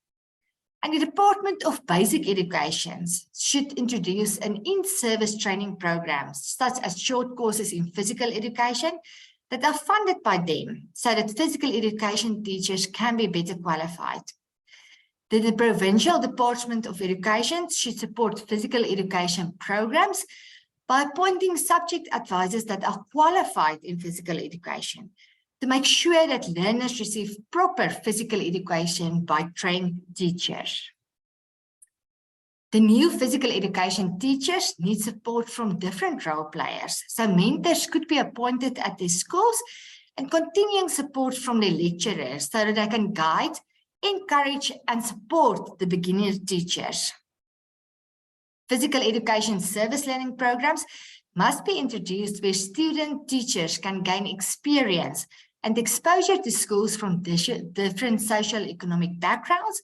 N: And the Department of Basic Education should introduce an in-service training programs, such as short courses in physical education that are funded by them, so that physical education teachers can be better qualified. The Provincial Department of Education should support physical education programs by appointing subject advisors that are qualified in physical education to make sure that learners receive proper physical education by trained teachers. The new physical education teachers need support from different role players, so mentors could be appointed at their schools and continuing support from their lecturers so that they can guide, encourage, and support the beginner teachers. Physical education service learning programs must be introduced where student teachers can gain experience and exposure to schools from different social economic backgrounds,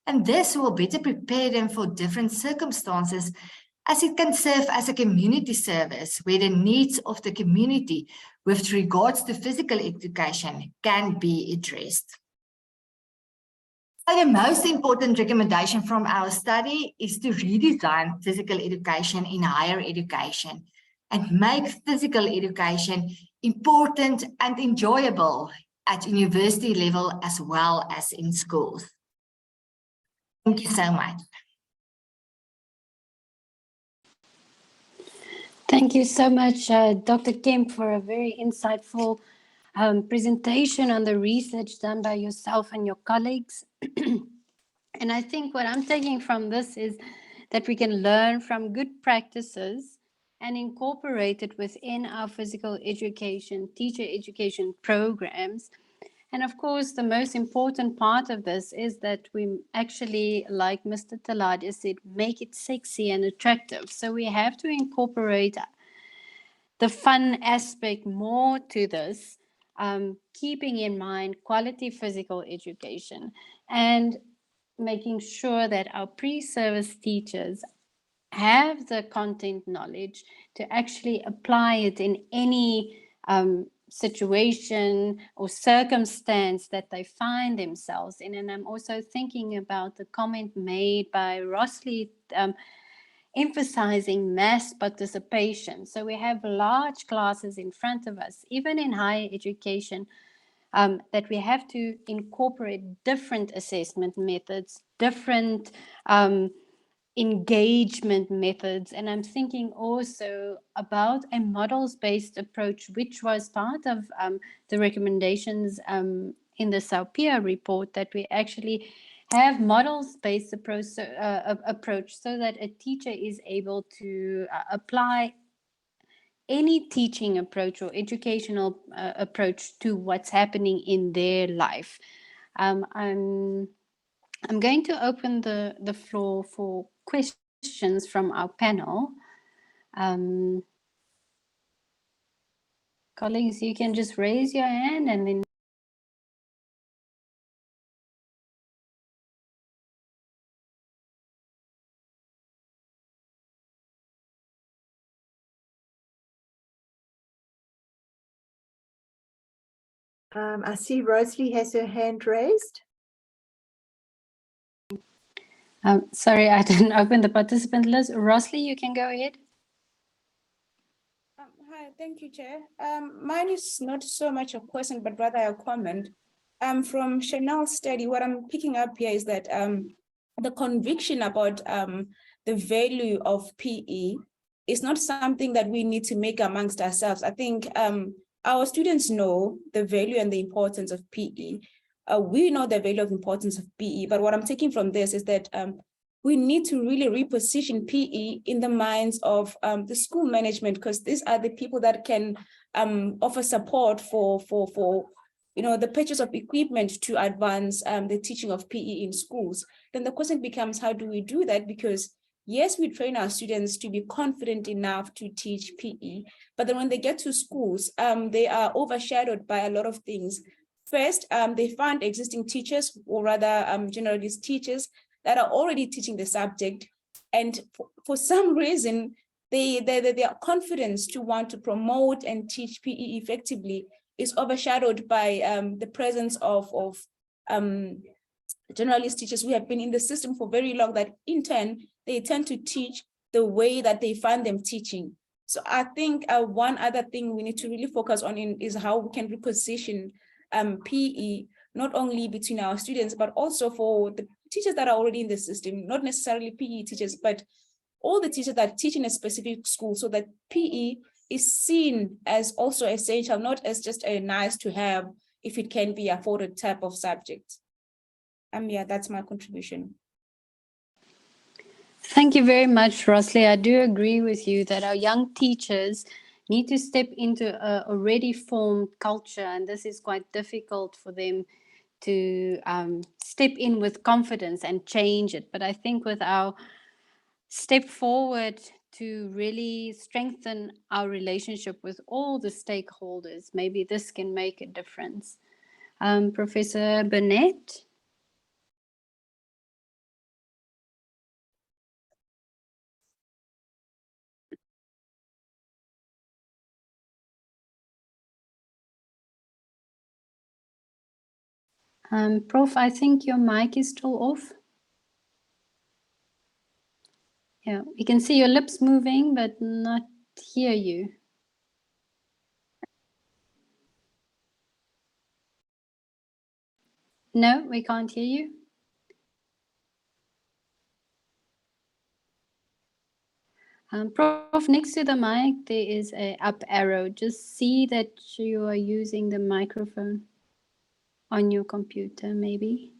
N: and this will better prepare them for different circumstances as it can serve as a community service where the needs of the community with regards to physical education can be addressed. So the most important recommendation from our study is to redesign physical education in higher education and make physical education important and enjoyable at university level as well as in schools. Thank you so much.
F: Thank you so much, Dr. Kemp, for a very insightful presentation on the research done by yourself and your colleagues. And I think what I'm taking from this is that we can learn from good practices and incorporate it within our physical education, teacher education programs. And of course, the most important part of this is that we actually, like Mr. Taladia said, make it sexy and attractive. So we have to incorporate the fun aspect more to this, keeping in mind quality physical education and making sure that our pre-service teachers have the content knowledge to actually apply it in any situation or circumstance that they find themselves in. And I'm also thinking about the comment made by Rosley emphasizing mass participation. So we have large classes in front of us, even in higher education, that we have to incorporate different assessment methods, different engagement methods. And I'm thinking also about a models-based approach, which was part of the recommendations in the Saupia report that we actually have models-based approach so that a teacher is able to apply any teaching approach or educational approach to what's happening in their life. I'm going to open the floor for questions from our panel. Colleagues, you can just raise your hand and then
B: I see Rosalie has her hand raised.
F: sorry, I didn't open the participant list. Rosalie, you can go ahead.
O: Hi, thank you, Chair. Mine is not so much a question, but rather a comment. From Chanel's study, what I'm picking up here is that the conviction about the value of PE is not something that we need to make amongst ourselves. I think our students know the value and the importance of PE. We know the value of importance of PE, but what I'm taking from this is that we need to really reposition PE in the minds of the school management, because these are the people that can offer support for the purchase of equipment to advance the teaching of PE in schools. Then the question becomes, how do we do that? Because yes, we train our students to be confident enough to teach PE, but then when they get to schools, they are overshadowed by a lot of things. First, they find existing teachers, or rather generalist teachers, that are already teaching the subject. And for some reason, their confidence to want to promote and teach PE effectively is overshadowed by the presence of generalist teachers who have been in the system for very long, that in turn, they tend to teach the way that they find them teaching. So I think one other thing we need to really focus on is how we can reposition PE, not only between our students, but also for the teachers that are already in the system, not necessarily PE teachers, but all the teachers that teach in a specific school, so that PE is seen as also essential, not as just a nice to have if it can be afforded type of subject. Yeah, that's my contribution.
F: Thank you very much, Rosalie. I do agree with you that our young teachers need to step into a already formed culture, and this is quite difficult for them to step in with confidence and change it. But I think with our step forward to really strengthen our relationship with all the stakeholders, maybe this can make a difference. Professor Burnett? Prof, I think your mic is still off. Yeah, we can see your lips moving, but not hear you. No, we can't hear you. Prof, next to the mic, there is an up arrow. Just see that you are using the microphone on your computer, maybe.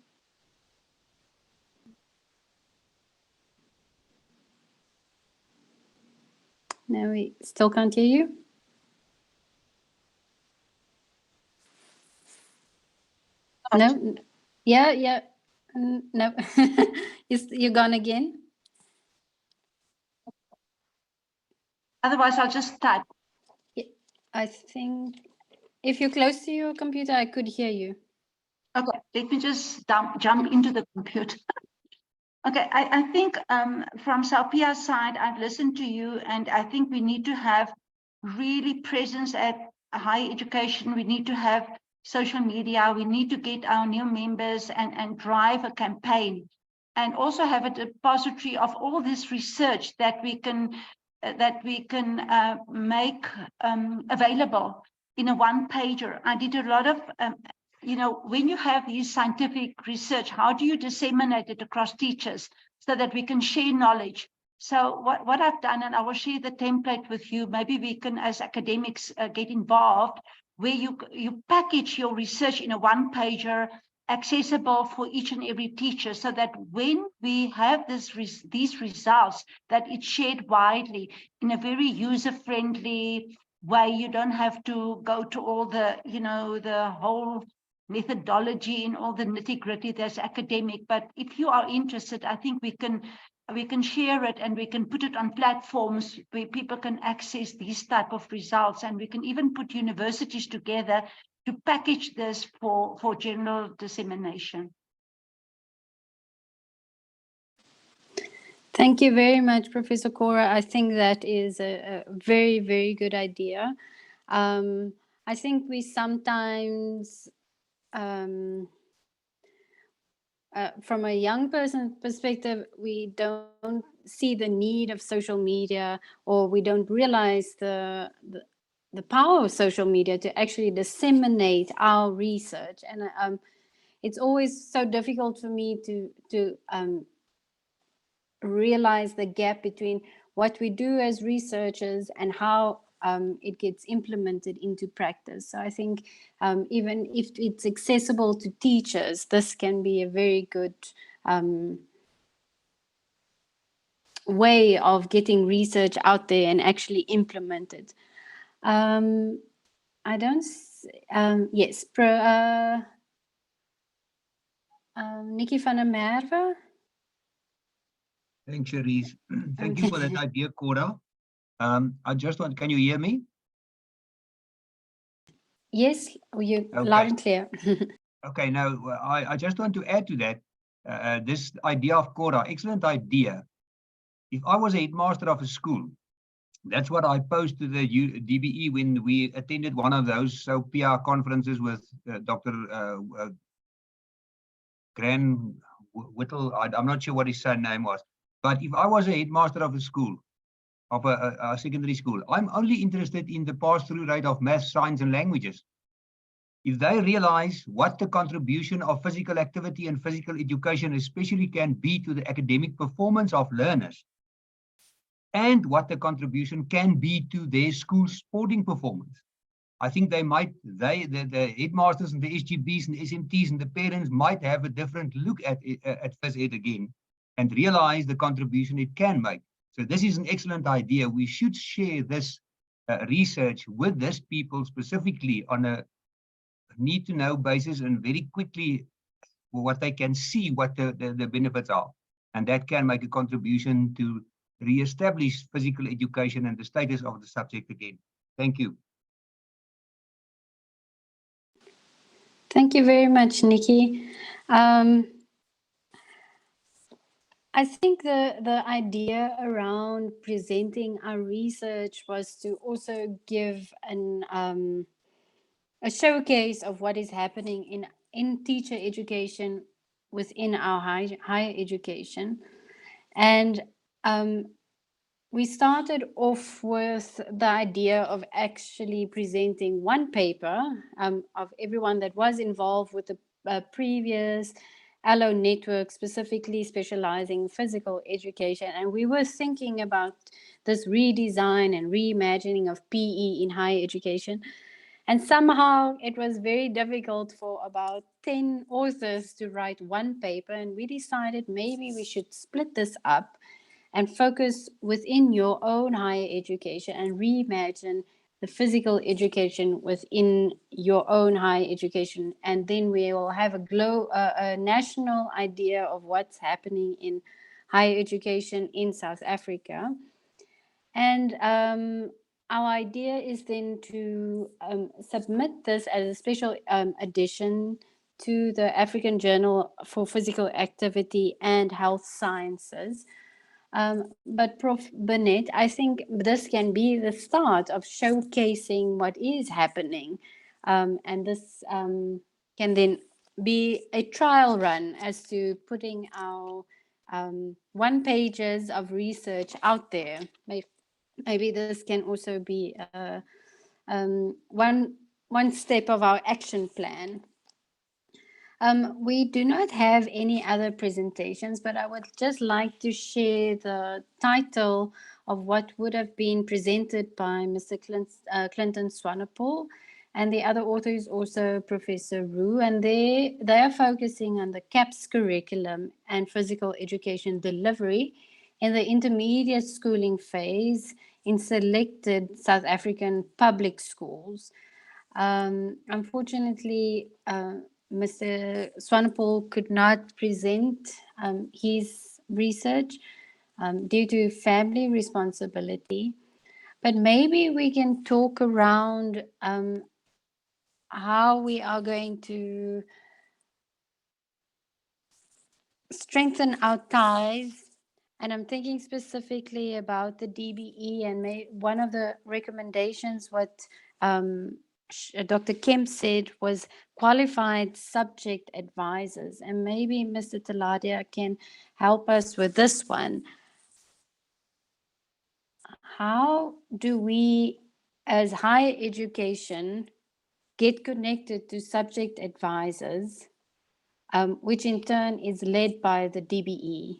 F: No, we still can't hear you. No, yeah, no, you're gone again.
D: Otherwise, I'll just type.
F: Yeah, I think if you're close to your computer, I could hear you.
D: Okay, let me just jump into the computer. Okay, I think from Saupia's side, I've listened to you, and I think we need to have really presence at higher education. We need to have social media. We need to get our new members and drive a campaign, and also have a depository of all this research that we can make available in a one-pager. I did a lot of when you have these scientific research, how do you disseminate it across teachers so that we can share knowledge? So what I've done, and I will share the template with you, maybe we can, as academics, get involved. where you package your research in a one-pager, accessible for each and every teacher, so that when we have these results, that it's shared widely in a very user-friendly way. You don't have to go to all the, the whole methodology and all the nitty-gritty that's academic. But if you are interested, I think we can share it, and we can put it on platforms where people can access these type of results, and we can even put universities together to package this for general dissemination.
F: Thank you very much, Professor Cora. I think that is a very, very good idea. I think we sometimes, from a young person's perspective, we don't see the need of social media, or we don't realize the power of social media to actually disseminate our research. And it's always so difficult for me to realize the gap between what we do as researchers and how it gets implemented into practice. So I think even if it's accessible to teachers, this can be a very good way of getting research out there and actually implemented. I don't, yes, Nikki van der Merwe.
J: Thanks, Cherise. Thank you for that idea, Cora. I just want, can you hear me?
F: Yes, you loud and clear.
J: Okay, now I just want to add to that, this idea of Cora, excellent idea. If I was a headmaster of a school, that's what I posed to the DBE when we attended one of those PR conferences with Dr. Gran Whittle. I'm not sure what his surname was. But if I was a headmaster of a school, of a secondary school, I'm only interested in the pass-through rate of math, science, and languages. If they realize what the contribution of physical activity and physical education especially can be to the academic performance of learners, and what the contribution can be to their school sporting performance, I think the headmasters and the SGBs and the SMTs and the parents might have a different look at phys ed again and realize the contribution it can make. So this is an excellent idea. We should share this research with these people specifically on a need-to-know basis, and very quickly what they can see what the benefits are. And that can make a contribution to re-establish physical education and the status of the subject again. Thank you.
F: Thank you very much, Nikki. I think the idea around presenting our research was to also give a showcase of what is happening in teacher education within our higher education. And we started off with the idea of actually presenting one paper of everyone that was involved with the previous Allo network, specifically specializing in physical education. And we were thinking about this redesign and reimagining of PE in higher education. And somehow it was very difficult for about 10 authors to write one paper. And we decided maybe we should split this up and focus within your own higher education and reimagine the physical education within your own higher education. And then we will have a national idea of what's happening in higher education in South Africa. And our idea is then to submit this as a special edition to the African Journal for Physical Activity and Health Sciences. But Prof. Burnett, I think this can be the start of showcasing what is happening. And this can then be a trial run as to putting our one pages of research out there. Maybe this can also be one step of our action plan. We do not have any other presentations, but I would just like to share the title of what would have been presented by Mr. Clinton Swanepoel. And the other author is also Professor Roo, and they are focusing on the CAPS curriculum and physical education delivery in the intermediate schooling phase in selected South African public schools. Unfortunately, Mr. Swanepoel could not present his research due to family responsibility, but maybe we can talk around how we are going to strengthen our ties. And I'm thinking specifically about the DBE, and one of the recommendations, what Dr. Kemp said, was qualified subject advisors. And maybe Mr. Taladia can help us with this one. How do we, as higher education, get connected to subject advisors, which in turn is led by the DBE?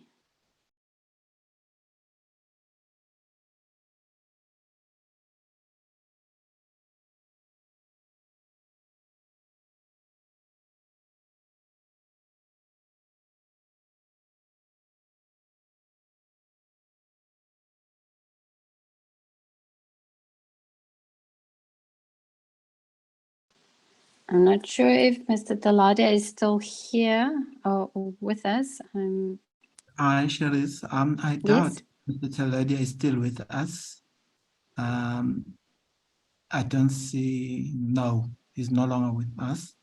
F: I'm not sure if Mr. Taladia is still here or with us.
C: Hi, Cherise. I doubt Mr. Taladia is still with us. I don't see, no, he's no longer with us.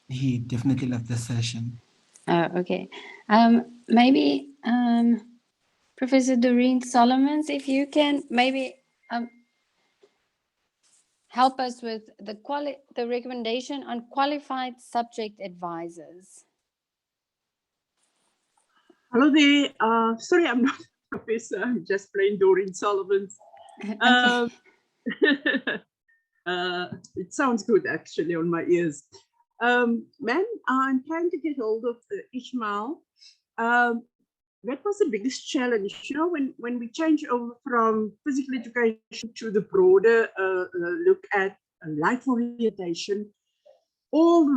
C: He definitely left the session.
F: Okay. Maybe Professor Doreen Solomons, if you can maybe help us with the recommendation on qualified subject advisors.
M: Hello there. Sorry, I'm not a professor. I'm just plain Doreen Solomons. It sounds good actually on my ears. Man, I'm trying to get hold of Ishmael. That was the biggest challenge, you know, when we change over from physical education to the broader look at life orientation. All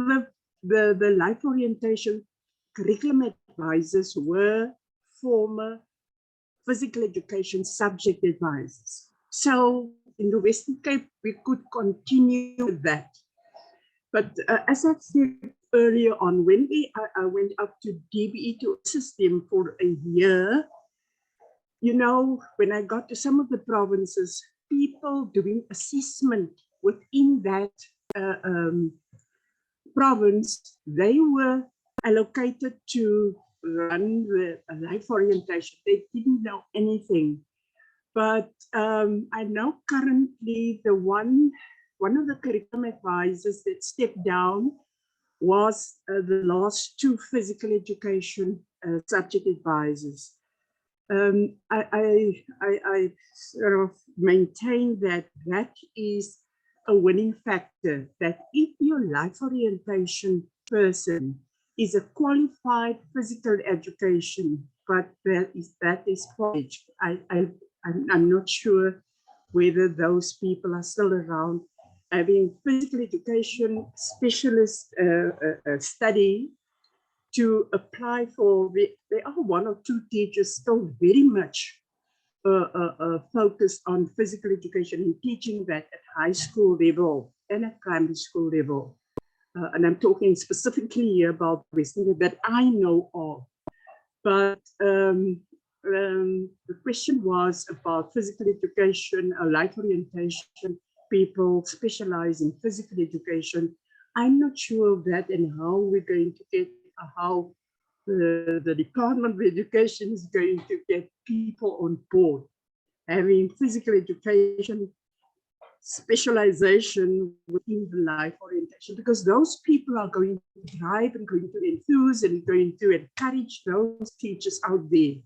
M: the life orientation curriculum advisors were former physical education subject advisors. So in the Western Cape, we could continue with that. But as I said earlier on, when I went up to DBE to assist them for a year, you know, when I got to some of the provinces, people doing assessment within that province, they were allocated to run the life orientation. They didn't know anything. But I know currently one of the curriculum advisors that stepped down was the last two physical education subject advisors. I sort of maintain that that is a winning factor, that if your life orientation person is a qualified physical education, but that is college. I'm not sure whether those people are still around. Having physical education specialist study to apply for, there are one or two teachers still very much focused on physical education and teaching that at high school level and at primary school level. And I'm talking specifically here about Western that I know of. But the question was about physical education, life orientation, people specialize in physical education. I'm not sure of that and how we're going to get, how the Department of Education is going to get people on board. Having physical education specialization within the life orientation, because those people are going to drive and going to enthuse and going to encourage those teachers out there.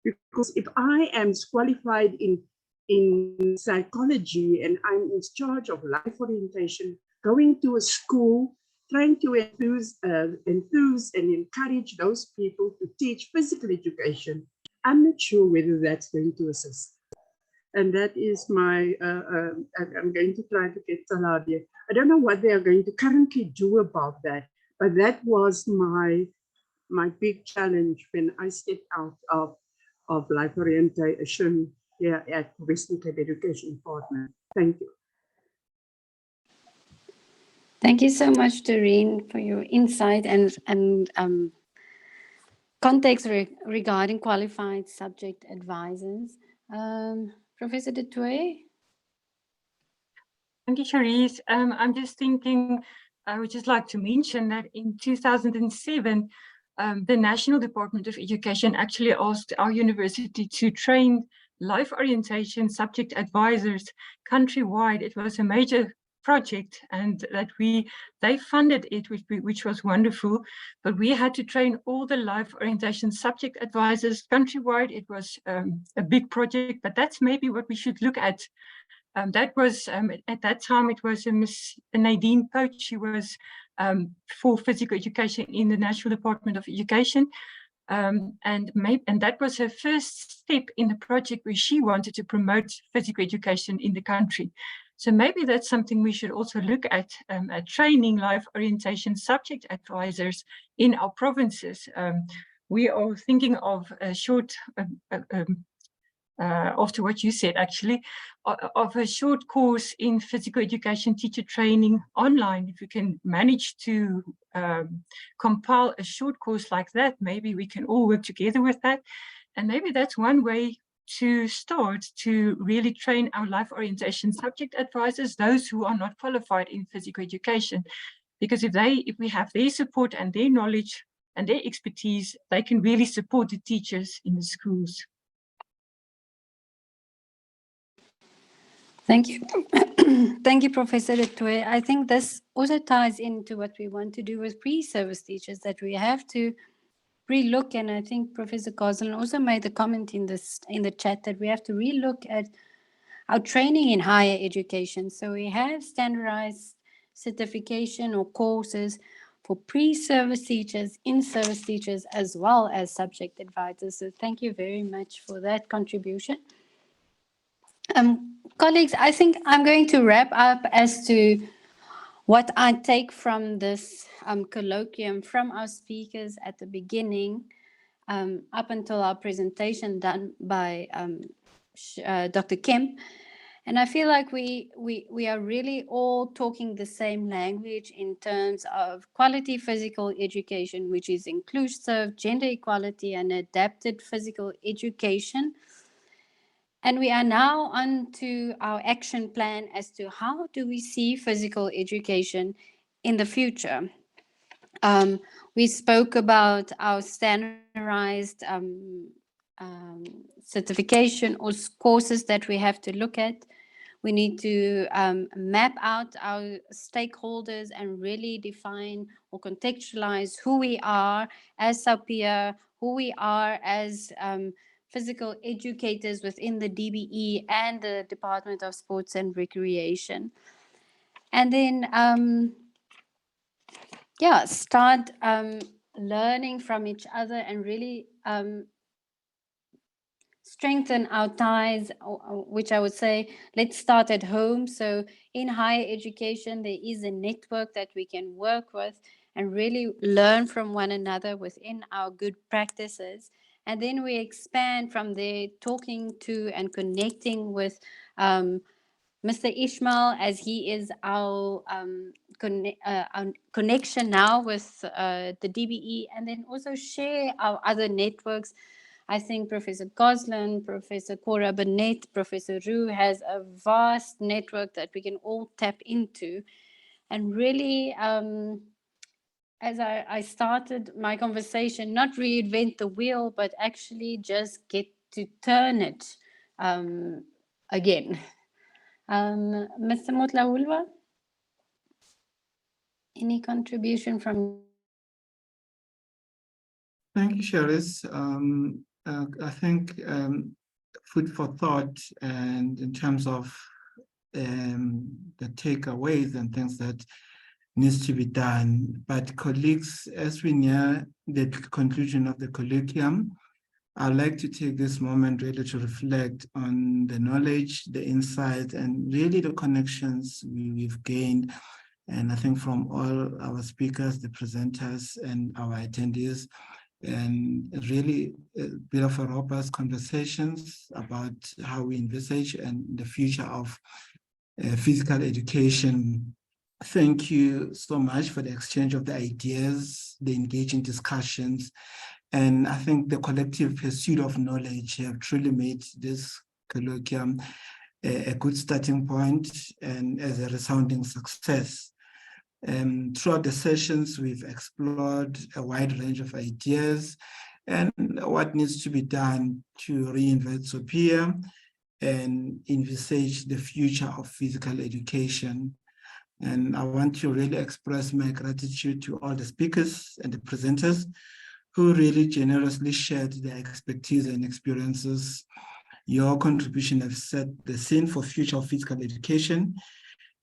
M: Because if I am qualified in psychology and I'm in charge of life orientation, going to a school, trying to enthuse and encourage those people to teach physical education, I'm not sure whether that's going to assist. And that is my, I'm going to try to get Taladia. I don't know what they are going to currently do about that, but that was my big challenge when I stepped out of life orientation here at Western Cape Education Partner. Thank you.
F: Thank you so much, Doreen, for your insight and context regarding qualified subject advisors. Professor Du Toit?
P: Thank you, Charisse. I'm just thinking, I would just like to mention that in 2007, the National Department of Education actually asked our university to train life orientation subject advisors countrywide. It was a major project, and that they funded it, which was wonderful, but we had to train all the life orientation subject advisors countrywide. It was a big project, but that's maybe what we should look at. That was, at that time, it was Miss Nadine Poach. She was for physical education in the National Department of Education. And that was her first step in the project where she wanted to promote physical education in the country. So maybe that's something we should also look at training life orientation subject advisors in our provinces. We are thinking of a short, after what you said, actually, of a short course in physical education teacher training online. If we can manage to compile a short course like that, maybe we can all work together with that. And maybe that's one way to start to really train our life orientation subject advisors, those who are not qualified in physical education. Because if we have their support and their knowledge and their expertise, they can really support the teachers in the schools.
F: Thank you. Thank you, Professor Du Toit. I think this also ties into what we want to do with pre-service teachers, that we have to relook, and I think Professor Gosling also made the comment in the chat that we have to relook at our training in higher education. So we have standardized certification or courses for pre-service teachers, in-service teachers, as well as subject advisors. So thank you very much for that contribution. Colleagues, I think I'm going to wrap up as to what I take from this colloquium from our speakers at the beginning up until our presentation done by Dr. Kemp. And I feel like we are really all talking the same language in terms of quality physical education, which is inclusive, gender equality, and adapted physical education. And we are now on to our action plan as to how do we see physical education in the future. We spoke about our standardized certification or courses that we have to look at. We need to map out our stakeholders and really define or contextualize who we are as SAPIA, who we are as physical educators within the DBE and the Department of Sports and Recreation. And then, start learning from each other and really strengthen our ties, which I would say, let's start at home. So in higher education, there is a network that we can work with and really learn from one another within our good practices. And then we expand from there, talking to and connecting with Mr. Ishmael, as he is our connection now with the DBE, and then also share our other networks. I think Professor Gosling, Professor Cora Burnett, Professor Roo has a vast network that we can all tap into. And really, as I started my conversation, not reinvent the wheel, but actually just get to turn it again. Mr. Motlaulwa, any contribution from?
C: Thank you, Charisse. I think food for thought, and in terms of the takeaways and things that needs to be done. But colleagues, as we near the conclusion of the colloquium, I'd like to take this moment really to reflect on the knowledge, the insight, and really the connections we've gained. And I think from all our speakers, the presenters, and our attendees, and really a bit of a robust conversations about how we envisage and the future of physical education. Thank you so much for the exchange of the ideas, the engaging discussions, and I think the collective pursuit of knowledge have truly made this colloquium a good starting point and as a resounding success. Throughout the sessions, we've explored a wide range of ideas and what needs to be done to reinvent SOPIA and envisage the future of physical education. And I want to really express my gratitude to all the speakers and the presenters who really generously shared their expertise and experiences. Your contribution have set the scene for future of physical education,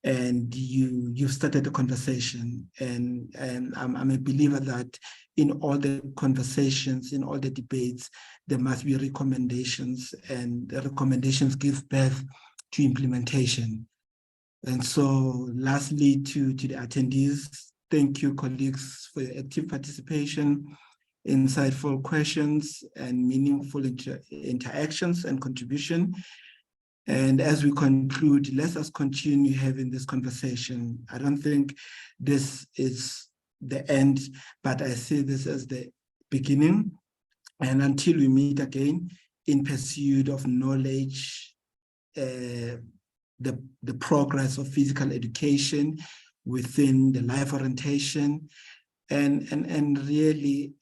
C: and you've started the conversation. And I'm a believer that in all the conversations, in all the debates, there must be recommendations, and the recommendations give birth to implementation. And so lastly, to the attendees, thank you, colleagues, for your active participation, insightful questions, and meaningful interactions and contribution. And as we conclude, let us continue having this conversation. I don't think this is the end, but I see this as the beginning. And until we meet again in pursuit of knowledge, the progress of physical education within the life orientation, and really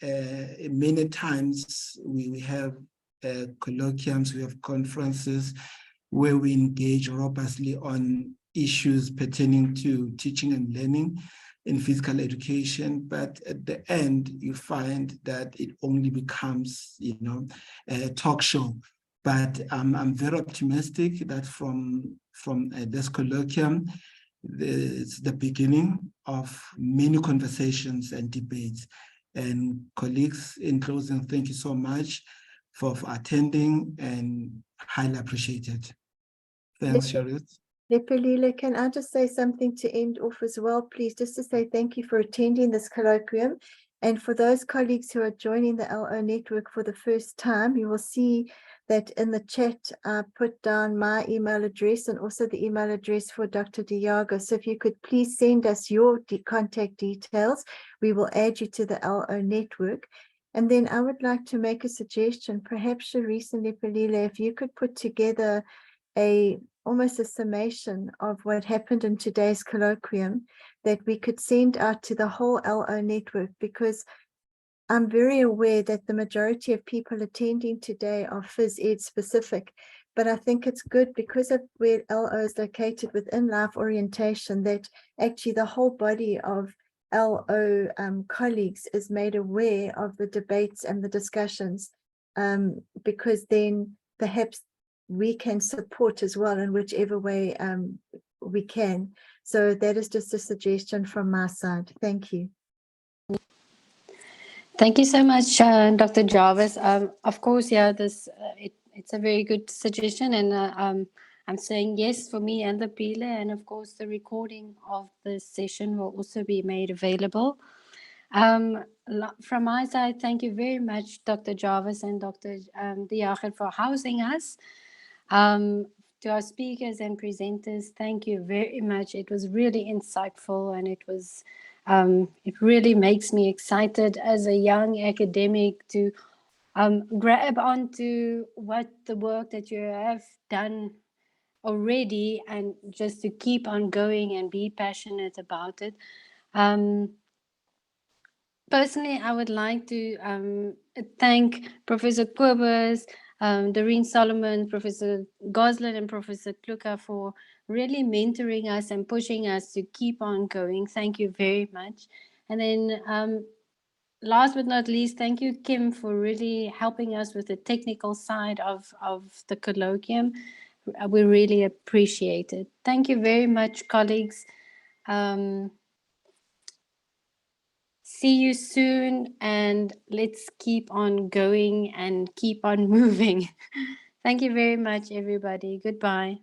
C: many times we have colloquiums, we have conferences where we engage robustly on issues pertaining to teaching and learning in physical education, but at the end you find that it only becomes, a talk show. But I'm very optimistic that from this colloquium, it's the beginning of many conversations and debates. And colleagues, in closing, thank you so much for attending, and highly appreciated. Thanks, Charlotte.
B: Lepelile, can I just say something to end off as well, please? Just to say thank you for attending this colloquium. And for those colleagues who are joining the LO network for the first time, you will see that in the chat, I put down my email address and also the email address for Dr. Diago. So if you could please send us your contact details, we will add you to the LO network. And then I would like to make a suggestion, perhaps Sharice and Lepelile, if you could put together almost a summation of what happened in today's colloquium that we could send out to the whole LO network, because I'm very aware that the majority of people attending today are phys ed specific, but I think it's good because of where LO is located within life orientation that actually the whole body of LO colleagues is made aware of the debates and the discussions, because then perhaps we can support as well in whichever way we can. So that is just a suggestion from my side. Thank you.
F: Thank you so much, Dr. Jarvis. Of course, yeah, it's a very good suggestion, and I'm saying yes for me and the Pile, and of course the recording of this session will also be made available. From my side, thank you very much, Dr. Jarvis and Dr. Diago, for housing us. To our speakers and presenters, thank you very much. It was really insightful, and it really makes me excited as a young academic to grab onto what the work that you have done already, and just to keep on going and be passionate about it. Personally, I would like to thank Professor Kobus, Doreen Solomon, Professor Goslin, and Professor Kluka for really mentoring us and pushing us to keep on going. Thank you very much. And then last but not least, thank you, Kim, for really helping us with the technical side of the colloquium. We really appreciate it. Thank you very much, colleagues. see you soon, and let's keep on going and keep on moving. Thank you very much, everybody. Goodbye.